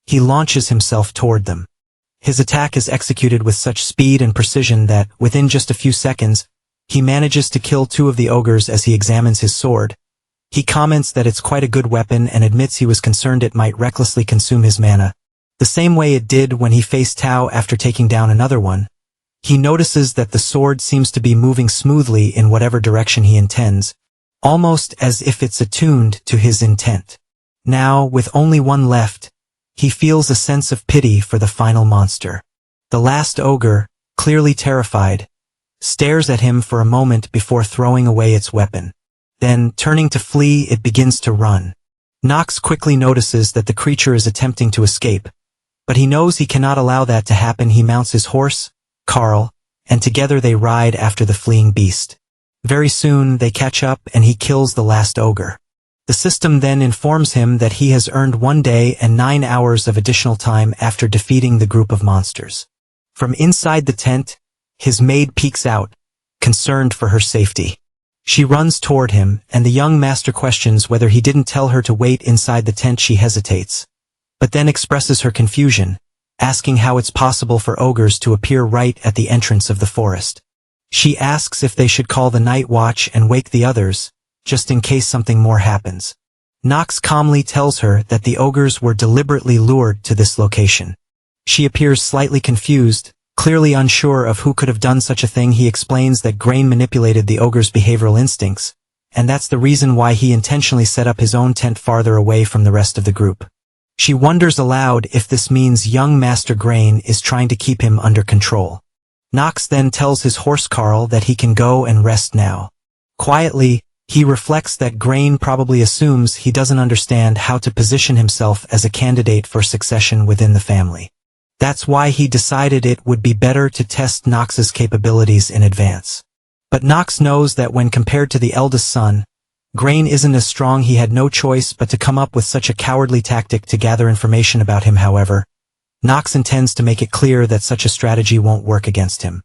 he launches himself toward them. His attack is executed with such speed and precision that, within just a few seconds, he manages to kill 2 of the ogres as he examines his sword. He comments that it's quite a good weapon and admits he was concerned it might recklessly consume his mana, the same way it did when he faced Tao after taking down another one. He notices that the sword seems to be moving smoothly in whatever direction he intends, almost as if it's attuned to his intent. Now, with only one left, he feels a sense of pity for the final monster. The last ogre, clearly terrified, stares at him for a moment before throwing away its weapon. Then, turning to flee, it begins to run. Nox quickly notices that the creature is attempting to escape, but he knows he cannot allow that to happen. He mounts his horse, Carl, and together they ride after the fleeing beast. Very soon, they catch up and he kills the last ogre. The system then informs him that he has earned 1 day and 9 hours of additional time after defeating the group of monsters. From inside the tent, his maid peeks out, concerned for her safety. She runs toward him, and the young master questions whether he didn't tell her to wait inside the tent. She hesitates, but then expresses her confusion, asking how it's possible for ogres to appear right at the entrance of the forest. She asks if they should call the night watch and wake the others, just in case something more happens. Nox calmly tells her that the ogres were deliberately lured to this location. She appears slightly confused, clearly unsure of who could have done such a thing. He explains that Grain manipulated the ogre's behavioral instincts, and that's the reason why he intentionally set up his own tent farther away from the rest of the group. She wonders aloud if this means young Master Grain is trying to keep him under control. Nox then tells his horse Carl that he can go and rest now. Quietly, he reflects that Grain probably assumes he doesn't understand how to position himself as a candidate for succession within the family. That's why he decided it would be better to test Nox's capabilities in advance. But Nox knows that when compared to the eldest son, Grain isn't as strong. He had no choice but to come up with such a cowardly tactic to gather information about him. However, Nox intends to make it clear that such a strategy won't work against him.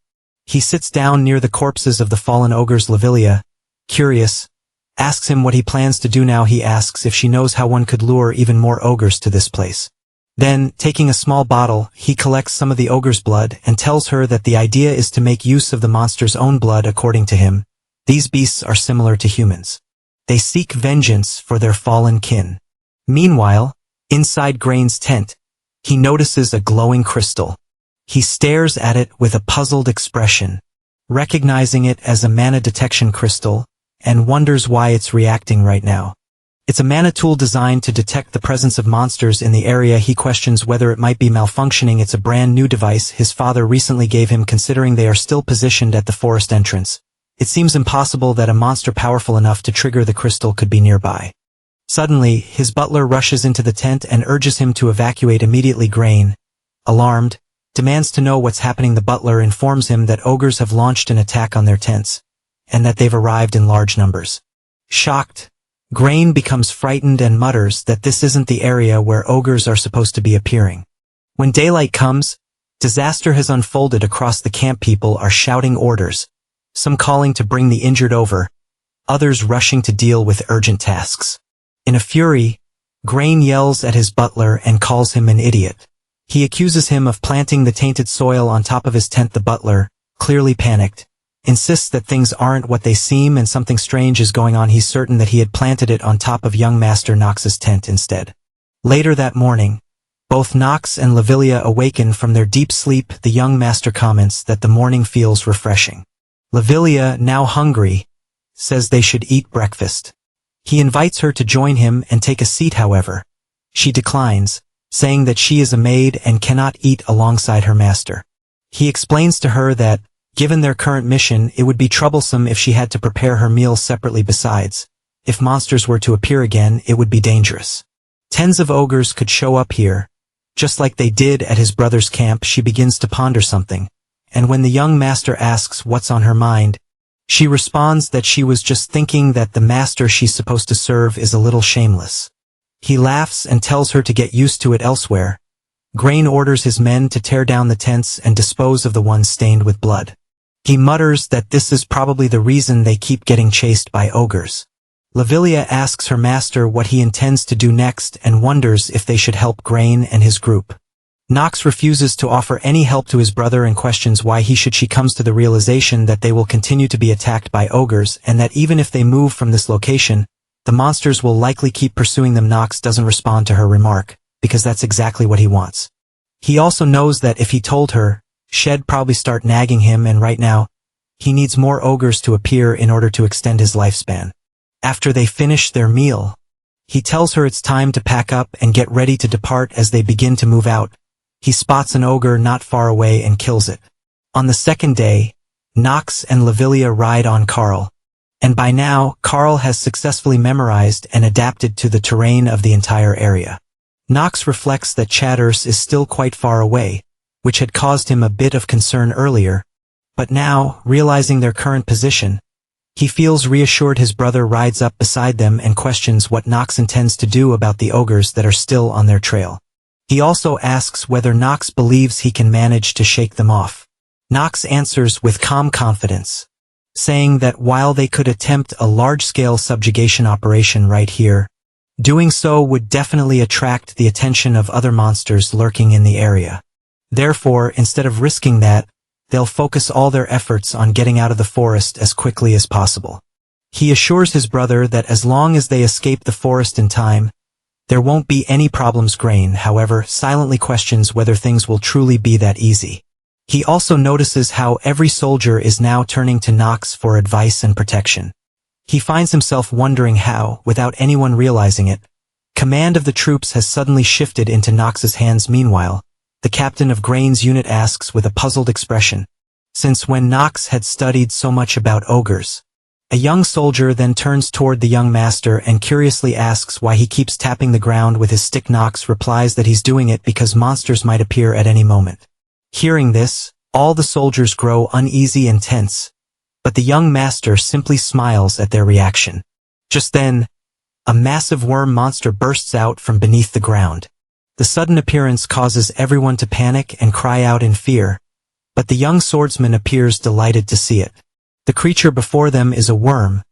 He sits down near the corpses of the fallen ogres. Lavilia, curious, asks him what he plans to do now. He asks if she knows how one could lure even more ogres to this place. Then, taking a small bottle, he collects some of the ogre's blood and tells her that the idea is to make use of the monster's own blood. According to him, these beasts are similar to humans. They seek vengeance for their fallen kin. Meanwhile, inside Grain's tent, he notices a glowing crystal. He stares at it with a puzzled expression, recognizing it as a mana detection crystal, and wonders why it's reacting right now. It's a mana tool designed to detect the presence of monsters in the area. He questions whether it might be malfunctioning. It's a brand new device his father recently gave him, considering they are still positioned at the forest entrance. It seems impossible that a monster powerful enough to trigger the crystal could be nearby. Suddenly, his butler rushes into the tent and urges him to evacuate immediately. Grain, alarmed, demands to know what's happening. The butler informs him that ogres have launched an attack on their tents, and that they've arrived in large numbers. Shocked, Grain becomes frightened and mutters that this isn't the area where ogres are supposed to be appearing. When daylight comes, disaster has unfolded across the camp. People are shouting orders, some calling to bring the injured over, others rushing to deal with urgent tasks. In a fury, Grain yells at his butler and calls him an idiot. He accuses him of planting the tainted soil on top of his tent. The butler, clearly panicked, insists that things aren't what they seem and something strange is going on. He's certain that he had planted it on top of young Master Nox's tent instead. Later that morning, both Nox and Lavilia awaken from their deep sleep. The young master comments that the morning feels refreshing. Lavilia, now hungry, says they should eat breakfast. He invites her to join him and take a seat. However, she declines, saying that she is a maid and cannot eat alongside her master. He explains to her that, Given their current mission, it would be troublesome if she had to prepare her meals separately besides. If monsters were to appear again, it would be dangerous. Tens of ogres could show up here. Just like they did at his brother's camp, she begins to ponder something. And when the young master asks what's on her mind, she responds that she was just thinking that the master she's supposed to serve is a little shameless. He laughs and tells her to get used to it elsewhere. Grain orders his men to tear down the tents and dispose of the ones stained with blood. He mutters that this is probably the reason they keep getting chased by ogres. Lavilia asks her master what he intends to do next and wonders if they should help Grain and his group. Nox refuses to offer any help to his brother and questions why she comes to the realization that they will continue to be attacked by ogres and that even if they move from this location, the monsters will likely keep pursuing them. Nox doesn't respond to her remark, because that's exactly what he wants. He also knows that if he told her, she'd probably start nagging him, and right now, he needs more ogres to appear in order to extend his lifespan. After they finish their meal, he tells her it's time to pack up and get ready to depart. As they begin to move out, he spots an ogre not far away and kills it. On the second day, Nox and Lavilia ride on Carl. And by now, Carl has successfully memorized and adapted to the terrain of the entire area. Nox reflects that Chatters is still quite far away, which had caused him a bit of concern earlier, but now, realizing their current position, he feels reassured. His brother rides up beside them and questions what Nox intends to do about the ogres that are still on their trail. He also asks whether Nox believes he can manage to shake them off. Nox answers with calm confidence, saying that while they could attempt a large-scale subjugation operation right here, doing so would definitely attract the attention of other monsters lurking in the area. Therefore, instead of risking that, they'll focus all their efforts on getting out of the forest as quickly as possible. He assures his brother that as long as they escape the forest in time, there won't be any problems. Grain, however, silently questions whether things will truly be that easy. He also notices how every soldier is now turning to Nox for advice and protection. He finds himself wondering how, without anyone realizing it, command of the troops has suddenly shifted into Nox's hands. Meanwhile, the captain of Grain's unit asks with a puzzled expression, since when Nox had studied so much about ogres. A young soldier then turns toward the young master and curiously asks why he keeps tapping the ground with his stick. Nox replies that he's doing it because monsters might appear at any moment. Hearing this, all the soldiers grow uneasy and tense, but the young master simply smiles at their reaction. Just then, a massive worm monster bursts out from beneath the ground. The sudden appearance causes everyone to panic and cry out in fear, but the young swordsman appears delighted to see it. The creature before them is a worm,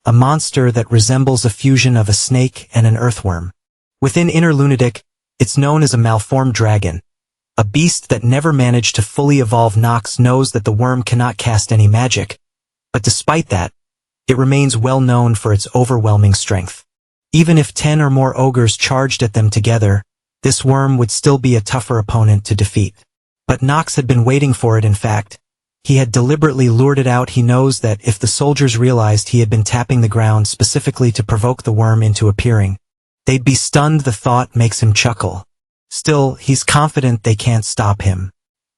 a monster that resembles a fusion of a snake and an earthworm. Within Inner Lunatic, it's known as a malformed dragon, a beast that never managed to fully evolve. Nox knows that the worm cannot cast any magic, but despite that, it remains well known for its overwhelming strength. Even if 10 or more ogres charged at them together, this worm would still be a tougher opponent to defeat. But Nox had been waiting for it. In fact, he had deliberately lured it out. He knows that if the soldiers realized he had been tapping the ground specifically to provoke the worm into appearing, they'd be stunned. The thought makes him chuckle. Still, he's confident they can't stop him.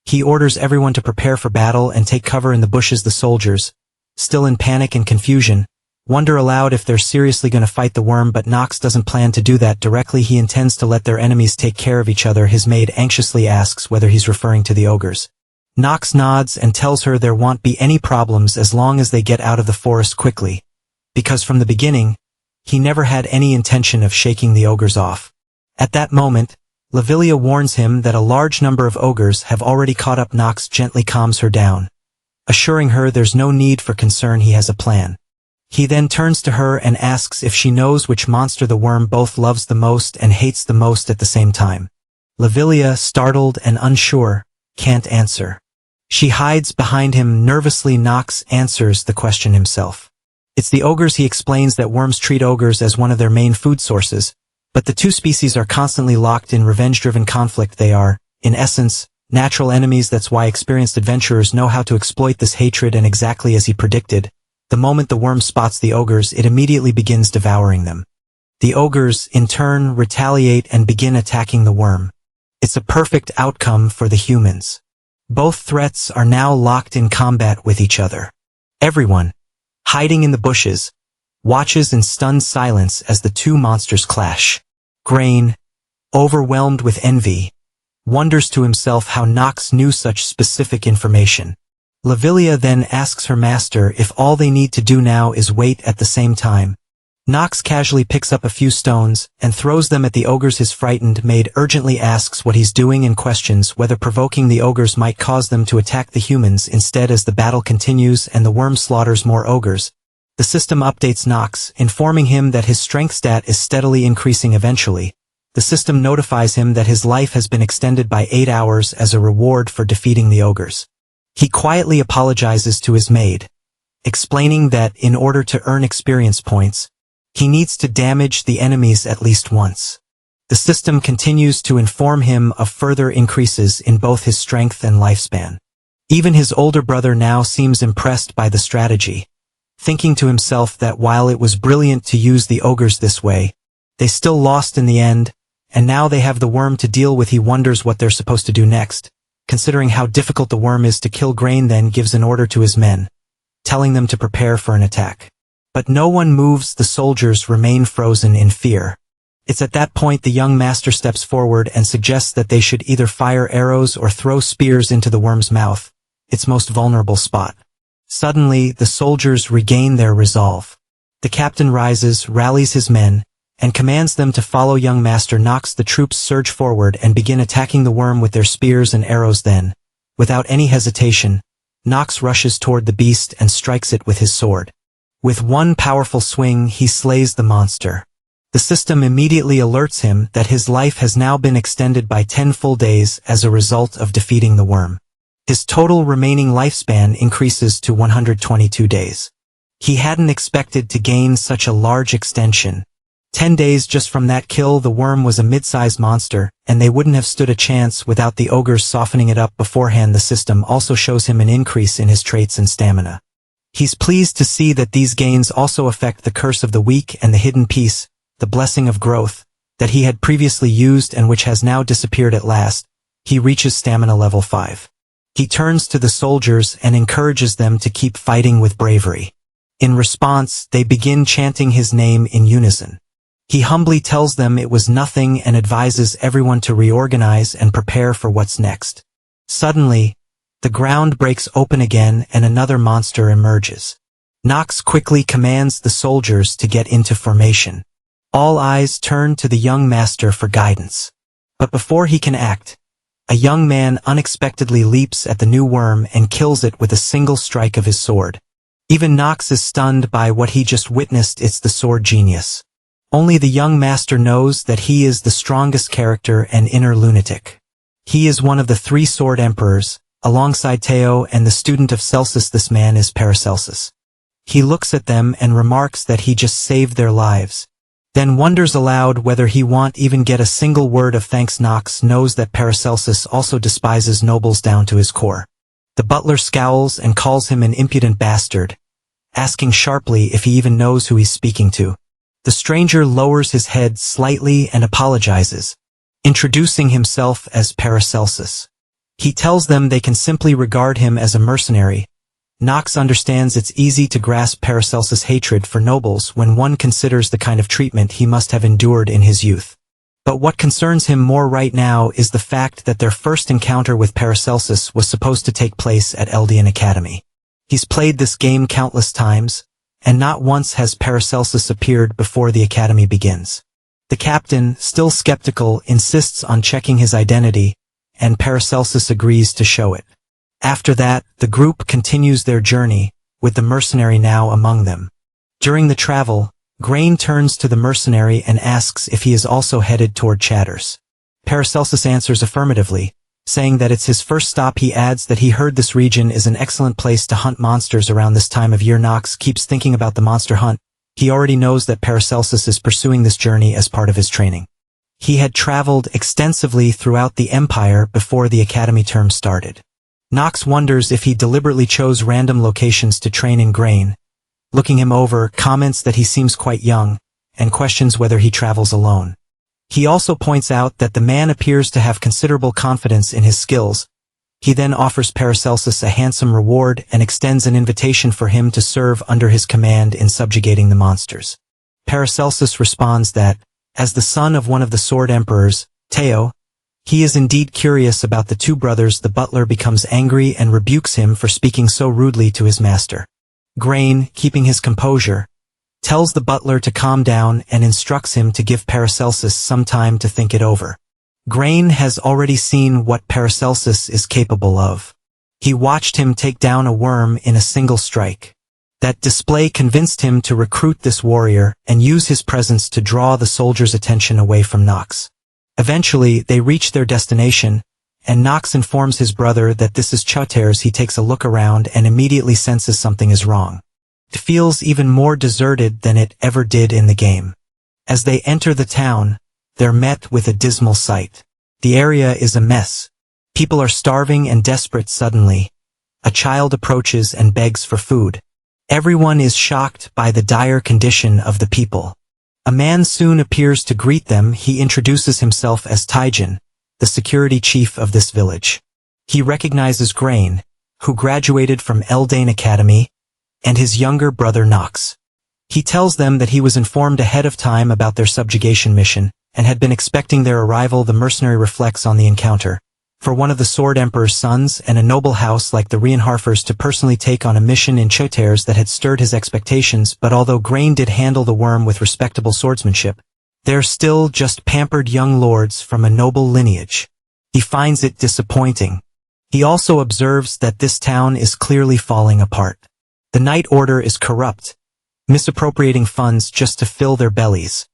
He orders everyone to prepare for battle and take cover in the bushes. The soldiers, still in panic and confusion, wonder aloud if they're seriously going to fight the worm, but Nox doesn't plan to do that directly. He intends to let their enemies take care of each other. His maid anxiously asks whether he's referring to the ogres. Nox nods and tells her there won't be any problems as long as they get out of the forest quickly, because from the beginning, he never had any intention of shaking the ogres off. At that moment, Lavilia warns him that a large number of ogres have already caught up. Nox gently calms her down, assuring her there's no need for concern. He has a plan. He then turns to her and asks if she knows which monster the worm both loves the most and hates the most at the same time. Lavilia, startled and unsure, can't answer. She hides behind him nervously. Nox answers the question himself. It's the ogres. He explains that worms treat ogres as one of their main food sources, but the two species are constantly locked in revenge-driven conflict. They are, in essence, natural enemies. That's why experienced adventurers know how to exploit this hatred, and exactly as he predicted, the moment the worm spots the ogres, it immediately begins devouring them. The ogres, in turn, retaliate and begin attacking the worm. It's a perfect outcome for the humans. Both threats are now locked in combat with each other. Everyone, hiding in the bushes, watches in stunned silence as the two monsters clash. Grain, overwhelmed with envy, wonders to himself how Nox knew such specific information. Lavilia then asks her master if all they need to do now is wait at the same time. Nox casually picks up a few stones and throws them at the ogres. His frightened maid urgently asks what he's doing and questions whether provoking the ogres might cause them to attack the humans instead. As the battle continues and the worm slaughters more ogres, the system updates Nox, informing him that his strength stat is steadily increasing. Eventually, the system notifies him that his life has been extended by 8 hours as a reward for defeating the ogres. He quietly apologizes to his maid, explaining that in order to earn experience points, he needs to damage the enemies at least once. The system continues to inform him of further increases in both his strength and lifespan. Even his older brother now seems impressed by the strategy, thinking to himself that while it was brilliant to use the ogres this way, they still lost in the end, and now they have the worm to deal with. He wonders what they're supposed to do next, considering how difficult the worm is to kill. Grain then gives an order to his men, telling them to prepare for an attack. But no one moves. The soldiers remain frozen in fear. It's at that point the young master steps forward and suggests that they should either fire arrows or throw spears into the worm's mouth, its most vulnerable spot. Suddenly, the soldiers regain their resolve. The captain rises, rallies his men, and commands them to follow young Master Nox. The troops surge forward and begin attacking the worm with their spears and arrows. Then, without any hesitation, Nox rushes toward the beast and strikes it with his sword. With one powerful swing, he slays the monster. The system immediately alerts him that his life has now been extended by 10 full days as a result of defeating the worm. His total remaining lifespan increases to 122 days. He hadn't expected to gain such a large extension. 10 days just from that kill. The worm was a mid-sized monster, and they wouldn't have stood a chance without the ogres softening it up beforehand. The system also shows him an increase in his traits and stamina. He's pleased to see that these gains also affect the curse of the weak and the hidden peace, the blessing of growth, that he had previously used and which has now disappeared at last. He reaches stamina level 5. He turns to the soldiers and encourages them to keep fighting with bravery. In response, they begin chanting his name in unison. He humbly tells them it was nothing and advises everyone to reorganize and prepare for what's next. Suddenly, the ground breaks open again and another monster emerges. Nox quickly commands the soldiers to get into formation. All eyes turn to the young master for guidance. But before he can act, a young man unexpectedly leaps at the new worm and kills it with a single strike of his sword. Even Nox is stunned by what he just witnessed. It's the sword genius. Only the young master knows that he is the strongest character and inner lunatic. He is one of the 3 sword emperors, alongside Teo and the student of Celsus. This man is Paracelsus. He looks at them and remarks that he just saved their lives, then wonders aloud whether he won't even get a single word of thanks. Nox knows that Paracelsus also despises nobles down to his core. The butler scowls and calls him an impudent bastard, asking sharply if he even knows who he's speaking to. The stranger lowers his head slightly and apologizes, introducing himself as Paracelsus. He tells them they can simply regard him as a mercenary. Nox understands it's easy to grasp Paracelsus' hatred for nobles when one considers the kind of treatment he must have endured in his youth. But what concerns him more right now is the fact that their first encounter with Paracelsus was supposed to take place at Eldian Academy. He's played this game countless times, and not once has Paracelsus appeared before the academy begins. The captain, still skeptical, insists on checking his identity, and Paracelsus agrees to show it. After that, the group continues their journey, with the mercenary now among them. During the travel, Grain turns to the mercenary and asks if he is also headed toward Chatters. Paracelsus answers affirmatively, saying that it's his first stop. He adds that he heard this region is an excellent place to hunt monsters around this time of year. Nox keeps thinking about the monster hunt. He already knows that Paracelsus is pursuing this journey as part of his training. He had traveled extensively throughout the Empire before the academy term started. Nox wonders if he deliberately chose random locations to train in. Grain, looking him over, comments that he seems quite young, and questions whether he travels alone. He also points out that the man appears to have considerable confidence in his skills, He then offers Paracelsus a handsome reward and extends an invitation for him to serve under his command in subjugating the monsters. Paracelsus responds that, as the son of one of the sword emperors, Teo, he is indeed curious about the two brothers. The butler becomes angry and rebukes him for speaking so rudely to his master. Grain, keeping his composure, tells the butler to calm down and instructs him to give Paracelsus some time to think it over. Grain has already seen what Paracelsus is capable of. He watched him take down a worm in a single strike. That display convinced him to recruit this warrior and use his presence to draw the soldiers' attention away from Nox. Eventually, they reach their destination, and Nox informs his brother that this is Choteres. He takes a look around and immediately senses something is wrong. It feels even more deserted than it ever did in the game. As they enter the town, they're met with a dismal sight. The area is a mess. People are starving and desperate. Suddenly, a child approaches and begs for food. Everyone is shocked by the dire condition of the people. A man soon appears to greet them. He introduces himself as Taijin, the security chief of this village. He recognizes Grain, who graduated from Eldane Academy, and his younger brother Nox. He tells them that he was informed ahead of time about their subjugation mission, and had been expecting their arrival. The mercenary reflects on the encounter. For one of the Sword Emperor's sons and a noble house like the Reinharfers to personally take on a mission in Choteres that had stirred his expectations, but although Grain did handle the worm with respectable swordsmanship, they're still just pampered young lords from a noble lineage. He finds it disappointing. He also observes that this town is clearly falling apart. The Night Order is corrupt, misappropriating funds just to fill their bellies,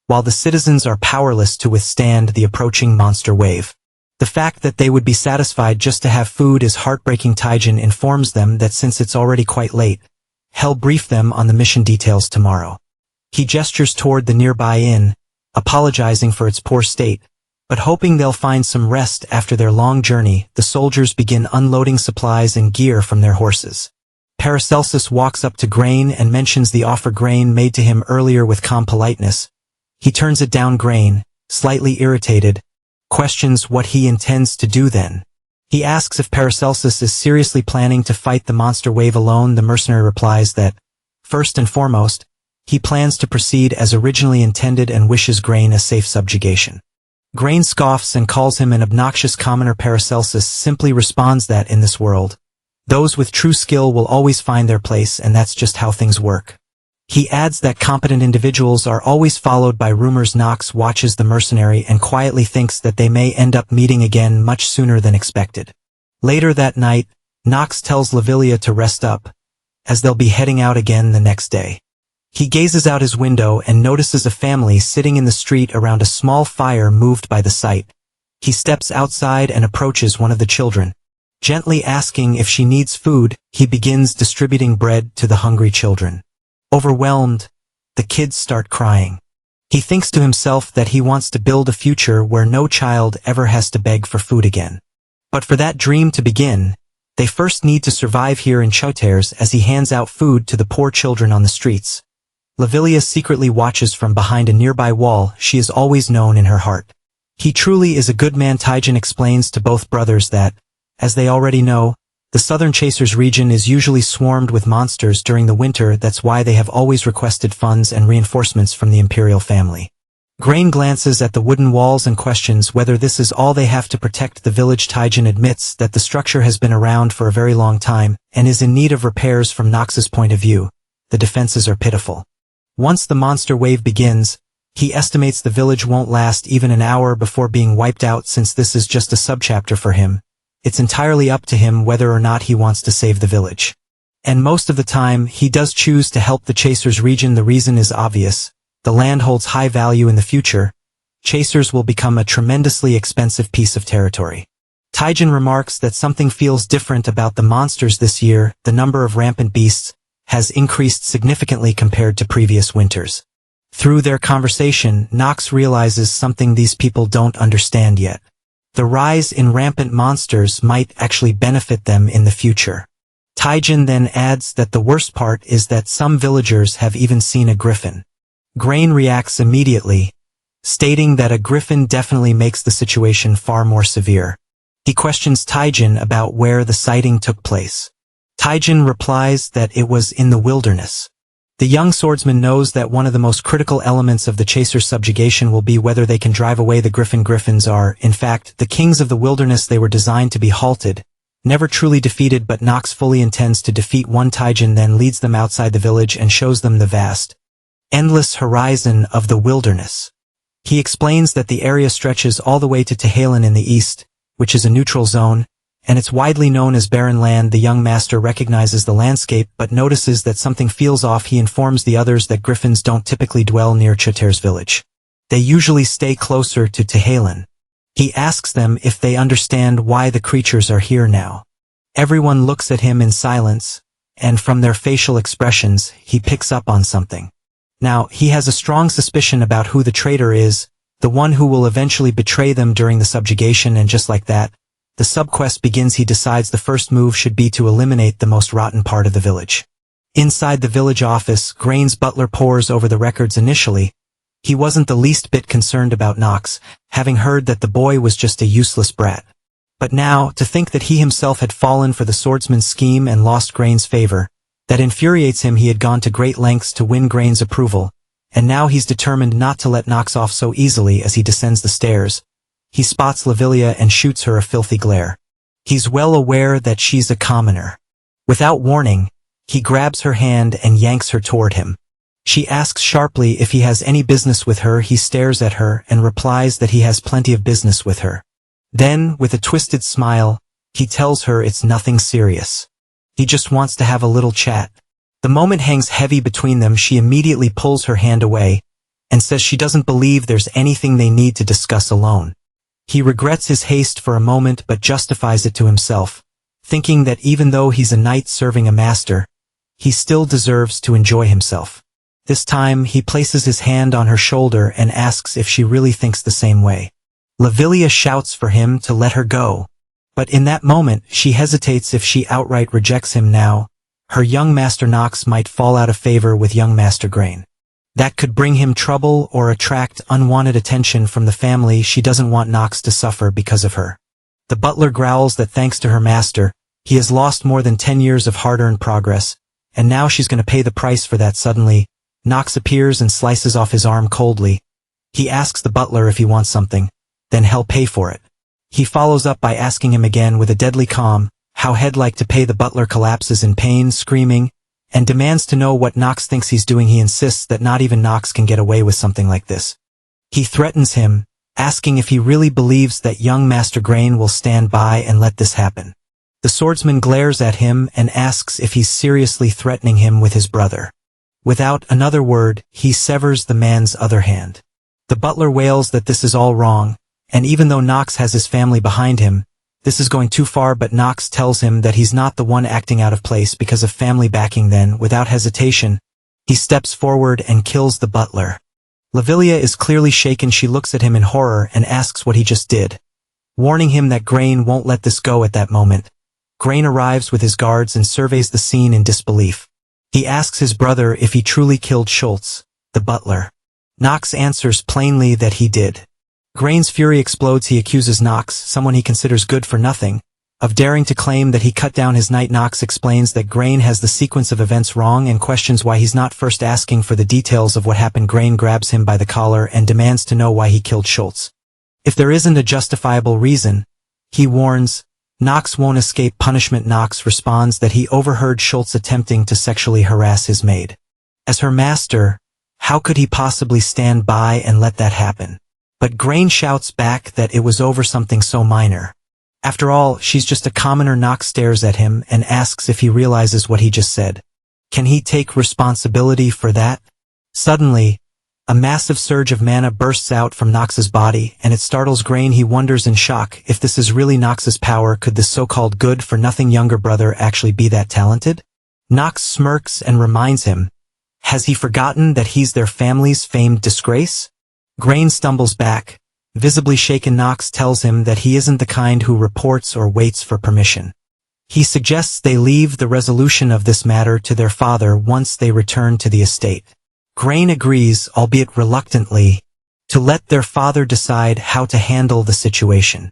while the citizens are powerless to withstand the approaching monster wave. The fact that they would be satisfied just to have food is heartbreaking. Taijin informs them that since it's already quite late, he'll brief them on the mission details tomorrow. He gestures toward the nearby inn, apologizing for its poor state, but hoping they'll find some rest after their long journey. The soldiers begin unloading supplies and gear from their horses. Paracelsus walks up to Grain and mentions the offer Grain made to him earlier with calm politeness. He turns it down. Grain, slightly irritated, questions what he intends to do then. He asks if Paracelsus is seriously planning to fight the monster wave alone. The mercenary replies that, first and foremost, he plans to proceed as originally intended and wishes Grain a safe subjugation. Grain scoffs and calls him an obnoxious commoner. Paracelsus simply responds that in this world, those with true skill will always find their place, and that's just how things work. He adds that competent individuals are always followed by rumors. Nox watches the mercenary and quietly thinks that they may end up meeting again much sooner than expected. Later that night, Nox tells Lavilia to rest up, as they'll be heading out again the next day. He gazes out his window and notices a family sitting in the street around a small fire. Moved by the sight, he steps outside and approaches one of the children. Gently asking if she needs food, he begins distributing bread to the hungry children. Overwhelmed, the kids start crying. He thinks to himself that he wants to build a future where no child ever has to beg for food again. But for that dream to begin, they first need to survive here in Choteres. As he hands out food to the poor children on the streets, Lavilia secretly watches from behind a nearby wall. She is always known in her heart. He truly is a good man. Taijin explains to both brothers that, as they already know, the southern Chasers region is usually swarmed with monsters during the winter. That's why they have always requested funds and reinforcements from the imperial family. Grain glances at the wooden walls and questions whether this is all they have to protect the village. Taijin admits that the structure has been around for a very long time and is in need of repairs. From Nox's point of view, the defenses are pitiful. Once the monster wave begins, he estimates the village won't last even an hour before being wiped out. Since this is just a subchapter for him, it's entirely up to him whether or not he wants to save the village. And most of the time, he does choose to help the Chasers region. The reason is obvious. The land holds high value in the future. Chasers will become a tremendously expensive piece of territory. Taijin remarks that something feels different about the monsters this year. The number of rampant beasts has increased significantly compared to previous winters. Through their conversation, Nox realizes something these people don't understand yet. The rise in rampant monsters might actually benefit them in the future. Taijin then adds that the worst part is that some villagers have even seen a griffin. Grain reacts immediately, stating that a griffin definitely makes the situation far more severe. He questions Taijin about where the sighting took place. Taijin replies that it was in the wilderness. The young swordsman knows that one of the most critical elements of the Chaser's subjugation will be whether they can drive away the Griffins are, in fact, the kings of the wilderness. They were designed to be halted, never truly defeated, but Nox fully intends to defeat one. Taijin then leads them outside the village and shows them the vast, endless horizon of the wilderness. He explains that the area stretches all the way to Tehailan in the east, which is a neutral zone, and it's widely known as barren land. The young master recognizes the landscape but notices that something feels off. He informs the others that griffins don't typically dwell near Choter's village. They usually stay closer to Tehailan. He asks them if they understand why the creatures are here now. Everyone looks at him in silence, and from their facial expressions, he picks up on something. Now, he has a strong suspicion about who the traitor is, the one who will eventually betray them during the subjugation, and just like that, the subquest begins. He decides the first move should be to eliminate the most rotten part of the village. Inside the village office, Grain's butler pores over the records. Initially, he wasn't the least bit concerned about Nox, having heard that the boy was just a useless brat. But now, to think that he himself had fallen for the swordsman's scheme and lost Grain's favor, that infuriates him. He had gone to great lengths to win Grain's approval, and now he's determined not to let Nox off so easily. As he descends the stairs, he spots Lavilia and shoots her a filthy glare. He's well aware that she's a commoner. Without warning, he grabs her hand and yanks her toward him. She asks sharply if he has any business with her. He stares at her and replies that he has plenty of business with her. Then, with a twisted smile, he tells her it's nothing serious. He just wants to have a little chat. The moment hangs heavy between them. She immediately pulls her hand away and says she doesn't believe there's anything they need to discuss alone. He regrets his haste for a moment but justifies it to himself, thinking that even though he's a knight serving a master, he still deserves to enjoy himself. This time, he places his hand on her shoulder and asks if she really thinks the same way. Lavilia shouts for him to let her go. But in that moment, she hesitates. If she outright rejects him now, her young master Nox might fall out of favor with young master Grain. That could bring him trouble or attract unwanted attention from the family. She doesn't want Nox to suffer because of her. The butler growls that thanks to her master, he has lost more than 10 years of hard-earned progress, and now she's going to pay the price for that. Suddenly, Nox appears and slices off his arm coldly. He asks the butler if he wants something, then he'll pay for it. He follows up by asking him again with a deadly calm how he'd like to pay. The butler collapses in pain, screaming, and demands to know what Nox thinks he's doing. He insists that not even Nox can get away with something like this. He threatens him, asking if he really believes that young Master Grain will stand by and let this happen. The swordsman glares at him and asks if he's seriously threatening him with his brother. Without another word, he severs the man's other hand. The butler wails that this is all wrong, and even though Nox has his family behind him, this is going too far. But Nox tells him that he's not the one acting out of place because of family backing. Then, without hesitation, he steps forward and kills the butler. Lavilia is clearly shaken. She looks at him in horror and asks what he just did, warning him that Grain won't let this go. At that moment, Grain arrives with his guards and surveys the scene in disbelief. He asks his brother if he truly killed Schultz, the butler. Nox answers plainly that he did. Grain's fury explodes. He accuses Nox, someone he considers good for nothing, of daring to claim that he cut down his knight. Nox explains that Grain has the sequence of events wrong and questions why he's not first asking for the details of what happened. Grain grabs him by the collar and demands to know why he killed Schultz. If there isn't a justifiable reason, he warns, Nox won't escape punishment. Nox responds that he overheard Schultz attempting to sexually harass his maid. As her master, how could he possibly stand by and let that happen? But Grain shouts back that it was over something so minor. After all, she's just a commoner. Nox stares at him and asks if he realizes what he just said. Can he take responsibility for that? Suddenly, a massive surge of mana bursts out from Nox's body, and it startles Grain. He wonders in shock if this is really Nox's power. Could this so-called good-for-nothing younger brother actually be that talented? Nox smirks and reminds him. Has he forgotten that he's their family's famed disgrace? Grain stumbles back, visibly shaken. Nox tells him that he isn't the kind who reports or waits for permission. He suggests they leave the resolution of this matter to their father once they return to the estate. Grain agrees, albeit reluctantly, to let their father decide how to handle the situation.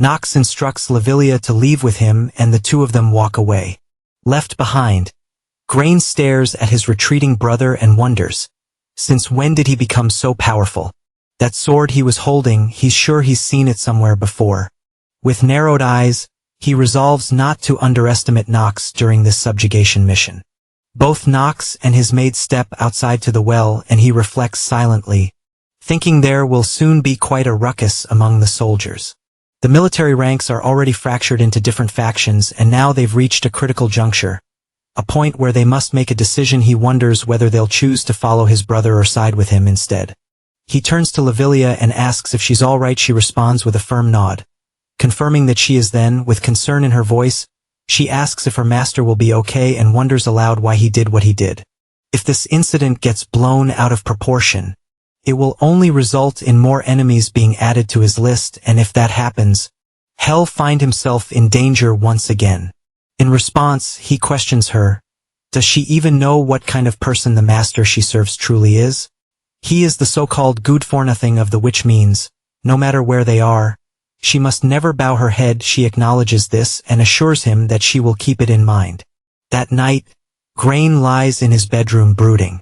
Nox instructs Lavilia to leave with him and the two of them walk away. Left behind, Grain stares at his retreating brother and wonders, since when did he become so powerful? That sword he was holding, he's sure he's seen it somewhere before. With narrowed eyes, he resolves not to underestimate Nox during this subjugation mission. Both Nox and his maid step outside to the well and he reflects silently, thinking there will soon be quite a ruckus among the soldiers. The military ranks are already fractured into different factions and now they've reached a critical juncture, a point where they must make a decision. He wonders whether they'll choose to follow his brother or side with him instead. He turns to Lavilia and asks if she's all right. She responds with a firm nod, confirming that she is. Then, with concern in her voice, she asks if her master will be okay and wonders aloud why he did what he did. If this incident gets blown out of proportion, it will only result in more enemies being added to his list, and if that happens, he'll find himself in danger once again. In response, he questions her. Does she even know what kind of person the master she serves truly is? He is the so-called good-for-nothing of the which means, no matter where they are, she must never bow her head. She acknowledges this and assures him that she will keep it in mind. That night, Grain lies in his bedroom brooding.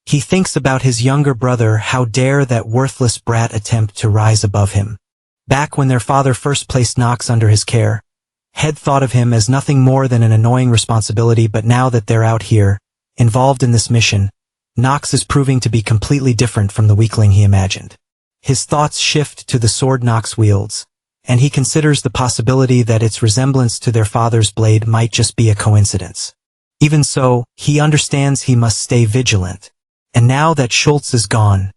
He thinks about his younger brother. How dare that worthless brat attempt to rise above him. Back when their father first placed Nox under his care, Head thought of him as nothing more than an annoying responsibility, but now that they're out here, involved in this mission, Nox is proving to be completely different from the weakling he imagined. His thoughts shift to the sword Nox wields, and he considers the possibility that its resemblance to their father's blade might just be a coincidence. Even so, he understands he must stay vigilant. And now that Schultz is gone,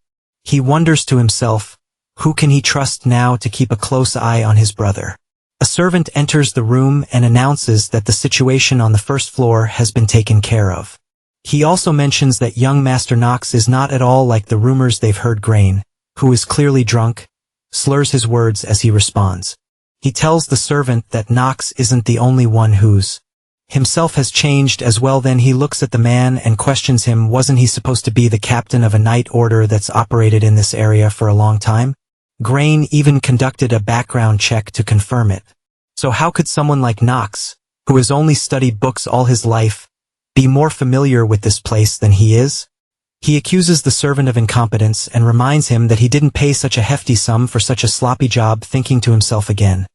he wonders to himself, who can he trust now to keep a close eye on his brother? A servant enters the room and announces that the situation on the first floor has been taken care of. He also mentions that young Master Nox is not at all like the rumors they've heard. Grain, who is clearly drunk, slurs his words as he responds. He tells the servant that Nox isn't the only one who's himself has changed as well. Then he looks at the man and questions him. Wasn't he supposed to be the captain of a night order that's operated in this area for a long time? Grain even conducted a background check to confirm it. So how could someone like Nox, who has only studied books all his life, be more familiar with this place than he is? He accuses the servant of incompetence and reminds him that he didn't pay such a hefty sum for such a sloppy job. Thinking to himself again,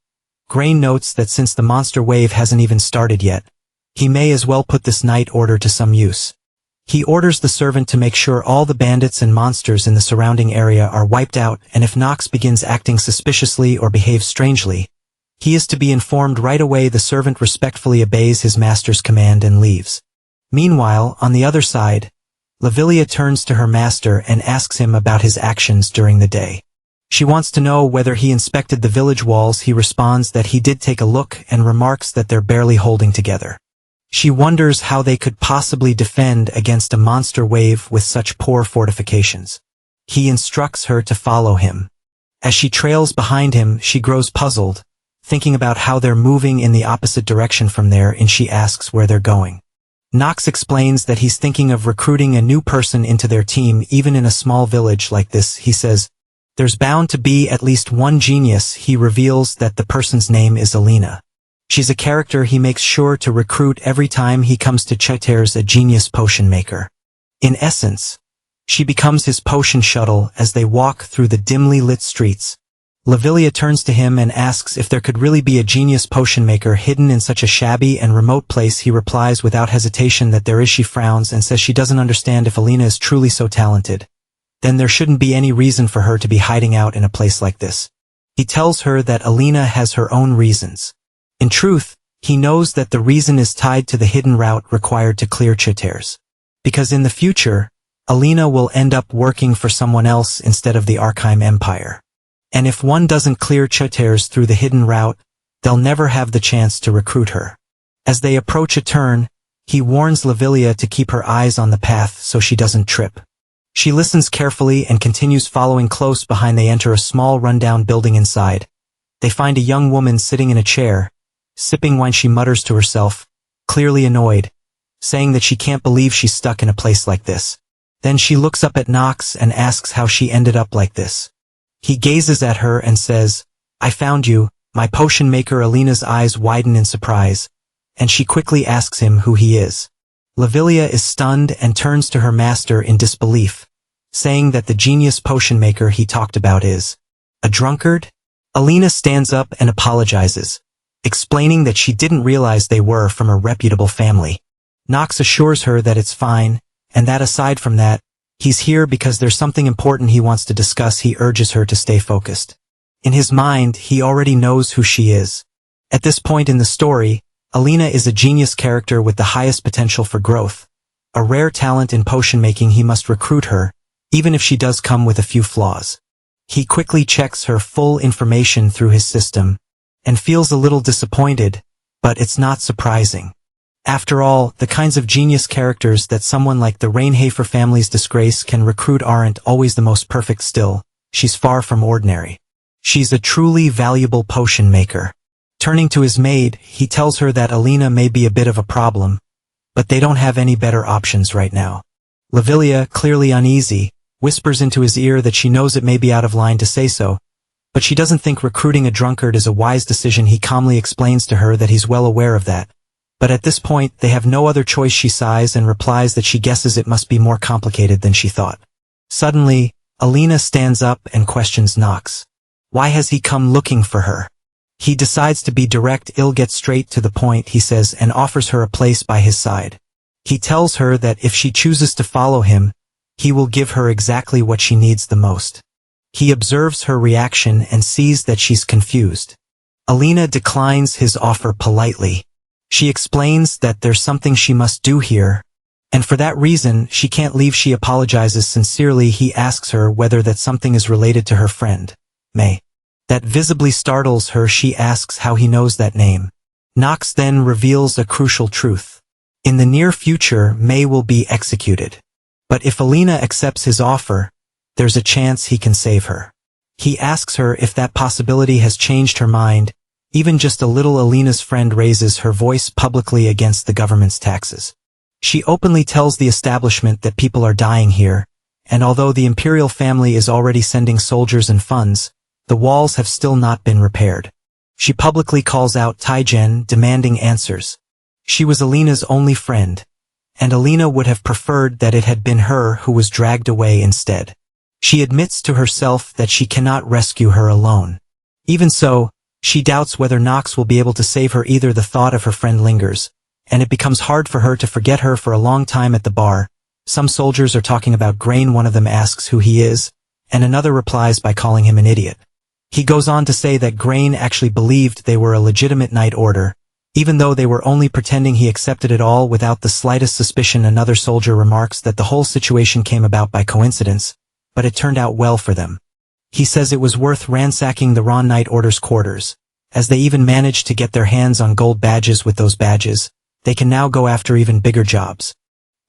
Grain notes that since the monster wave hasn't even started yet, he may as well put this night order to some use. He orders the servant to make sure all the bandits and monsters in the surrounding area are wiped out, and if Nox begins acting suspiciously or behaves strangely, he is to be informed right away. The servant respectfully obeys his master's command and leaves. Meanwhile, on the other side, Lavilia turns to her master and asks him about his actions during the day. She wants to know whether he inspected the village walls. He responds that he did take a look and remarks that they're barely holding together. She wonders how they could possibly defend against a monster wave with such poor fortifications. He instructs her to follow him. As she trails behind him, she grows puzzled, thinking about how they're moving in the opposite direction from there, and she asks where they're going. Nox explains that he's thinking of recruiting a new person into their team. Even in a small village like this, he says, there's bound to be at least one genius. He reveals that the person's name is Alina. She's a character he makes sure to recruit every time he comes to Cheter's, a genius potion maker. In essence, she becomes his potion shuttle as they walk through the dimly lit streets. Lavilia turns to him and asks if there could really be a genius potion maker hidden in such a shabby and remote place. He replies without hesitation that there is. She frowns and says she doesn't understand. If Alina is truly so talented, then there shouldn't be any reason for her to be hiding out in a place like this. He tells her that Alina has her own reasons. In truth, he knows that the reason is tied to the hidden route required to clear Cheter's. Because in the future, Alina will end up working for someone else instead of the Archive Empire. And if one doesn't clear Cheter's through the hidden route, they'll never have the chance to recruit her. As they approach a turn, he warns Lavilia to keep her eyes on the path so she doesn't trip. She listens carefully and continues following close behind. They enter a small rundown building. Inside, they find a young woman sitting in a chair, sipping wine. She mutters to herself, clearly annoyed, saying that she can't believe she's stuck in a place like this. Then she looks up at Nox and asks how she ended up like this. He gazes at her and says, I found you, My potion maker. Alina's eyes widen in surprise, and she quickly asks him who he is. Lavilia is stunned and turns to her master in disbelief, saying that the genius potion maker he talked about is a drunkard. Alina stands up and apologizes, explaining that she didn't realize they were from a reputable family. Nox assures her that it's fine, and that aside from that, he's here because there's something important he wants to discuss. He urges her to stay focused. In his mind, he already knows who she is. At this point in the story, Alina is a genius character with the highest potential for growth. A rare talent in potion making. He must recruit her, even if she does come with a few flaws. He quickly checks her full information through his system, and feels a little disappointed, but it's not surprising. After all, the kinds of genius characters that someone like the Rainhafer family's disgrace can recruit aren't always the most perfect. Still, she's far from ordinary. She's a truly valuable potion maker. Turning to his maid, he tells her that Alina may be a bit of a problem, but they don't have any better options right now. Lavilia, clearly uneasy, whispers into his ear that she knows it may be out of line to say so, but she doesn't think recruiting a drunkard is a wise decision. He calmly explains to her that he's well aware of that, but at this point they have no other choice. She sighs and replies that she guesses it must be more complicated than she thought. Suddenly, Alina stands up and questions Nox. Why has he come looking for her? He decides to be direct. He'll get straight to the point, he says, and offers her a place by his side. He tells her that if she chooses to follow him, he will give her exactly what she needs the most. He observes her reaction and sees that she's confused. Alina declines his offer politely. She explains that there's something she must do here, and for that reason she can't leave. She apologizes sincerely. He asks her whether that something is related to her friend, May. That visibly startles her. She asks how he knows that name. Nox then reveals a crucial truth. In the near future, May will be executed. But if Alina accepts his offer, there's a chance he can save her. He asks her if that possibility has changed her mind, even just a little. Alina's friend raises her voice publicly against the government's taxes. She openly tells the establishment that people are dying here, and although the imperial family is already sending soldiers and funds, the walls have still not been repaired. She publicly calls out Taijen, demanding answers. She was Alina's only friend, and Alina would have preferred that it had been her who was dragged away instead. She admits to herself that she cannot rescue her alone. Even so, she doubts whether Nox will be able to save her either. The thought of her friend lingers, and it becomes hard for her to forget her. For a long time at the bar, some soldiers are talking about Grain. One of them asks who he is, and another replies by calling him an idiot. He goes on to say that Grain actually believed they were a legitimate Night Order, even though they were only pretending. He accepted it all without the slightest suspicion. Another soldier remarks that the whole situation came about by coincidence, but it turned out well for them. He says it was worth ransacking the Ron Night Order's quarters, as they even managed to get their hands on gold badges. With those badges, they can now go after even bigger jobs.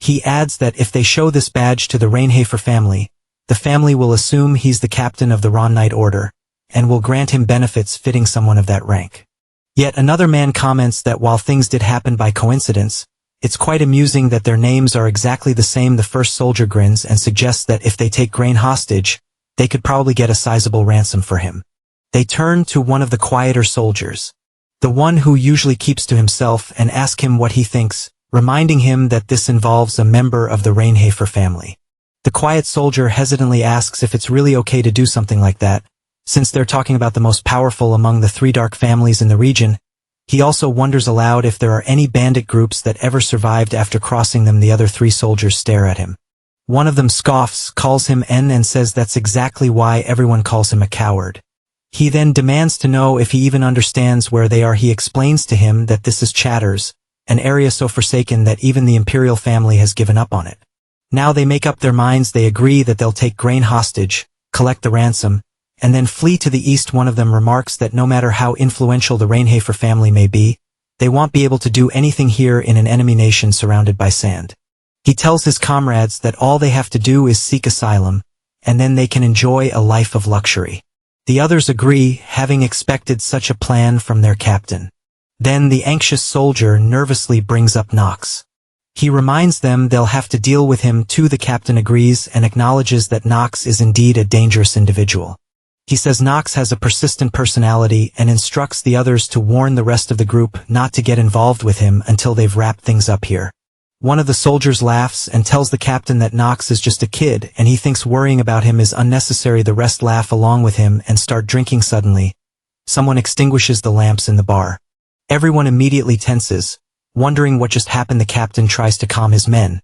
He adds that if they show this badge to the Rainhafer family, the family will assume he's the captain of the Ron Night Order, and will grant him benefits fitting someone of that rank. Yet another man comments that while things did happen by coincidence, it's quite amusing that their names are exactly the same. The first soldier grins and suggests that if they take Grain hostage, they could probably get a sizable ransom for him. They turn to one of the quieter soldiers, the one who usually keeps to himself, and ask him what he thinks, reminding him that this involves a member of the Rainhafer family. The quiet soldier hesitantly asks if it's really okay to do something like that, since they're talking about the most powerful among the three dark families in the region. He also wonders aloud if there are any bandit groups that ever survived after crossing them. The other three soldiers stare at him. One of them scoffs, calls him N, and says that's exactly why everyone calls him a coward. He then demands to know if he even understands where they are. He explains to him that this is Chatters, an area so forsaken that even the imperial family has given up on it. Now they make up their minds. They agree that they'll take Grain hostage, collect the ransom, and then flee to the east. One of them remarks that no matter how influential the Rainhafer family may be, they won't be able to do anything here in an enemy nation surrounded by sand. He tells his comrades that all they have to do is seek asylum, and then they can enjoy a life of luxury. The others agree, having expected such a plan from their captain. Then the anxious soldier nervously brings up Nox. He reminds them they'll have to deal with him too. The captain agrees and acknowledges that Nox is indeed a dangerous individual. He says Nox has a persistent personality and instructs the others to warn the rest of the group not to get involved with him until they've wrapped things up here. One of the soldiers laughs and tells the captain that Nox is just a kid and he thinks worrying about him is unnecessary. The rest laugh along with him and start drinking. Suddenly, someone extinguishes the lamps in the bar. Everyone immediately tenses, wondering what just happened. The captain tries to calm his men,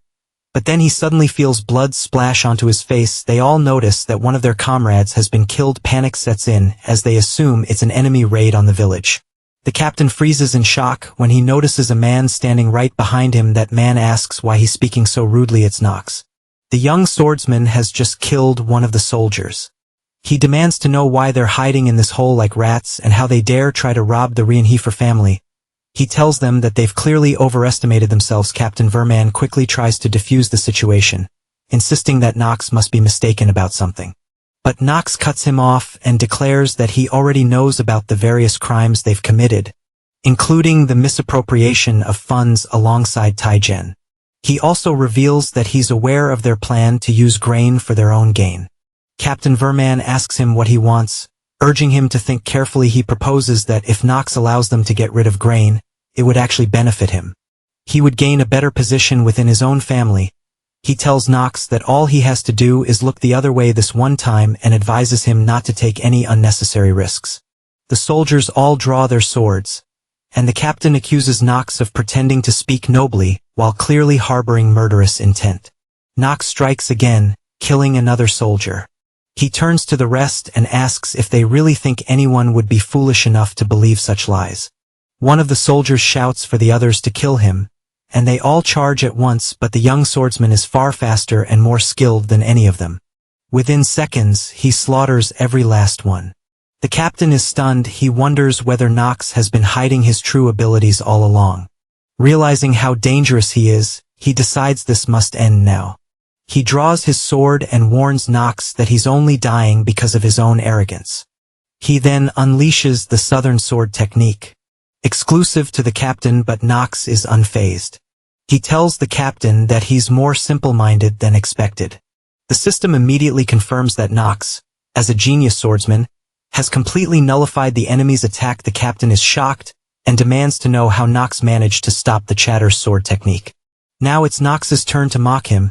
but then he suddenly feels blood splash onto his face. They all notice that one of their comrades has been killed. Panic sets in as they assume it's an enemy raid on the village. The captain freezes in shock when he notices a man standing right behind him. That man asks why he's speaking so rudely. It's Nox. The young swordsman has just killed one of the soldiers. He demands to know why they're hiding in this hole like rats and how they dare try to rob the Rienheifer family. He tells them that they've clearly overestimated themselves. Captain Verman quickly tries to defuse the situation, insisting that Nox must be mistaken about something. But Nox cuts him off and declares that he already knows about the various crimes they've committed, including the misappropriation of funds alongside Taigen. He also reveals that he's aware of their plan to use grain for their own gain. Captain Verman asks him what he wants, urging him to think carefully. He proposes that if Nox allows them to get rid of grain, it would actually benefit him. He would gain a better position within his own family. He tells Nox that all he has to do is look the other way this one time and advises him not to take any unnecessary risks. The soldiers all draw their swords, and the captain accuses Nox of pretending to speak nobly while clearly harboring murderous intent. Nox strikes again, killing another soldier. He turns to the rest and asks if they really think anyone would be foolish enough to believe such lies. One of the soldiers shouts for the others to kill him, and they all charge at once, but the young swordsman is far faster and more skilled than any of them. Within seconds, he slaughters every last one. The captain is stunned. He wonders whether Nox has been hiding his true abilities all along. Realizing how dangerous he is, he decides this must end now. He draws his sword and warns Nox that he's only dying because of his own arrogance. He then unleashes the Southern Sword technique, exclusive to the captain, but Nox is unfazed. He tells the captain that he's more simple-minded than expected. The system immediately confirms that Nox, as a genius swordsman, has completely nullified the enemy's attack. The captain is shocked and demands to know how Nox managed to stop the Chatter's sword technique. Now it's Nox's turn to mock him.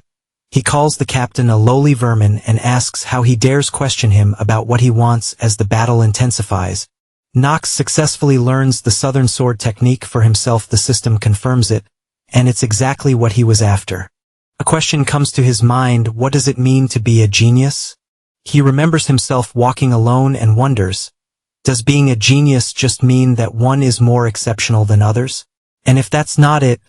He calls the captain a lowly vermin and asks how he dares question him about what he wants. As the battle intensifies, Nox successfully learns the Southern Sword technique for himself. The system confirms it, and it's exactly what he was after. A question comes to his mind: what does it mean to be a genius? He remembers himself walking alone and wonders, does being a genius just mean that one is more exceptional than others? And if that's not it,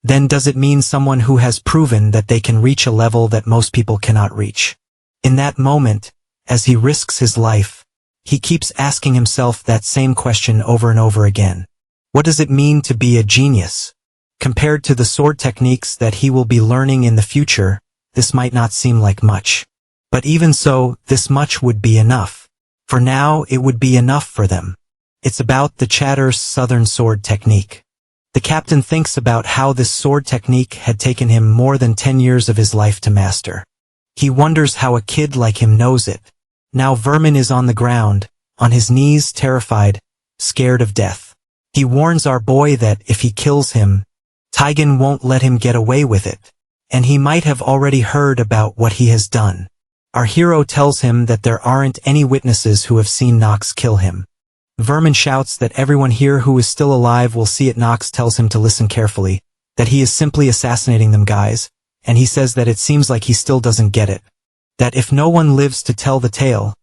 then does it mean someone who has proven that they can reach a level that most people cannot reach? In that moment, as he risks his life, he keeps asking himself that same question over and over again. What does it mean to be a genius? Compared to the sword techniques that he will be learning in the future, this might not seem like much. But even so, this much would be enough. For now, it would be enough for them. It's about the Chatter's Southern Sword technique. The captain thinks about how this sword technique had taken him more than 10 years of his life to master. He wonders how a kid like him knows it. Now Vermin is on the ground, on his knees, terrified, scared of death. He warns our boy that if he kills him, Taigen won't let him get away with it, and he might have already heard about what he has done. Our hero tells him that there aren't any witnesses who have seen Nox kill him. Vermin shouts that everyone here who is still alive will see it. Nox tells him to listen carefully, that he is simply assassinating them guys, and he says that it seems like he still doesn't get it. That if no one lives to tell the tale,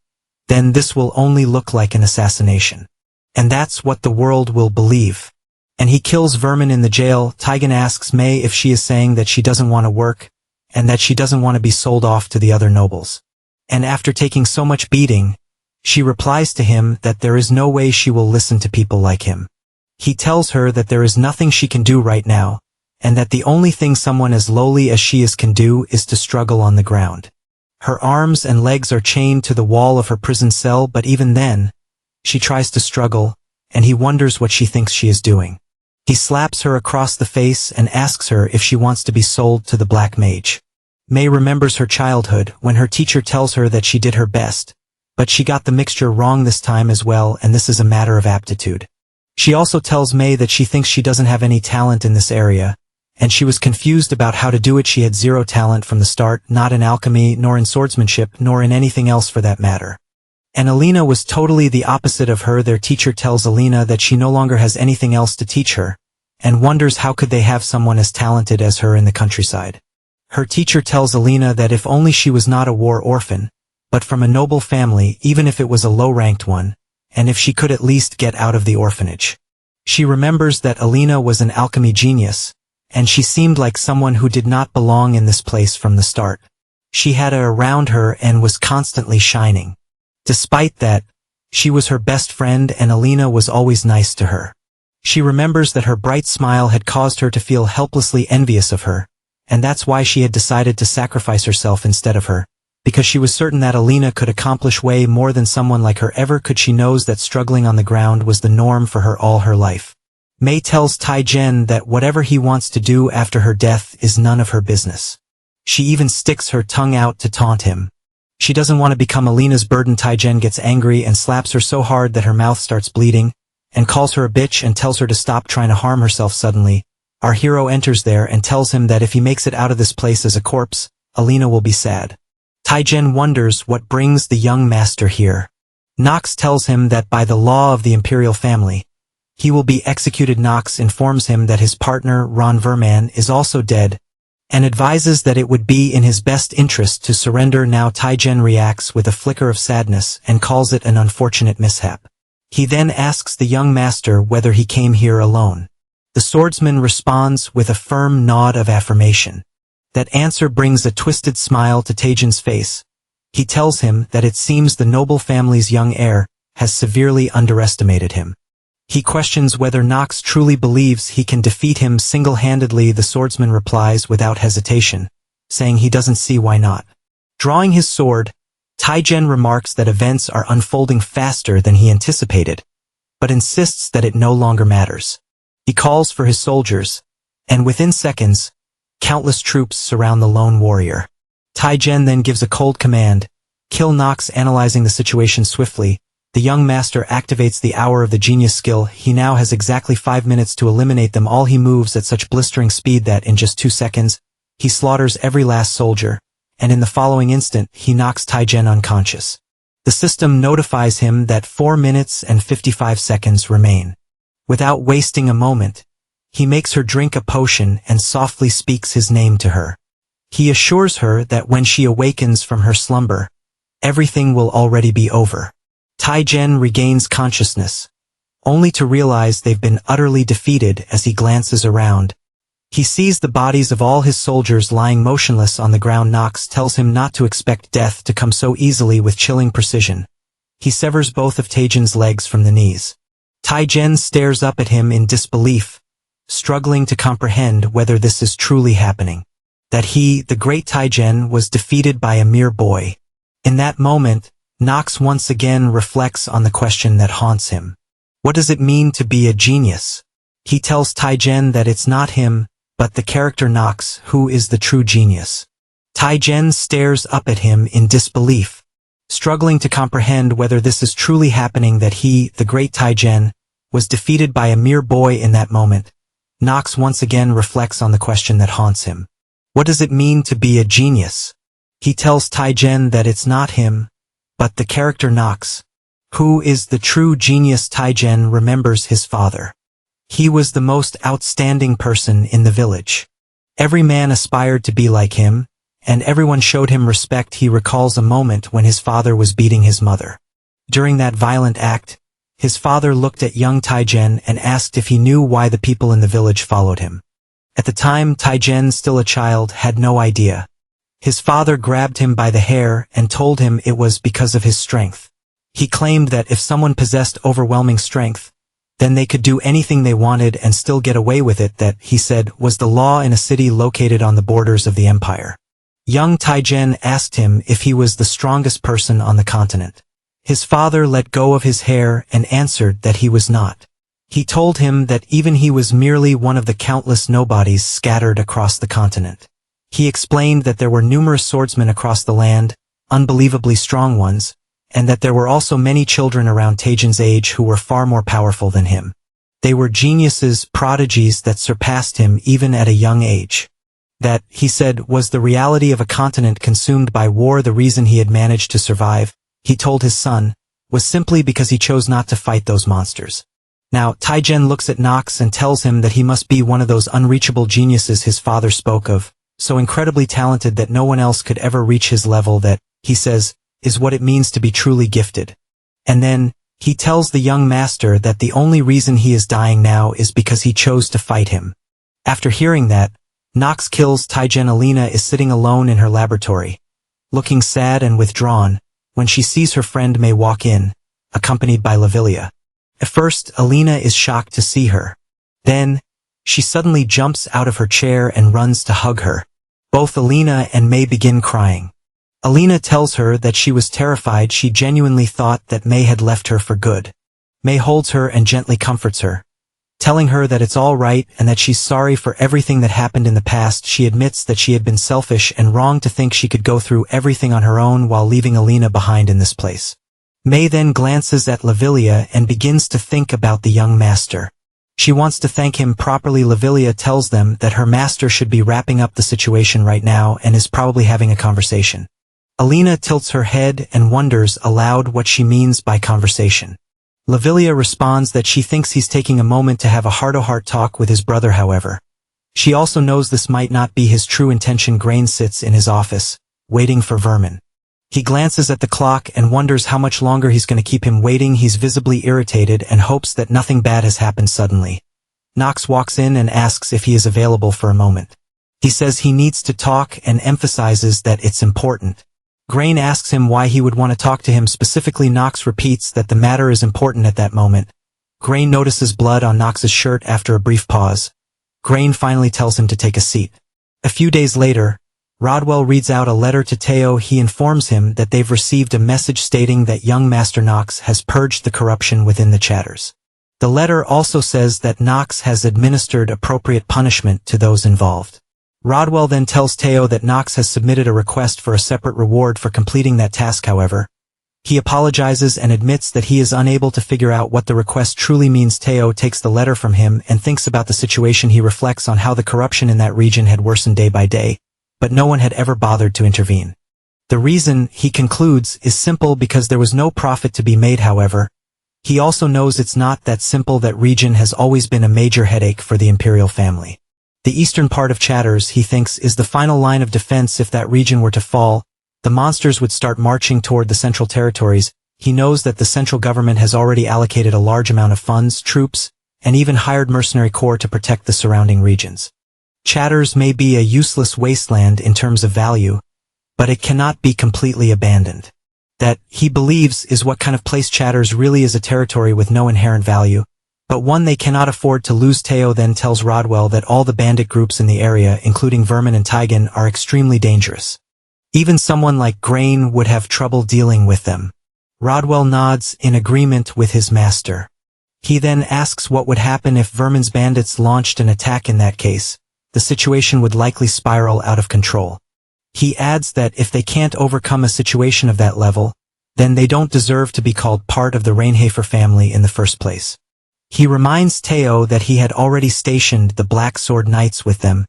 then this will only look like an assassination. And that's what the world will believe. And he kills Vermin in the jail. Taigen asks Mei if she is saying that she doesn't want to work, and that she doesn't want to be sold off to the other nobles. And after taking so much beating, she replies to him that there is no way she will listen to people like him. He tells her that there is nothing she can do right now, and that the only thing someone as lowly as she is can do is to struggle on the ground. Her arms and legs are chained to the wall of her prison cell, but even then, she tries to struggle, and he wonders what she thinks she is doing. He slaps her across the face and asks her if she wants to be sold to the Black Mage. Mei remembers her childhood when her teacher tells her that she did her best, but she got the mixture wrong this time as well, and this is a matter of aptitude. She also tells Mei that she thinks she doesn't have any talent in this area, and she was confused about how to do it. She had zero talent from the start, not in alchemy, nor in swordsmanship, nor in anything else for that matter. And Alina was totally the opposite of her. Their teacher tells Alina that she no longer has anything else to teach her, and wonders how could they have someone as talented as her in the countryside. Her teacher tells Alina that if only she was not a war orphan, but from a noble family, even if it was a low-ranked one, and if she could at least get out of the orphanage. She remembers that Alina was an alchemy genius, and she seemed like someone who did not belong in this place from the start. She had her around her and was constantly shining. Despite that, she was her best friend and Alina was always nice to her. She remembers that her bright smile had caused her to feel helplessly envious of her, and that's why she had decided to sacrifice herself instead of her, because she was certain that Alina could accomplish way more than someone like her ever could. She knows that struggling on the ground was the norm for her all her life. Mei tells Tai-Jen that whatever he wants to do after her death is none of her business. She even sticks her tongue out to taunt him. She doesn't want to become Alina's burden. Tai-Jen gets angry and slaps her so hard that her mouth starts bleeding, and calls her a bitch and tells her to stop trying to harm herself. Suddenly, our hero enters there and tells him that if he makes it out of this place as a corpse, Alina will be sad. Tai-Jen wonders what brings the young master here. Nox tells him that by the law of the imperial family, he will be executed. Nox informs him that his partner, Ron Verman, is also dead, and advises that it would be in his best interest to surrender now. Tai-Jen reacts with a flicker of sadness and calls it an unfortunate mishap. He then asks the young master whether he came here alone. The swordsman responds with a firm nod of affirmation. That answer brings a twisted smile to Tai-Jen's face. He tells him that it seems the noble family's young heir has severely underestimated him. He questions whether Nox truly believes he can defeat him single-handedly. The swordsman replies without hesitation, saying he doesn't see why not. Drawing his sword, Tai-Jen remarks that events are unfolding faster than he anticipated, but insists that it no longer matters. He calls for his soldiers, and within seconds, countless troops surround the lone warrior. Tai-Jen then gives a cold command, kill Nox. Analyzing the situation swiftly, the young master activates the Hour of the Genius skill. He now has exactly 5 minutes to eliminate them all. He moves at such blistering speed that in just 2 seconds, he slaughters every last soldier, and in the following instant, he knocks Tai-Jen unconscious. The system notifies him that 4 minutes and 55 seconds remain. Without wasting a moment, he makes her drink a potion and softly speaks his name to her. He assures her that when she awakens from her slumber, everything will already be over. Tai-Jen regains consciousness, only to realize they've been utterly defeated. As he glances around, he sees the bodies of all his soldiers lying motionless on the ground. Nox tells him not to expect death to come so easily. With chilling precision, he severs both of Tai-Jen's legs from the knees. Tai-Jen stares up at him in disbelief, struggling to comprehend whether this is truly happening. That he, the great Tai-Jen, was defeated by a mere boy. In that moment, Nox once again reflects on the question that haunts him. What does it mean to be a genius? He tells Tai-Jen that it's not him, but the character Nox who is the true genius. Tai-Jen stares up at him in disbelief, struggling to comprehend whether this is truly happening. That he, the great Tai-Jen, was defeated by a mere boy. In that moment, Nox once again reflects on the question that haunts him. What does it mean to be a genius? He tells Tai-Jen that it's not him, but the character Nox who is the true genius. Tai-Jen remembers his father. He was the most outstanding person in the village. Every man aspired to be like him, and everyone showed him respect. He recalls a moment when his father was beating his mother. During that violent act, his father looked at young Tai-Jen and asked if he knew why the people in the village followed him. At the time, Tai-Jen, still a child, had no idea. His father grabbed him by the hair and told him it was because of his strength. He claimed that if someone possessed overwhelming strength, then they could do anything they wanted and still get away with it. That, he said, was the law in a city located on the borders of the empire. Young Tai-Jen asked him if he was the strongest person on the continent. His father let go of his hair and answered that he was not. He told him that even he was merely one of the countless nobodies scattered across the continent. He explained that there were numerous swordsmen across the land, unbelievably strong ones, and that there were also many children around Taejin's age who were far more powerful than him. They were geniuses, prodigies that surpassed him even at a young age. That, he said, was the reality of a continent consumed by war. The reason he had managed to survive, he told his son, was simply because he chose not to fight those monsters. Now, Taejin looks at Nox and tells him that he must be one of those unreachable geniuses his father spoke of, so incredibly talented that no one else could ever reach his level. That, he says, is what it means to be truly gifted. And then, he tells the young master that the only reason he is dying now is because he chose to fight him. After hearing that, Nox kills Taejin. Alina is sitting alone in her laboratory, looking sad and withdrawn, when she sees her friend May walk in, accompanied by Lavilia. At first, Alina is shocked to see her. Then, she suddenly jumps out of her chair and runs to hug her. Both Alina and May begin crying. Alina tells her that she was terrified. She genuinely thought that May had left her for good. May holds her and gently comforts her, telling her that it's all right and that she's sorry for everything that happened in the past. She admits that she had been selfish and wrong to think she could go through everything on her own while leaving Alina behind in this place. May then glances at Lavilia and begins to think about the young master. She wants to thank him properly. Lavilia tells them that her master should be wrapping up the situation right now and is probably having a conversation. Alina tilts her head and wonders aloud what she means by conversation. Lavilia responds that she thinks he's taking a moment to have a heart-to-heart talk with his brother. However, she also knows this might not be his true intention. Grain sits in his office, waiting for Vermin. He glances at the clock and wonders how much longer he's going to keep him waiting. He's visibly irritated and hopes that nothing bad has happened suddenly. Nox walks in and asks if he is available for a moment. He says he needs to talk and emphasizes that it's important. Grain asks him why he would want to talk to him specifically. Nox repeats that the matter is important at that moment. Grain notices blood on Nox's shirt after a brief pause. Grain finally tells him to take a seat. A few days later, Rodwell reads out a letter to Teo. He informs him that they've received a message stating that young Master Nox has purged the corruption within the chatters. The letter also says that Nox has administered appropriate punishment to those involved. Rodwell then tells Teo that Nox has submitted a request for a separate reward for completing that task. However, he apologizes and admits that he is unable to figure out what the request truly means. Teo takes the letter from him and thinks about the situation. He reflects on how the corruption in that region had worsened day by day, but no one had ever bothered to intervene. The reason, he concludes, is simple: because there was no profit to be made. However, he also knows it's not that simple. That region has always been a major headache for the imperial family. The eastern part of Chatters, he thinks, is the final line of defense. If that region were to fall, the monsters would start marching toward the central territories. He knows that the central government has already allocated a large amount of funds, troops, and even hired mercenary corps to protect the surrounding regions. Chatters may be a useless wasteland in terms of value, but it cannot be completely abandoned. That, he believes, is what kind of place Chatters really is: a territory with no inherent value, but one they cannot afford to lose. Teo then tells Rodwell that all the bandit groups in the area, including Vermin and Taigen, are extremely dangerous. Even someone like Grain would have trouble dealing with them. Rodwell nods in agreement with his master. He then asks what would happen if Vermin's bandits launched an attack. In that case, the situation would likely spiral out of control. He adds that if they can't overcome a situation of that level, then they don't deserve to be called part of the Rainhafer family in the first place. He reminds Teo that he had already stationed the Black Sword Knights with them,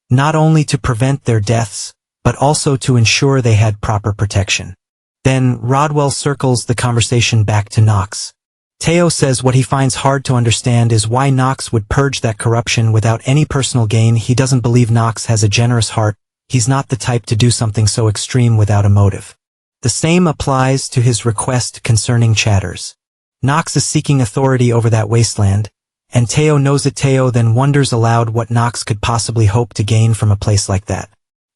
not only to prevent their deaths, but also to ensure they had proper protection. Then Rodwell circles the conversation back to Nox. Teo says what he finds hard to understand is why Nox would purge that corruption without any personal gain. He doesn't believe Nox has a generous heart. He's not the type to do something so extreme without a motive. The same applies to his request concerning Chatters. Nox is seeking authority over that wasteland, and Teo knows it. Teo then wonders aloud what Nox could possibly hope to gain from a place like that.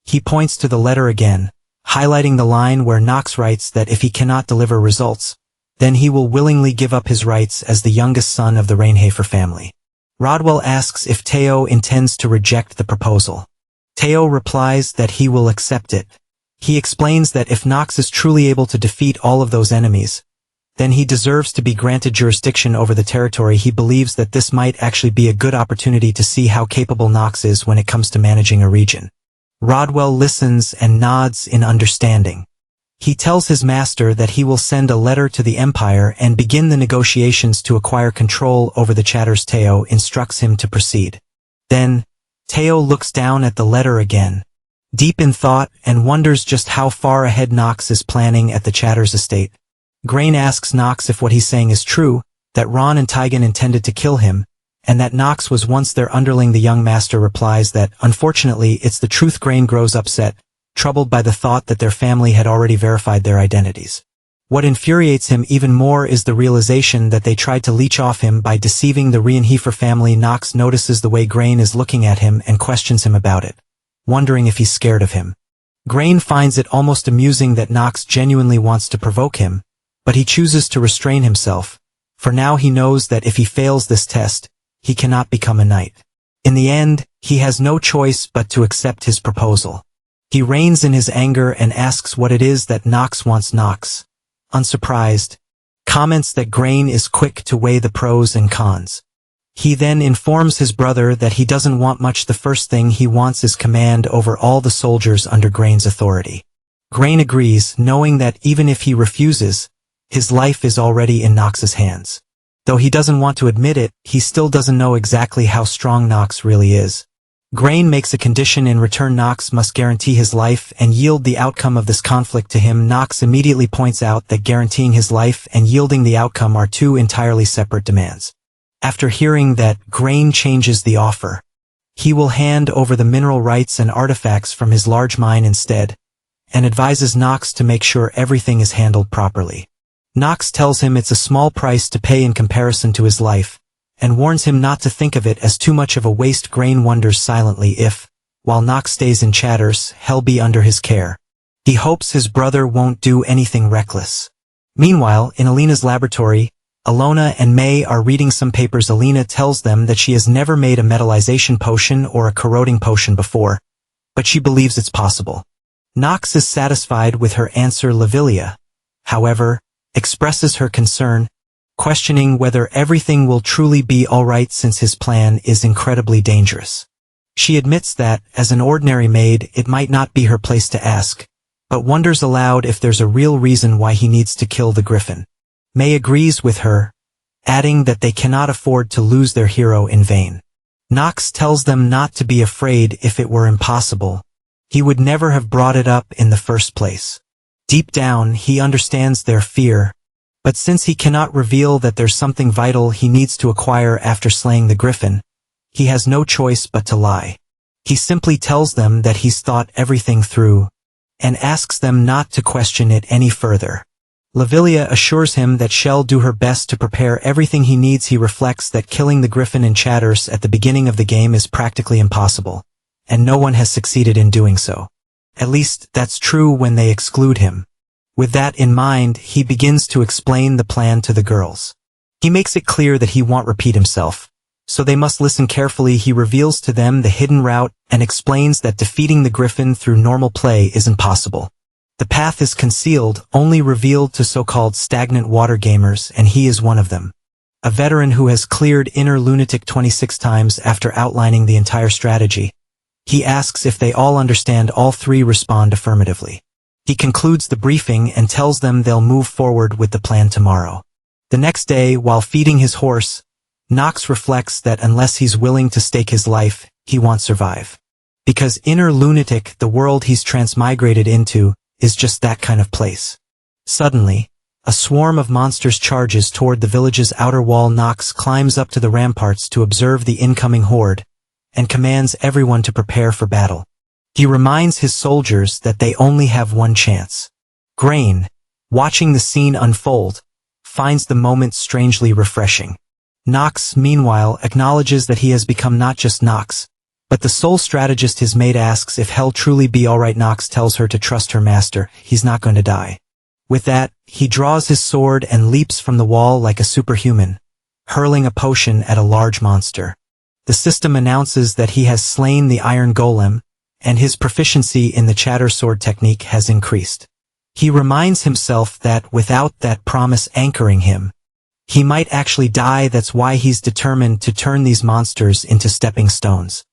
He points to the letter again, highlighting the line where Nox writes that if he cannot deliver results, then he will willingly give up his rights as the youngest son of the Rainhafer family. Rodwell asks if Teo intends to reject the proposal. Teo replies that he will accept it. He explains that if Nox is truly able to defeat all of those enemies, then he deserves to be granted jurisdiction over the territory. He believes that this might actually be a good opportunity to see how capable Nox is when it comes to managing a region. Rodwell listens and nods in understanding. He tells his master that he will send a letter to the Empire and begin the negotiations to acquire control over the chatters. Teo instructs him to proceed. Then, Teo looks down at the letter again, deep in thought, and wonders just how far ahead Nox is planning at the chatters estate. Grain asks Nox if what he's saying is true, that Ron and Taigen intended to kill him, and that Nox was once their underling. The young master replies that, unfortunately, it's the truth. Grain grows upset, troubled by the thought that their family had already verified their identities. What infuriates him even more is the realization that they tried to leech off him by deceiving the Rienheifer family. Nox notices the way Grain is looking at him and questions him about it, wondering if he's scared of him. Grain finds it almost amusing that Nox genuinely wants to provoke him, but he chooses to restrain himself, for now he knows that if he fails this test, he cannot become a knight. In the end, he has no choice but to accept his proposal. He reins in his anger and asks what it is that Nox wants. Nox, unsurprised, comments that Grain is quick to weigh the pros and cons. He then informs his brother that he doesn't want much. The first thing he wants is command over all the soldiers under Grain's authority. Grain agrees, knowing that even if he refuses, his life is already in Nox's hands. Though he doesn't want to admit it, he still doesn't know exactly how strong Nox really is. Grain makes a condition. In return, Nox must guarantee his life and yield the outcome of this conflict to him. Nox immediately points out that guaranteeing his life and yielding the outcome are two entirely separate demands. After hearing that, Grain changes the offer. He will hand over the mineral rights and artifacts from his large mine instead, and advises Nox to make sure everything is handled properly. Nox tells him it's a small price to pay in comparison to his life, and warns him not to think of it as too much of a waste. Grain wonders silently if, while Nox stays in chatters, he'll be under his care. He hopes his brother won't do anything reckless. Meanwhile, in Alina's laboratory, Alona and May are reading some papers. Alina tells them that she has never made a metallization potion or a corroding potion before, but she believes it's possible. Nox is satisfied with her answer. Lavilia, however, expresses her concern, questioning whether everything will truly be alright since his plan is incredibly dangerous. She admits that, as an ordinary maid, it might not be her place to ask, but wonders aloud if there's a real reason why he needs to kill the griffin. May agrees with her, adding that they cannot afford to lose their hero in vain. Nox tells them not to be afraid. If it were impossible, he would never have brought it up in the first place. Deep down, he understands their fear, but since he cannot reveal that there's something vital he needs to acquire after slaying the griffin, he has no choice but to lie. He simply tells them that he's thought everything through, and asks them not to question it any further. Lavilia assures him that she'll do her best to prepare everything he needs. He reflects that killing the griffin in chatters at the beginning of the game is practically impossible, and no one has succeeded in doing so. At least, that's true when they exclude him. With that in mind, he begins to explain the plan to the girls. He makes it clear that he won't repeat himself, so they must listen carefully. He reveals to them the hidden route and explains that defeating the griffin through normal play isn't possible. The path is concealed, only revealed to so-called stagnant water gamers, and he is one of them. A veteran who has cleared Inner Lunatic 26 times after outlining the entire strategy. He asks if they all understand. All three respond affirmatively. He concludes the briefing and tells them they'll move forward with the plan tomorrow. The next day, while feeding his horse, Nox reflects that unless he's willing to stake his life, he won't survive. Because Inner Lunatic, the world he's transmigrated into, is just that kind of place. Suddenly, a swarm of monsters charges toward the village's outer wall. Nox climbs up to the ramparts to observe the incoming horde, and commands everyone to prepare for battle. He reminds his soldiers that they only have one chance. Grain, watching the scene unfold, finds the moment strangely refreshing. Nox, meanwhile, acknowledges that he has become not just Nox, but the sole strategist his mate. Asks if hell truly be alright. Nox tells her to trust her master, he's not going to die. With that, he draws his sword and leaps from the wall like a superhuman, hurling a potion at a large monster. The system announces that he has slain the iron golem, and his proficiency in the chatter sword technique has increased. He reminds himself that without that promise anchoring him, he might actually die. That's why he's determined to turn these monsters into stepping stones.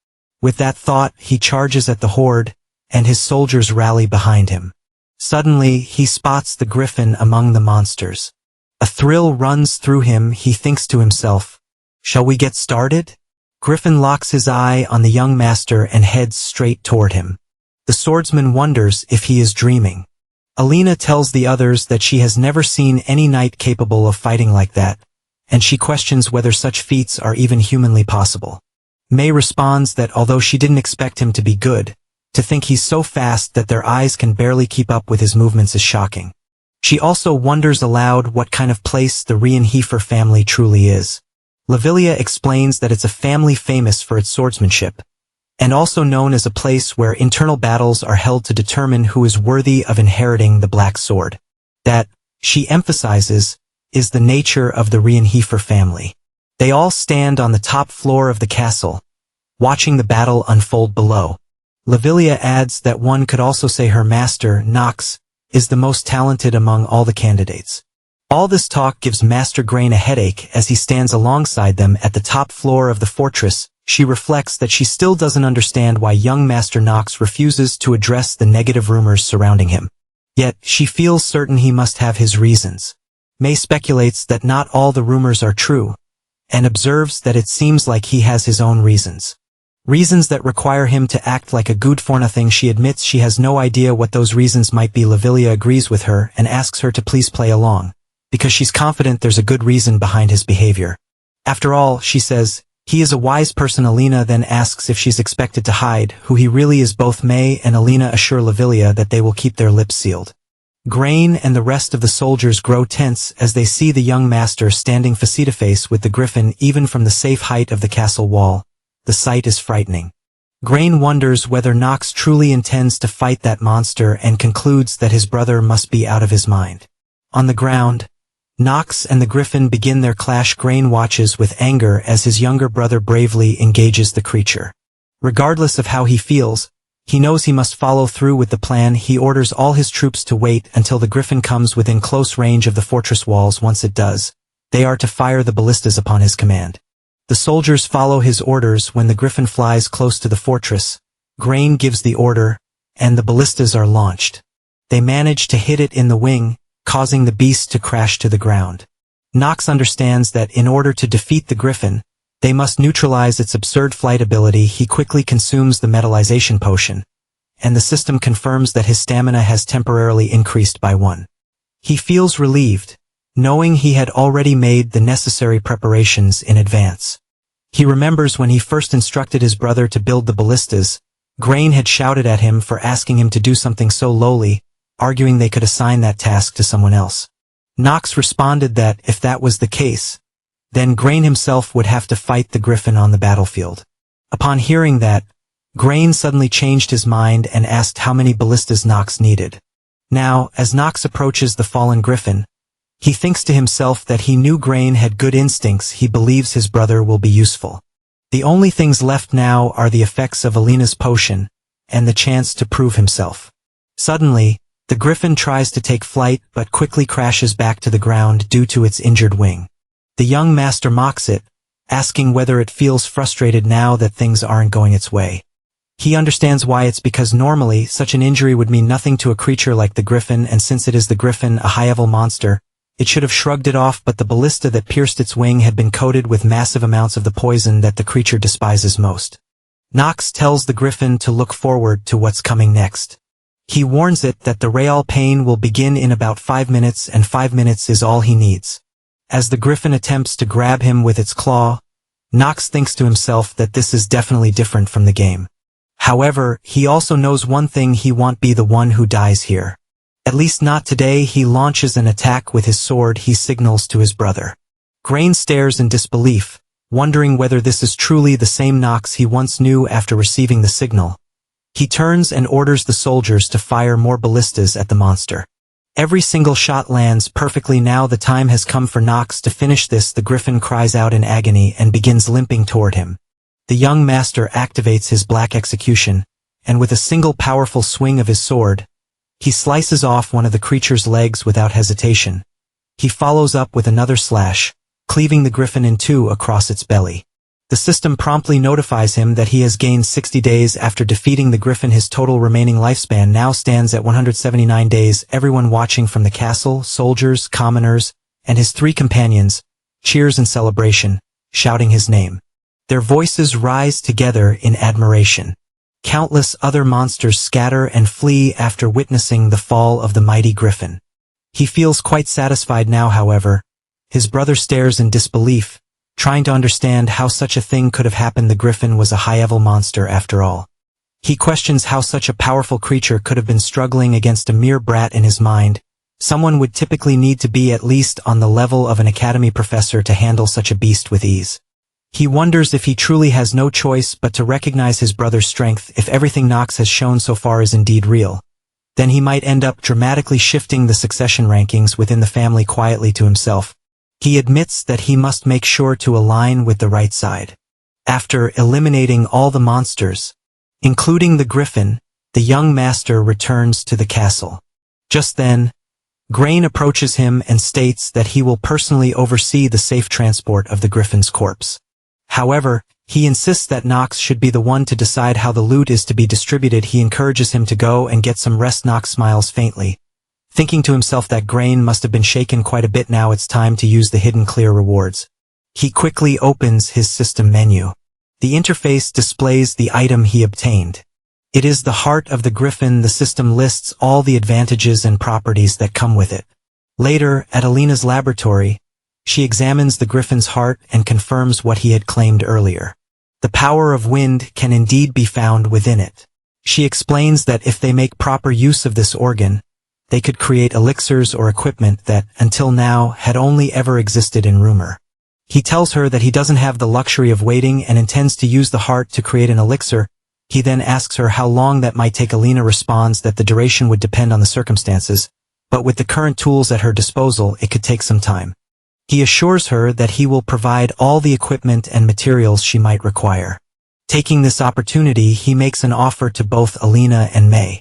With that thought, he charges at the horde, and his soldiers rally behind him. Suddenly, he spots the griffin among the monsters. A thrill runs through him. He thinks to himself, "Shall we get started?" Griffin locks his eye on the young master and heads straight toward him. The swordsman wonders if he is dreaming. Alina tells the others that she has never seen any knight capable of fighting like that, and she questions whether such feats are even humanly possible. May responds that although she didn't expect him to be good, to think he's so fast that their eyes can barely keep up with his movements is shocking. She also wonders aloud what kind of place the Rienhiefer family truly is. Lavilia explains that it's a family famous for its swordsmanship, and also known as a place where internal battles are held to determine who is worthy of inheriting the black sword. That, she emphasizes, is the nature of the Rienhiefer family. They all stand on the top floor of the castle, watching the battle unfold below. Lavilia adds that one could also say her master, Nox, is the most talented among all the candidates. All this talk gives Master Grain a headache as he stands alongside them at the top floor of the fortress. She reflects that she still doesn't understand why young Master Nox refuses to address the negative rumors surrounding him. Yet, she feels certain he must have his reasons. May speculates that not all the rumors are true, and observes that it seems like he has his own reasons. Reasons that require him to act like a good for nothing. She admits she has no idea what those reasons might be. Lavilia agrees with her and asks her to please play along, because she's confident there's a good reason behind his behavior. After all, she says, he is a wise person. Alina then asks if she's expected to hide who he really is. Both May and Alina assure Lavilia that they will keep their lips sealed. Grain and the rest of the soldiers grow tense as they see the young master standing face-to-face with the griffin even from the safe height of the castle wall. The sight is frightening. Grain wonders whether Nox truly intends to fight that monster and concludes that his brother must be out of his mind. On the ground, Nox and the griffin begin their clash. Grain watches with anger as his younger brother bravely engages the creature. Regardless of how he feels, he knows he must follow through with the plan. He orders all his troops to wait until the griffin comes within close range of the fortress walls. Once it does, they are to fire the ballistas upon his command. The soldiers follow his orders. When the griffin flies close to the fortress, Grain gives the order, and the ballistas are launched. They manage to hit it in the wing, causing the beast to crash to the ground. Nox understands that in order to defeat the griffin, they must neutralize its absurd flight ability. He quickly consumes the metallization potion, and the system confirms that his stamina has temporarily increased by 1. He feels relieved, knowing he had already made the necessary preparations in advance. He remembers when he first instructed his brother to build the ballistas, Grain had shouted at him for asking him to do something so lowly, arguing they could assign that task to someone else. Nox responded that, if that was the case, then Grain himself would have to fight the griffin on the battlefield. Upon hearing that, Grain suddenly changed his mind and asked how many ballistas Nox needed. Now, as Nox approaches the fallen griffin, he thinks to himself that he knew Grain had good instincts. He believes his brother will be useful. The only things left now are the effects of Alina's potion, and the chance to prove himself. Suddenly, the griffin tries to take flight but quickly crashes back to the ground due to its injured wing. The young master mocks it, asking whether it feels frustrated now that things aren't going its way. He understands why. It's because normally such an injury would mean nothing to a creature like the griffin, and since it is the griffin, a high-level monster, it should have shrugged it off. But the ballista that pierced its wing had been coated with massive amounts of the poison that the creature despises most. Nox tells the griffin to look forward to what's coming next. He warns it that the real pain will begin in about 5 minutes, and 5 minutes is all he needs. As the griffin attempts to grab him with its claw, Nox thinks to himself that this is definitely different from the game. However, he also knows one thing: he won't be the one who dies here. At least not today. He launches an attack with his sword. He signals to his brother. Grain stares in disbelief, wondering whether this is truly the same Nox he once knew. After receiving the signal, he turns and orders the soldiers to fire more ballistas at the monster. Every single shot lands perfectly. Now the time has come for Nox to finish this. The griffin cries out in agony and begins limping toward him. The young master activates his black execution, and with a single powerful swing of his sword, he slices off one of the creature's legs without hesitation. He follows up with another slash, cleaving the griffin in two across its belly. The system promptly notifies him that he has gained 60 days after defeating the griffin. His total remaining lifespan now stands at 179 days. Everyone watching from the castle, soldiers, commoners, and his 3 companions, cheers in celebration, shouting his name. Their voices rise together in admiration. Countless other monsters scatter and flee after witnessing the fall of the mighty griffin. He feels quite satisfied now, however. His brother stares in disbelief, trying to understand how such a thing could have happened. The griffin was a high-level monster after all. He questions how such a powerful creature could have been struggling against a mere brat. In his mind, someone would typically need to be at least on the level of an academy professor to handle such a beast with ease. He wonders if he truly has no choice but to recognize his brother's strength. If everything Nox has shown so far is indeed real, then he might end up dramatically shifting the succession rankings within the family. Quietly to himself, he admits that he must make sure to align with the right side. After eliminating all the monsters, including the griffin, the young master returns to the castle. Just then, Grain approaches him and states that he will personally oversee the safe transport of the griffin's corpse. However, he insists that Nox should be the one to decide how the loot is to be distributed. He encourages him to go and get some rest. Nox smiles faintly, thinking to himself that Grain must have been shaken quite a bit. Now it's time to use the hidden clear rewards. He quickly opens his system menu. The interface displays the item he obtained. It is the heart of the griffin. The system lists all the advantages and properties that come with it. Later, at Alina's laboratory, she examines the griffin's heart and confirms what he had claimed earlier. The power of wind can indeed be found within it. She explains that if they make proper use of this organ, they could create elixirs or equipment that, until now, had only ever existed in rumor. He tells her that he doesn't have the luxury of waiting and intends to use the heart to create an elixir. He then asks her how long that might take. Alina responds that the duration would depend on the circumstances, but with the current tools at her disposal, it could take some time. He assures her that he will provide all the equipment and materials she might require. Taking this opportunity, he makes an offer to both Alina and May.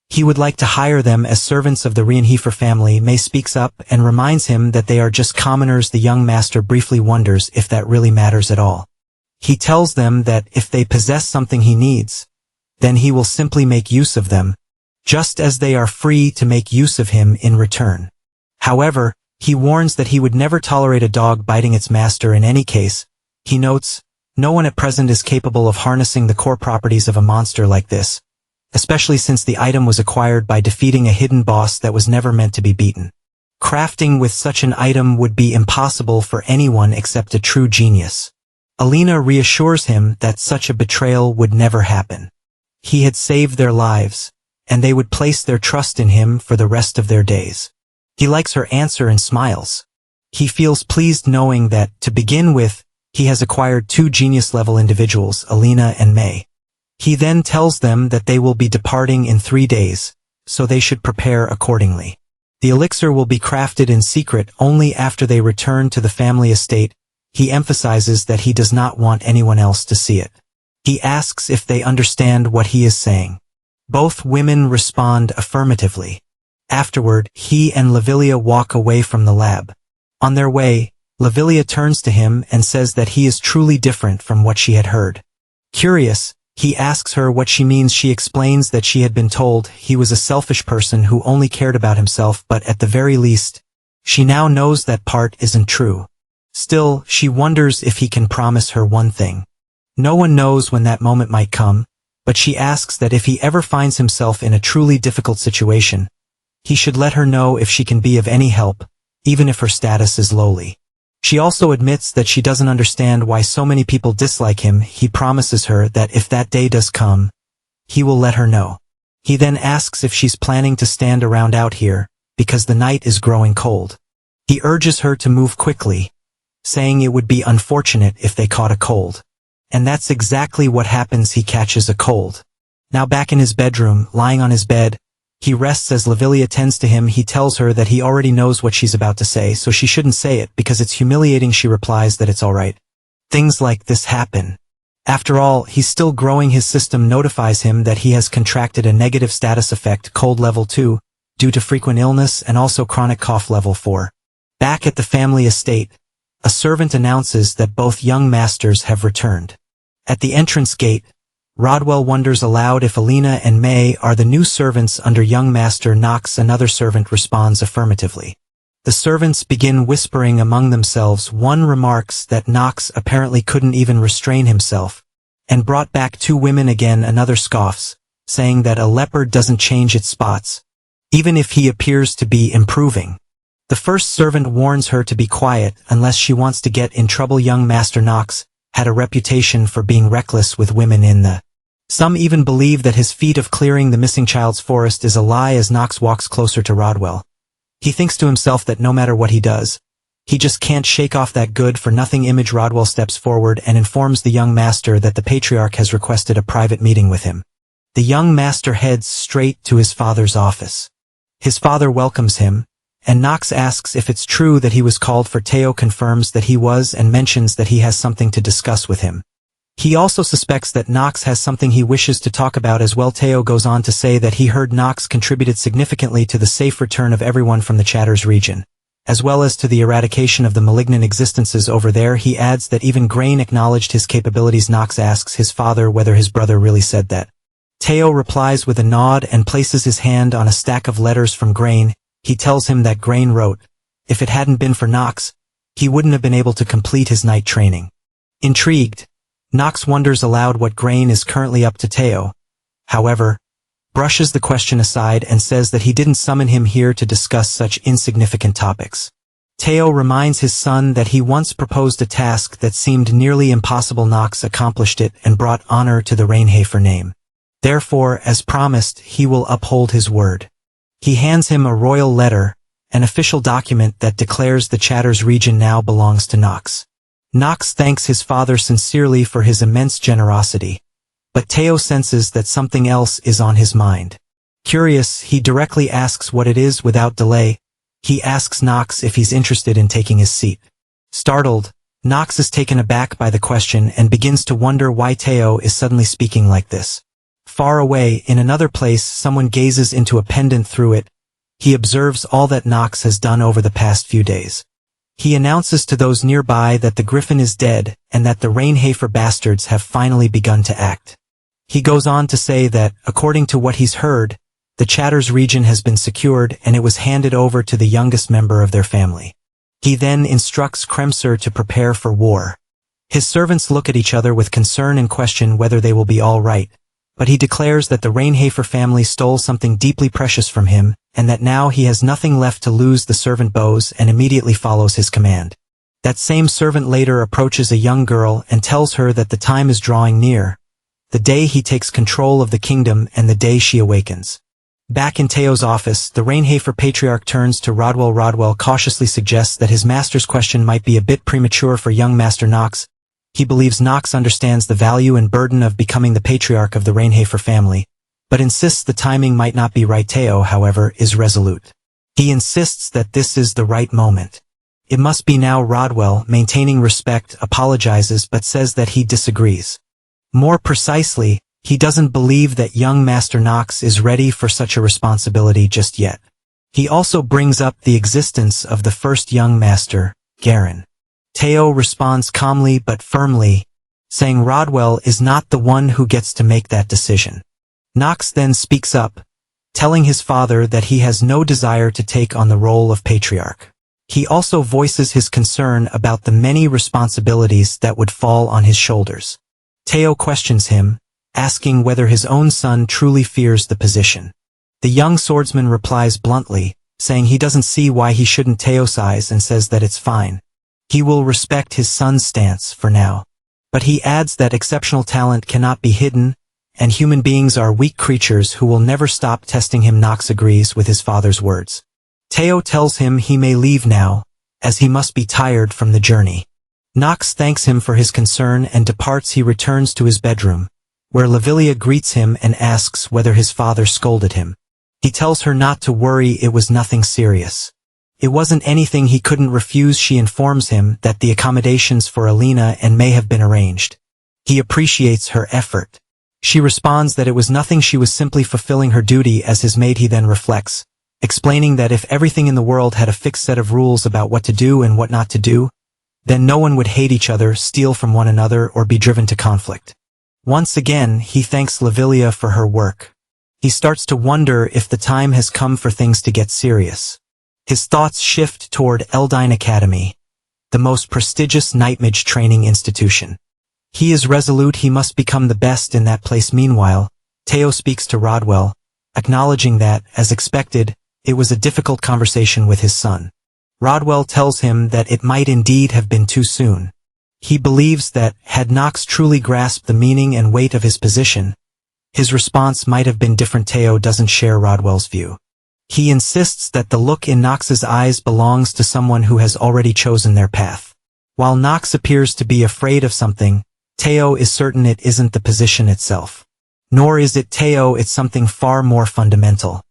He would like to hire them as servants of the Rienhofer family. May speaks up and reminds him that they are just commoners. The young master briefly wonders if that really matters at all. He tells them that if they possess something he needs, then he will simply make use of them, just as they are free to make use of him in return. However, he warns that he would never tolerate a dog biting its master. In any case, he notes, no one at present is capable of harnessing the core properties of a monster like this, especially since the item was acquired by defeating a hidden boss that was never meant to be beaten. Crafting with such an item would be impossible for anyone except a true genius. Alina reassures him that such a betrayal would never happen. He had saved their lives, and they would place their trust in him for the rest of their days. He likes her answer and smiles. He feels pleased knowing that, to begin with, he has acquired 2 genius-level individuals, Alina and May. He then tells them that they will be departing in 3 days, so they should prepare accordingly. The elixir will be crafted in secret only after they return to the family estate. He emphasizes that he does not want anyone else to see it. He asks if they understand what he is saying. Both women respond affirmatively. Afterward, he and Lavilia walk away from the lab. On their way, Lavilia turns to him and says that he is truly different from what she had heard. Curious, he asks her what she means. She explains that she had been told he was a selfish person who only cared about himself, but at the very least, she now knows that part isn't true. Still, she wonders if he can promise her one thing. No one knows when that moment might come, but she asks that if he ever finds himself in a truly difficult situation, he should let her know if she can be of any help, even if her status is lowly. She also admits that she doesn't understand why so many people dislike him. He promises her that if that day does come, he will let her know. He then asks if she's planning to stand around out here, because the night is growing cold. He urges her to move quickly, saying it would be unfortunate if they caught a cold. And that's exactly what happens. He catches a cold. Now back in his bedroom, lying on his bed, he rests as Lavilia tends to him. He tells her that he already knows what she's about to say, so she shouldn't say it because it's humiliating. She replies that it's alright. Things like this happen. After all, he's still growing. His system notifies him that he has contracted a negative status effect, cold level 2, due to frequent illness and also chronic cough level 4. Back at the family estate, a servant announces that both young masters have returned. At the entrance gate, Rodwell wonders aloud if Alina and May are the new servants under young master Knox. Another servant responds affirmatively. The servants begin whispering among themselves. One remarks that Knox apparently couldn't even restrain himself, and brought back 2 women again. Another scoffs, saying that a leopard doesn't change its spots, even if he appears to be improving. The first servant warns her to be quiet unless she wants to get in trouble. Young Master Knox had a reputation for being reckless with women in the. Some even believe that his feat of clearing the missing child's forest is a lie. As Knox walks closer to Rodwell, he thinks to himself that no matter what he does, he just can't shake off that good-for-nothing image. Rodwell steps forward and informs the young master that the patriarch has requested a private meeting with him. The young master heads straight to his father's office. His father welcomes him, and Knox asks if it's true that he was called for. Teo confirms that he was and mentions that he has something to discuss with him. He also suspects that Knox has something he wishes to talk about as well. Teo goes on to say that he heard Knox contributed significantly to the safe return of everyone from the Chatters region, as well as to the eradication of the malignant existences over there. He adds that even Grain acknowledged his capabilities. Knox asks his father whether his brother really said that. Teo replies with a nod and places his hand on a stack of letters from Grain. He tells him that Grain wrote, if it hadn't been for Knox, he wouldn't have been able to complete his night training. Intrigued, Knox wonders aloud what Grain is currently up to. Teo, however, brushes the question aside and says that he didn't summon him here to discuss such insignificant topics. Teo reminds his son that he once proposed a task that seemed nearly impossible. Knox accomplished it and brought honor to the Rainhafer name. Therefore, as promised, he will uphold his word. He hands him a royal letter, an official document that declares the Chatters region now belongs to Knox. Knox thanks his father sincerely for his immense generosity, but Teo senses that something else is on his mind. Curious, he directly asks what it is. Without delay, he asks Knox if he's interested in taking his seat. Startled, Knox is taken aback by the question and begins to wonder why Teo is suddenly speaking like this. Far away, in another place, someone gazes into a pendant. Through it, he observes all that Knox has done over the past few days. He announces to those nearby that the griffin is dead and that the Rainhafer bastards have finally begun to act. He goes on to say that, according to what he's heard, the Chatters region has been secured and it was handed over to the youngest member of their family. He then instructs Kremser to prepare for war. His servants look at each other with concern and question whether they will be all right, but he declares that the Rainhafer family stole something deeply precious from him, and that now he has nothing left to lose. The servant bows and immediately follows his command. That same servant later approaches a young girl and tells her that the time is drawing near, the day he takes control of the kingdom and the day she awakens. Back in Teo's office, the Rainhafer patriarch turns to Rodwell. Rodwell cautiously suggests that his master's question might be a bit premature for young Master Knox. He believes Knox understands the value and burden of becoming the patriarch of the Rainhafer family, but insists the timing might not be right. Teo, however, is resolute. He insists that this is the right moment. It must be now. Rodwell, maintaining respect, apologizes but says that he disagrees. More precisely, he doesn't believe that young Master Knox is ready for such a responsibility just yet. He also brings up the existence of the first young master, Garen. Teo responds calmly but firmly, saying Rodwell is not the one who gets to make that decision. Knox then speaks up, telling his father that he has no desire to take on the role of patriarch. He also voices his concern about the many responsibilities that would fall on his shoulders. Teo questions him, asking whether his own son truly fears the position. The young swordsman replies bluntly, saying he doesn't see why he shouldn't. Teo sighs and says that it's fine. He will respect his son's stance for now. But he adds that exceptional talent cannot be hidden, and human beings are weak creatures who will never stop testing him. Knox agrees with his father's words. Teo tells him he may leave now, as he must be tired from the journey. Knox thanks him for his concern and departs. He returns to his bedroom, where Lavilia greets him and asks whether his father scolded him. He tells her not to worry, it was nothing serious. It wasn't anything he couldn't refuse. She informs him that the accommodations for Alina and May have been arranged. He appreciates her effort. She responds that it was nothing, she was simply fulfilling her duty as his maid. He then reflects, explaining that if everything in the world had a fixed set of rules about what to do and what not to do, Then no one would hate each other, steal from one another, or be driven to conflict. Once again, he thanks Lavilia for her work. He starts to wonder if the time has come for things to get serious. His thoughts shift toward Eldine Academy, the most prestigious night mage training institution. He is resolute he must become the best in that place. Meanwhile, Teo speaks to Rodwell, acknowledging that, as expected, it was a difficult conversation with his son. Rodwell tells him that it might indeed have been too soon. He believes that, had Knox truly grasped the meaning and weight of his position, his response might have been different. Teo doesn't share Rodwell's view. He insists that the look in Knox's eyes belongs to someone who has already chosen their path. While Knox appears to be afraid of something, Teo is certain it isn't the position itself. Nor is it Teo, it's something far more fundamental.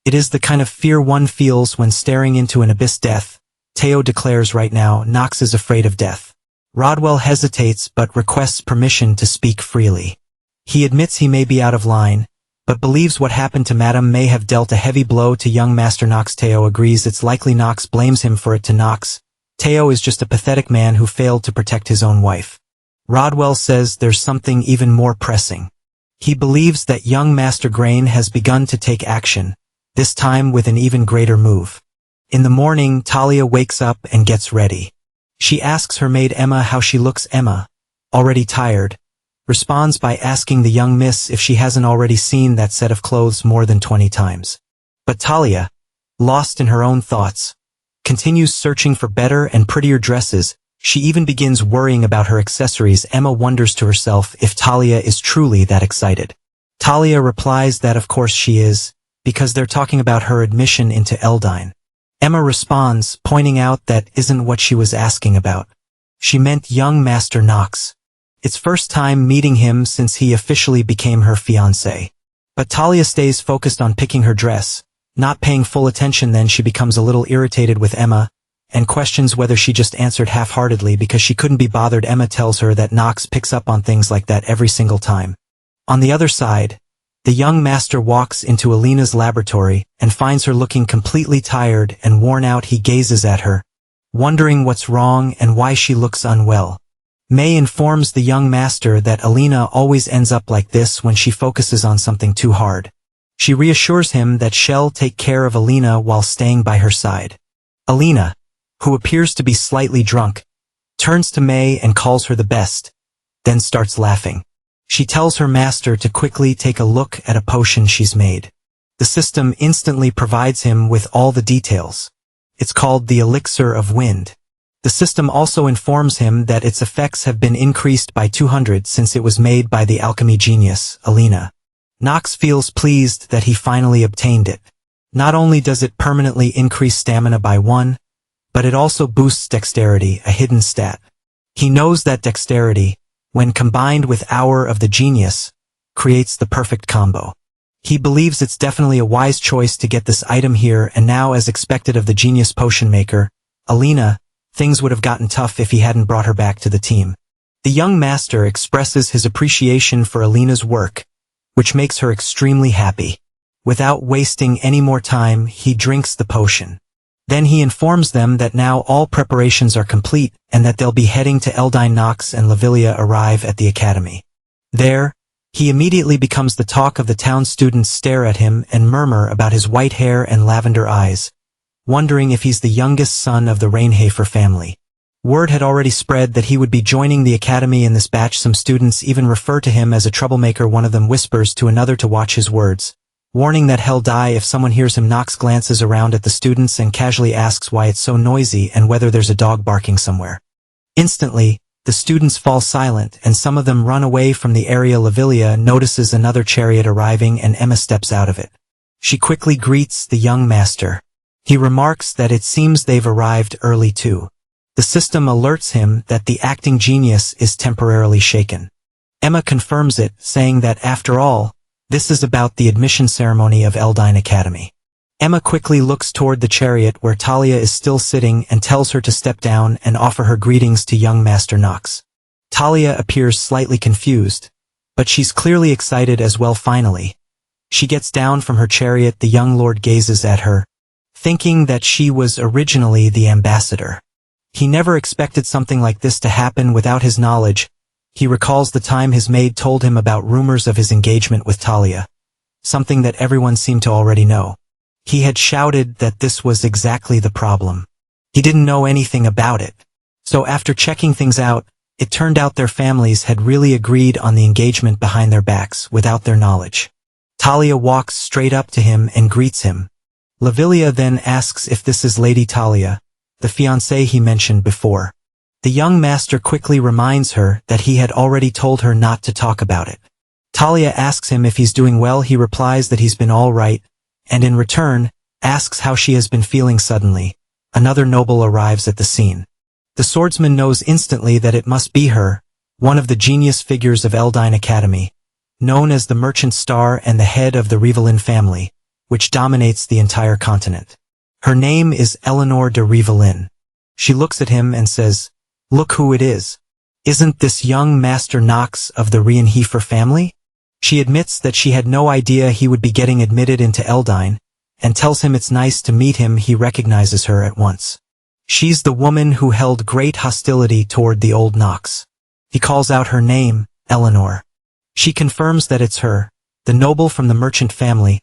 It is the kind of fear one feels when staring into an abyss. Death, Teo declares. Right now, Knox is afraid of death. Rodwell hesitates but requests permission to speak freely. He admits he may be out of line, but believes what happened to Madame may have dealt a heavy blow to young Master Knox. Teo agrees it's likely Knox blames him for it. To Knox, Teo is just a pathetic man who failed to protect his own wife. Rodwell says there's something even more pressing. He believes that young Master Grain has begun to take action, this time with an even greater move. In the morning, Talia wakes up and gets ready. She asks her maid Emma how she looks. Emma, already tired, responds by asking the young miss if she hasn't already seen that set of clothes more than 20 times. But Talia, lost in her own thoughts, continues searching for better and prettier dresses. She even begins worrying about her accessories. Emma wonders to herself if Talia is truly that excited. Talia replies that of course she is, because they're talking about her admission into Eldine. Emma responds, pointing out that isn't what she was asking about. She meant young Master Knox. It's first time meeting him since he officially became her fiancé. But Talia stays focused on picking her dress, not paying full attention. Then she becomes a little irritated with Emma, and questions whether she just answered half-heartedly because she couldn't be bothered. Emma tells her that Knox picks up on things like that every single time. On the other side, the young master walks into Alina's laboratory and finds her looking completely tired and worn out. He gazes at her, wondering what's wrong and why she looks unwell. May informs the young master that Alina always ends up like this when she focuses on something too hard. She reassures him that she'll take care of Alina while staying by her side. Alina, who appears to be slightly drunk, turns to May and calls her the best, then starts laughing. She tells her master to quickly take a look at a potion she's made. The system instantly provides him with all the details. It's called the Elixir of Wind. The system also informs him that its effects have been increased by 200 since it was made by the alchemy genius, Alina. Knox feels pleased that he finally obtained it. Not only does it permanently increase stamina by 1, but it also boosts dexterity, a hidden stat. He knows that dexterity, when combined with Hour of the Genius, creates the perfect combo. He believes it's definitely a wise choice to get this item here, and now, as expected of the genius potion maker, Alina, things would have gotten tough if he hadn't brought her back to the team. The young master expresses his appreciation for Alina's work, which makes her extremely happy. Without wasting any more time, he drinks the potion. Then he informs them that now all preparations are complete and that they'll be heading to Eldine. Knox and Lavilia arrive at the academy. There, he immediately becomes the talk of the town. Students stare at him and murmur about his white hair and lavender eyes, wondering if he's the youngest son of the Rainhafer family. Word had already spread that he would be joining the academy in this batch. Some students even refer to him as a troublemaker. One of them whispers to another to watch his words, warning that he'll die if someone hears him. Knox glances around at the students and casually asks why it's so noisy and whether there's a dog barking somewhere. Instantly, the students fall silent and some of them run away from the area. Lavilia notices another chariot arriving and Emma steps out of it. She quickly greets the young master. He remarks that it seems they've arrived early too. The system alerts him that the acting genius is temporarily shaken. Emma confirms it, saying that after all, this is about the admission ceremony of Eldine Academy. Emma quickly looks toward the chariot where Talia is still sitting and tells her to step down and offer her greetings to young Master Knox. Talia appears slightly confused, but she's clearly excited as well. Finally, she gets down from her chariot. The young lord gazes at her, thinking that she was originally the ambassador. He never expected something like this to happen without his knowledge. He recalls the time his maid told him about rumors of his engagement with Talia, something that everyone seemed to already know. He had shouted that this was exactly the problem. He didn't know anything about it. So after checking things out, it turned out their families had really agreed on the engagement behind their backs without their knowledge. Talia walks straight up to him and greets him. Lavilia then asks if this is Lady Talia, the fiancée he mentioned before. The young master quickly reminds her that he had already told her not to talk about it. Talia asks him if he's doing well. He replies that he's been all right, and in return, asks how she has been feeling. Suddenly, another noble arrives at the scene. The swordsman knows instantly that it must be her, one of the genius figures of Eldine Academy, known as the Merchant Star and the head of the Rivellin family, which dominates the entire continent. Her name is Eleanor de Rivellin. She looks at him and says, "Look who it is. Isn't this young Master Knox of the Rienheifer family?" She admits that she had no idea he would be getting admitted into Eldine, and tells him it's nice to meet him. He recognizes her at once. She's the woman who held great hostility toward the old Knox. He calls out her name, Eleanor. She confirms that it's her, the noble from the merchant family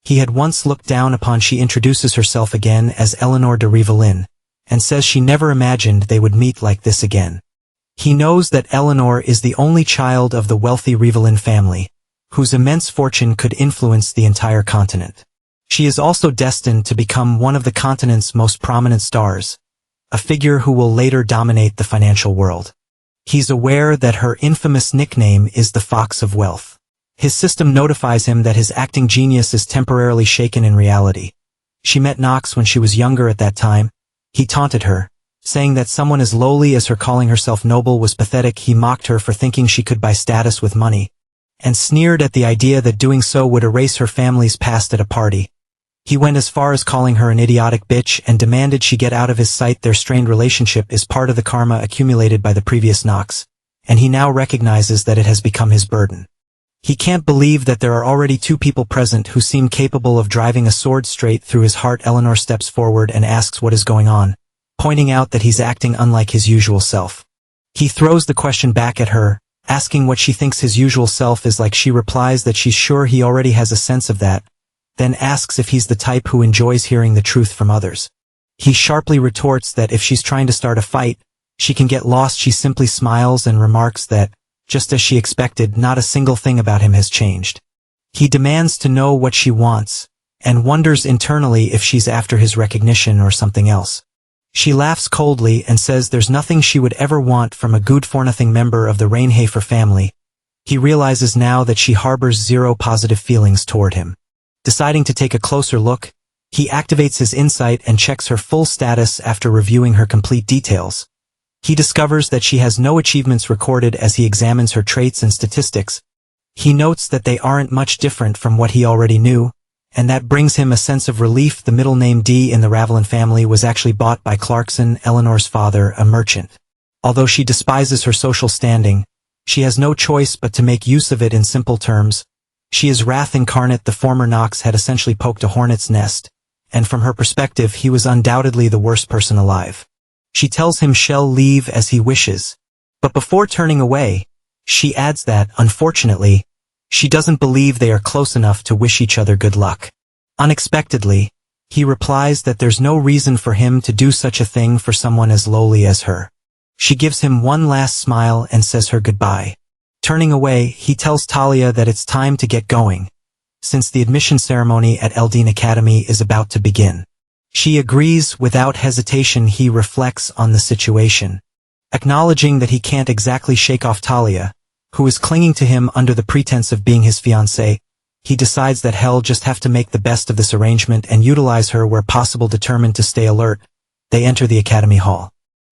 he had once looked down upon. She introduces herself again as Eleanor de Rivellin, and says she never imagined they would meet like this again. He knows that Eleanor is the only child of the wealthy Rivellin family, whose immense fortune could influence the entire continent. She is also destined to become one of the continent's most prominent stars, a figure who will later dominate the financial world. He's aware that her infamous nickname is the Fox of Wealth. His system notifies him that his acting genius is temporarily shaken in reality. She met Knox when she was younger. At that time, he taunted her, saying that someone as lowly as her calling herself noble was pathetic. He mocked her for thinking she could buy status with money, and sneered at the idea that doing so would erase her family's past at a party. He went as far as calling her an idiotic bitch and demanded she get out of his sight. Their strained relationship is part of the karma accumulated by the previous Knox, and he now recognizes that it has become his burden. He can't believe that there are already two people present who seem capable of driving a sword straight through his heart. Eleanor steps forward and asks what is going on, pointing out that he's acting unlike his usual self. He throws the question back at her, asking what she thinks his usual self is like. She replies that she's sure he already has a sense of that, then asks if he's the type who enjoys hearing the truth from others. He sharply retorts that if she's trying to start a fight, she can get lost. She simply smiles and remarks that, just as she expected, not a single thing about him has changed. He demands to know what she wants, and wonders internally if she's after his recognition or something else. She laughs coldly and says there's nothing she would ever want from a good-for-nothing member of the Rienheifer family. He realizes now that she harbors zero positive feelings toward him. Deciding to take a closer look, he activates his insight and checks her full status. After reviewing her complete details, he discovers that she has no achievements recorded. As he examines her traits and statistics, he notes that they aren't much different from what he already knew, and that brings him a sense of relief. The middle name D in the Rivellin family was actually bought by Clarkson, Eleanor's father, a merchant. Although she despises her social standing, she has no choice but to make use of it. In simple terms, she is wrath incarnate. The former Knox had essentially poked a hornet's nest, and from her perspective he was undoubtedly the worst person alive. She tells him she'll leave as he wishes, but before turning away, she adds that, unfortunately, she doesn't believe they are close enough to wish each other good luck. Unexpectedly, he replies that there's no reason for him to do such a thing for someone as lowly as her. She gives him one last smile and says her goodbye. Turning away, he tells Talia that it's time to get going, since the admission ceremony at Eldine Academy is about to begin. She agrees without hesitation. He reflects on the situation, acknowledging that he can't exactly shake off Talia, who is clinging to him under the pretense of being his fiancée. He decides that he'll just have to make the best of this arrangement and utilize her where possible. Determined to stay alert, they enter the academy hall.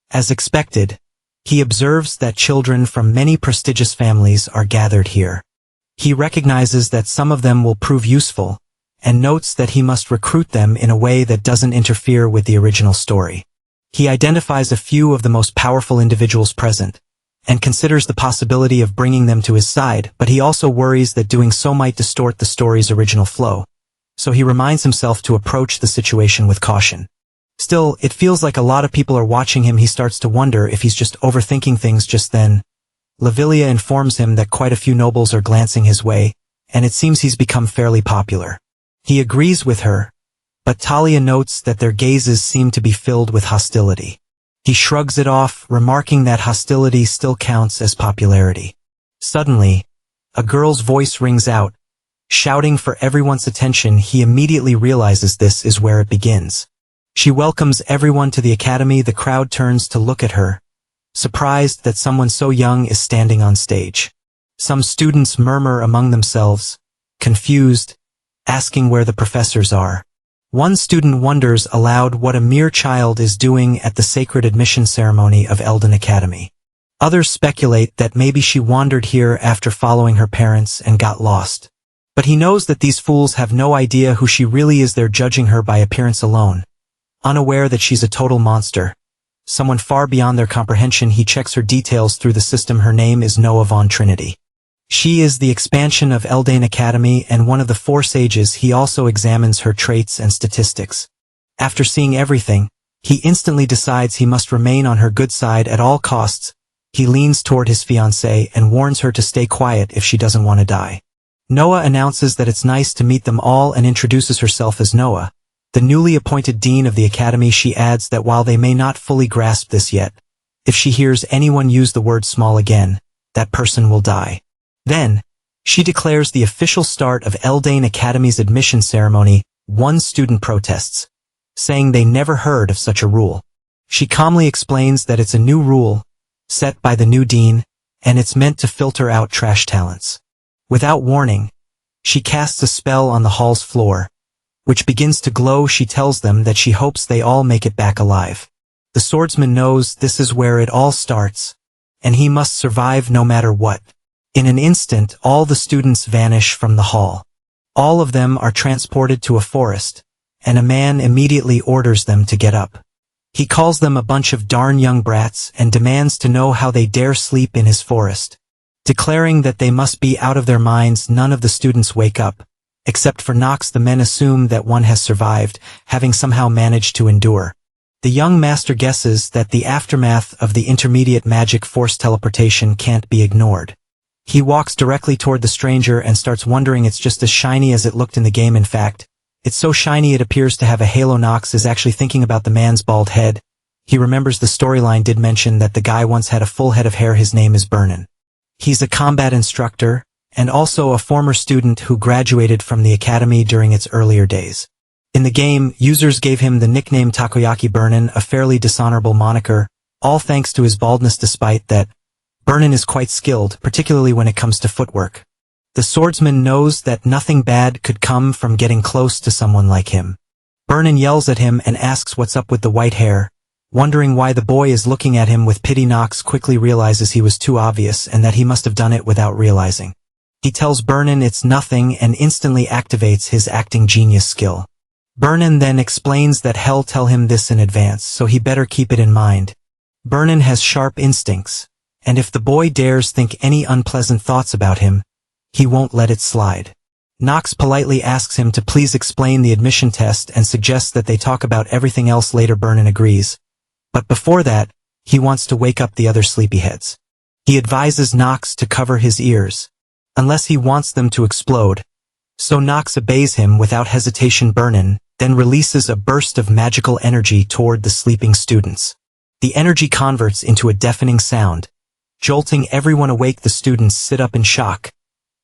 As expected, he observes that children from many prestigious families are gathered here. He recognizes that some of them will prove useful, and notes that he must recruit them in a way that doesn't interfere with the original story. He identifies a few of the most powerful individuals present, and considers the possibility of bringing them to his side, but he also worries that doing so might distort the story's original flow, so he reminds himself to approach the situation with caution. Still, it feels like a lot of people are watching him. He starts to wonder if he's just overthinking things. Just then, Lavilia informs him that quite a few nobles are glancing his way, and it seems he's become fairly popular. He agrees with her, but Talia notes that their gazes seem to be filled with hostility. He shrugs it off, remarking that hostility still counts as popularity. Suddenly, a girl's voice rings out, shouting for everyone's attention. He immediately realizes this is where it begins. She welcomes everyone to the academy. The crowd turns to look at her, surprised that someone so young is standing on stage. Some students murmur among themselves, confused, asking where the professors are. One student wonders aloud what a mere child is doing at the sacred admission ceremony of Elden Academy. Others speculate that maybe she wandered here after following her parents and got lost. But he knows that these fools have no idea who she really is. They're judging her by appearance alone, unaware that she's a total monster, someone far beyond their comprehension. He checks her details through the system. Her name is Noah von Trinity. She is the expansion of Elden Academy and one of the 4 sages. He also examines her traits and statistics. After seeing everything, he instantly decides he must remain on her good side at all costs. He leans toward his fiancée and warns her to stay quiet if she doesn't want to die. Noah announces that it's nice to meet them all and introduces herself as Noah, the newly appointed dean of the academy. She adds that while they may not fully grasp this yet, if she hears anyone use the word small again, that person will die. Then, she declares the official start of Elden Academy's admission ceremony. One student protests, saying they never heard of such a rule. She calmly explains that it's a new rule, set by the new dean, and it's meant to filter out trash talents. Without warning, she casts a spell on the hall's floor, which begins to glow. She tells them that she hopes they all make it back alive. The swordsman knows this is where it all starts, and he must survive no matter what. In an instant, all the students vanish from the hall. All of them are transported to a forest, and a man immediately orders them to get up. He calls them a bunch of darn young brats and demands to know how they dare sleep in his forest. Declaring that they must be out of their minds, none of the students wake up, except for Nox. The men assume that one has survived, having somehow managed to endure. The young master guesses that the aftermath of the intermediate magic force teleportation can't be ignored. He walks directly toward the stranger and starts wondering it's just as shiny as it looked in the game. In fact, it's so shiny it appears to have a halo. Nox is actually thinking about the man's bald head. He remembers the storyline did mention that the guy once had a full head of hair. His name is Burnin. He's a combat instructor, and also a former student who graduated from the academy during its earlier days. In the game, users gave him the nickname Takoyaki Burnin, a fairly dishonorable moniker, all thanks to his baldness. Despite that, Burnin is quite skilled, particularly when it comes to footwork. The swordsman knows that nothing bad could come from getting close to someone like him. Burnin yells at him and asks what's up with the white hair, wondering why the boy is looking at him with pity. Nox quickly realizes he was too obvious and that he must have done it without realizing. He tells Burnin it's nothing and instantly activates his acting genius skill. Burnin then explains that hell tell him this in advance, so he better keep it in mind. Burnin has sharp instincts, and if the boy dares think any unpleasant thoughts about him, he won't let it slide. Nox politely asks him to please explain the admission test and suggests that they talk about everything else later. Burnin agrees, but before that, he wants to wake up the other sleepyheads. He advises Nox to cover his ears, unless he wants them to explode, so Nox obeys him without hesitation. Burnin then releases a burst of magical energy toward the sleeping students. The energy converts into a deafening sound, jolting everyone awake. The students sit up in shock,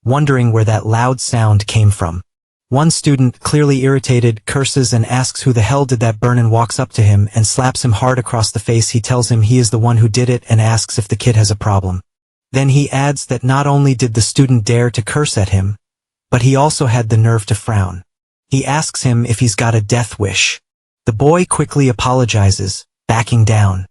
wondering where that loud sound came from. One student, clearly irritated, curses and asks who the hell did that. Burnin walks up to him and slaps him hard across the face. He tells him he is the one who did it and asks if the kid has a problem. Then he adds that not only did the student dare to curse at him, but he also had the nerve to frown. He asks him if he's got a death wish. The boy quickly apologizes, backing down.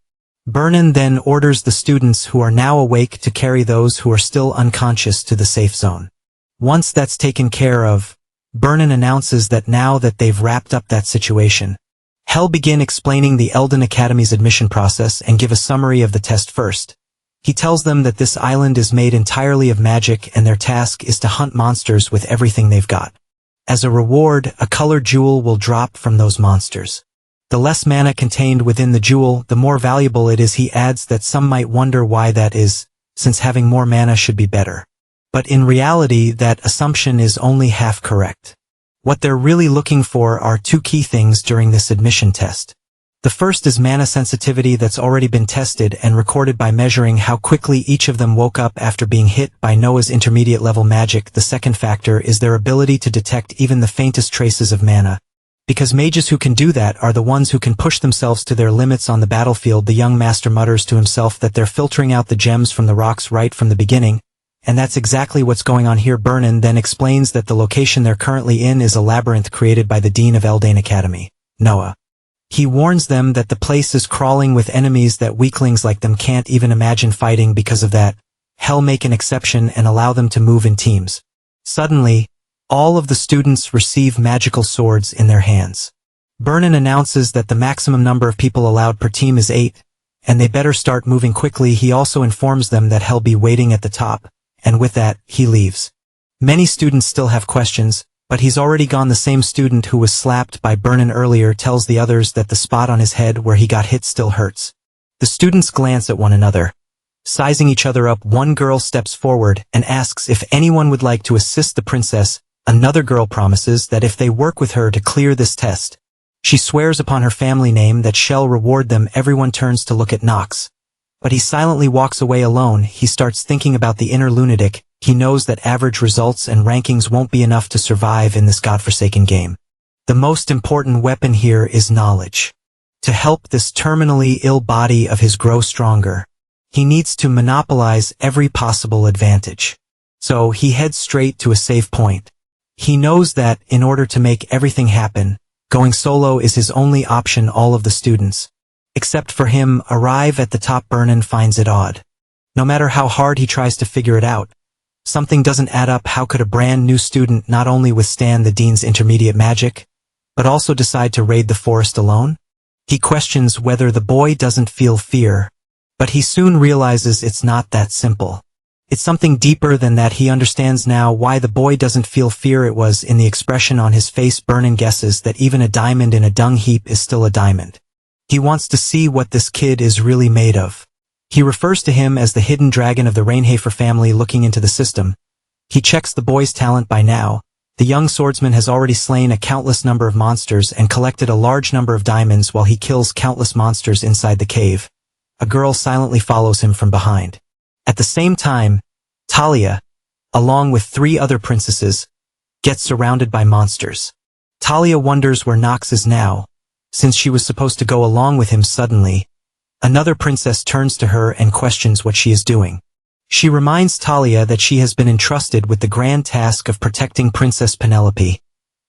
Burnin then orders the students who are now awake to carry those who are still unconscious to the safe zone. Once that's taken care of, Burnin announces that now that they've wrapped up that situation, he'll begin explaining the Elden Academy's admission process and give a summary of the test first. He tells them that this island is made entirely of magic and their task is to hunt monsters with everything they've got. As a reward, a colored jewel will drop from those monsters. The less mana contained within the jewel, the more valuable it is. He adds that some might wonder why that is, since having more mana should be better. But in reality, that assumption is only half correct. What they're really looking for are two key things during this admission test. The first is mana sensitivity that's already been tested and recorded by measuring how quickly each of them woke up after being hit by Noah's intermediate level magic. The second factor is their ability to detect even the faintest traces of mana. Because mages who can do that are the ones who can push themselves to their limits on the battlefield. The young master mutters to himself that they're filtering out the gems from the rocks right from the beginning, and that's exactly what's going on here. Burnin then explains that the location they're currently in is a labyrinth created by the Dean of Eldane Academy, Noah. He warns them that the place is crawling with enemies that weaklings like them can't even imagine fighting. Because of that, hell make an exception and allow them to move in teams. Suddenly, all of the students receive magical swords in their hands. Burnin announces that the maximum number of people allowed per team is 8, and they better start moving quickly. He also informs them that hell'll be waiting at the top, and with that, he leaves. Many students still have questions, but he's already gone. The same student who was slapped by Burnin earlier tells the others that the spot on his head where he got hit still hurts. The students glance at one another. Sizing each other up, one girl steps forward and asks if anyone would like to assist the princess. Another girl promises that if they work with her to clear this test, she swears upon her family name that she'll reward them. Everyone turns to look at Nox, but he silently walks away alone. He starts thinking about the inner lunatic. He knows that average results and rankings won't be enough to survive in this godforsaken game. The most important weapon here is knowledge. To help this terminally ill body of his grow stronger, he needs to monopolize every possible advantage. So he heads straight to a save point. He knows that, in order to make everything happen, going solo is his only option. All of the students, except for him, arrive at the top. Burnin finds it odd. No matter how hard he tries to figure it out, something doesn't add up. How could a brand new student not only withstand the dean's intermediate magic, but also decide to raid the forest alone? He questions whether the boy doesn't feel fear, but he soon realizes it's not that simple. It's something deeper than that. He understands now why the boy doesn't feel fear. It was in the expression on his face. Burnin guesses that even a diamond in a dung heap is still a diamond. He wants to see what this kid is really made of. He refers to him as the hidden dragon of the Rainhafer family. Looking into the system, he checks the boy's talent. By now, the young swordsman has already slain a countless number of monsters and collected a large number of diamonds. While he kills countless monsters inside the cave, a girl silently follows him from behind. At the same time, Talia, along with 3 other princesses, gets surrounded by monsters. Talia wonders where Nox is now, since she was supposed to go along with him. Suddenly, another princess turns to her and questions what she is doing. She reminds Talia that she has been entrusted with the grand task of protecting Princess Penelope,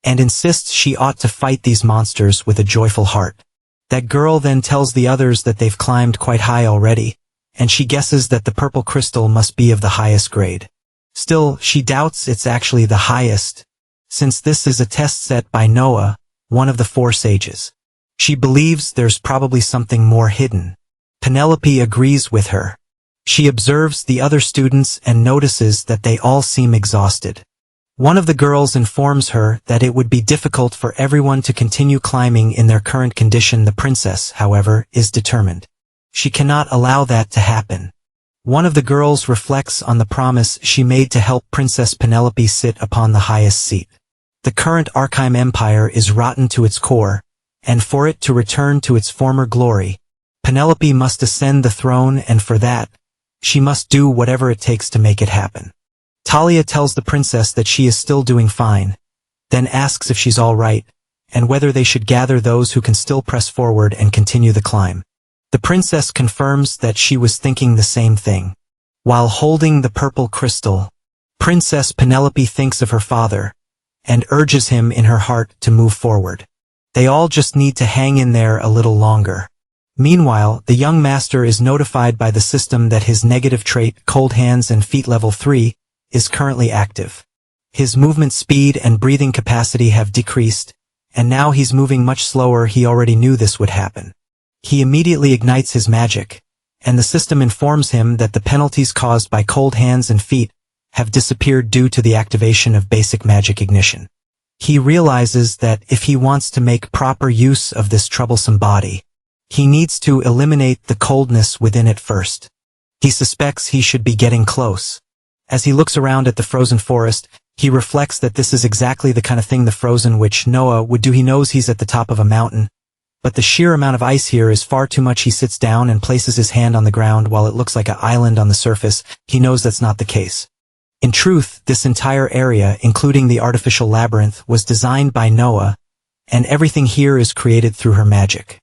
and insists she ought to fight these monsters with a joyful heart. That girl then tells the others that they've climbed quite high already, and she guesses that the purple crystal must be of the highest grade. Still, she doubts it's actually the highest, since this is a test set by Noah, one of the 4 sages. She believes there's probably something more hidden. Penelope agrees with her. She observes the other students and notices that they all seem exhausted. One of the girls informs her that it would be difficult for everyone to continue climbing in their current condition. The princess, however, is determined. She cannot allow that to happen. One of the girls reflects on the promise she made to help Princess Penelope sit upon the highest seat. The current Archime Empire is rotten to its core, and for it to return to its former glory, Penelope must ascend the throne, and for that, she must do whatever it takes to make it happen. Talia tells the princess that she is still doing fine, then asks if she's all right, and whether they should gather those who can still press forward and continue the climb. The princess confirms that she was thinking the same thing. While holding the purple crystal, Princess Penelope thinks of her father, and urges him in her heart to move forward. They all just need to hang in there a little longer. Meanwhile, the young master is notified by the system that his negative trait, cold hands and feet level 3, is currently active. His movement speed and breathing capacity have decreased, and now he's moving much slower. He already knew this would happen. He immediately ignites his magic, and the system informs him that the penalties caused by cold hands and feet have disappeared due to the activation of basic magic ignition. He realizes that if he wants to make proper use of this troublesome body, he needs to eliminate the coldness within it first. He suspects he should be getting close. As he looks around at the frozen forest, he reflects that this is exactly the kind of thing the frozen witch Noah would do. He knows he's at the top of a mountain, but the sheer amount of ice here is far too much. He sits down and places his hand on the ground while it looks like an island on the surface. He knows that's not the case. In truth, this entire area, including the artificial labyrinth, was designed by Noah, and everything here is created through her magic.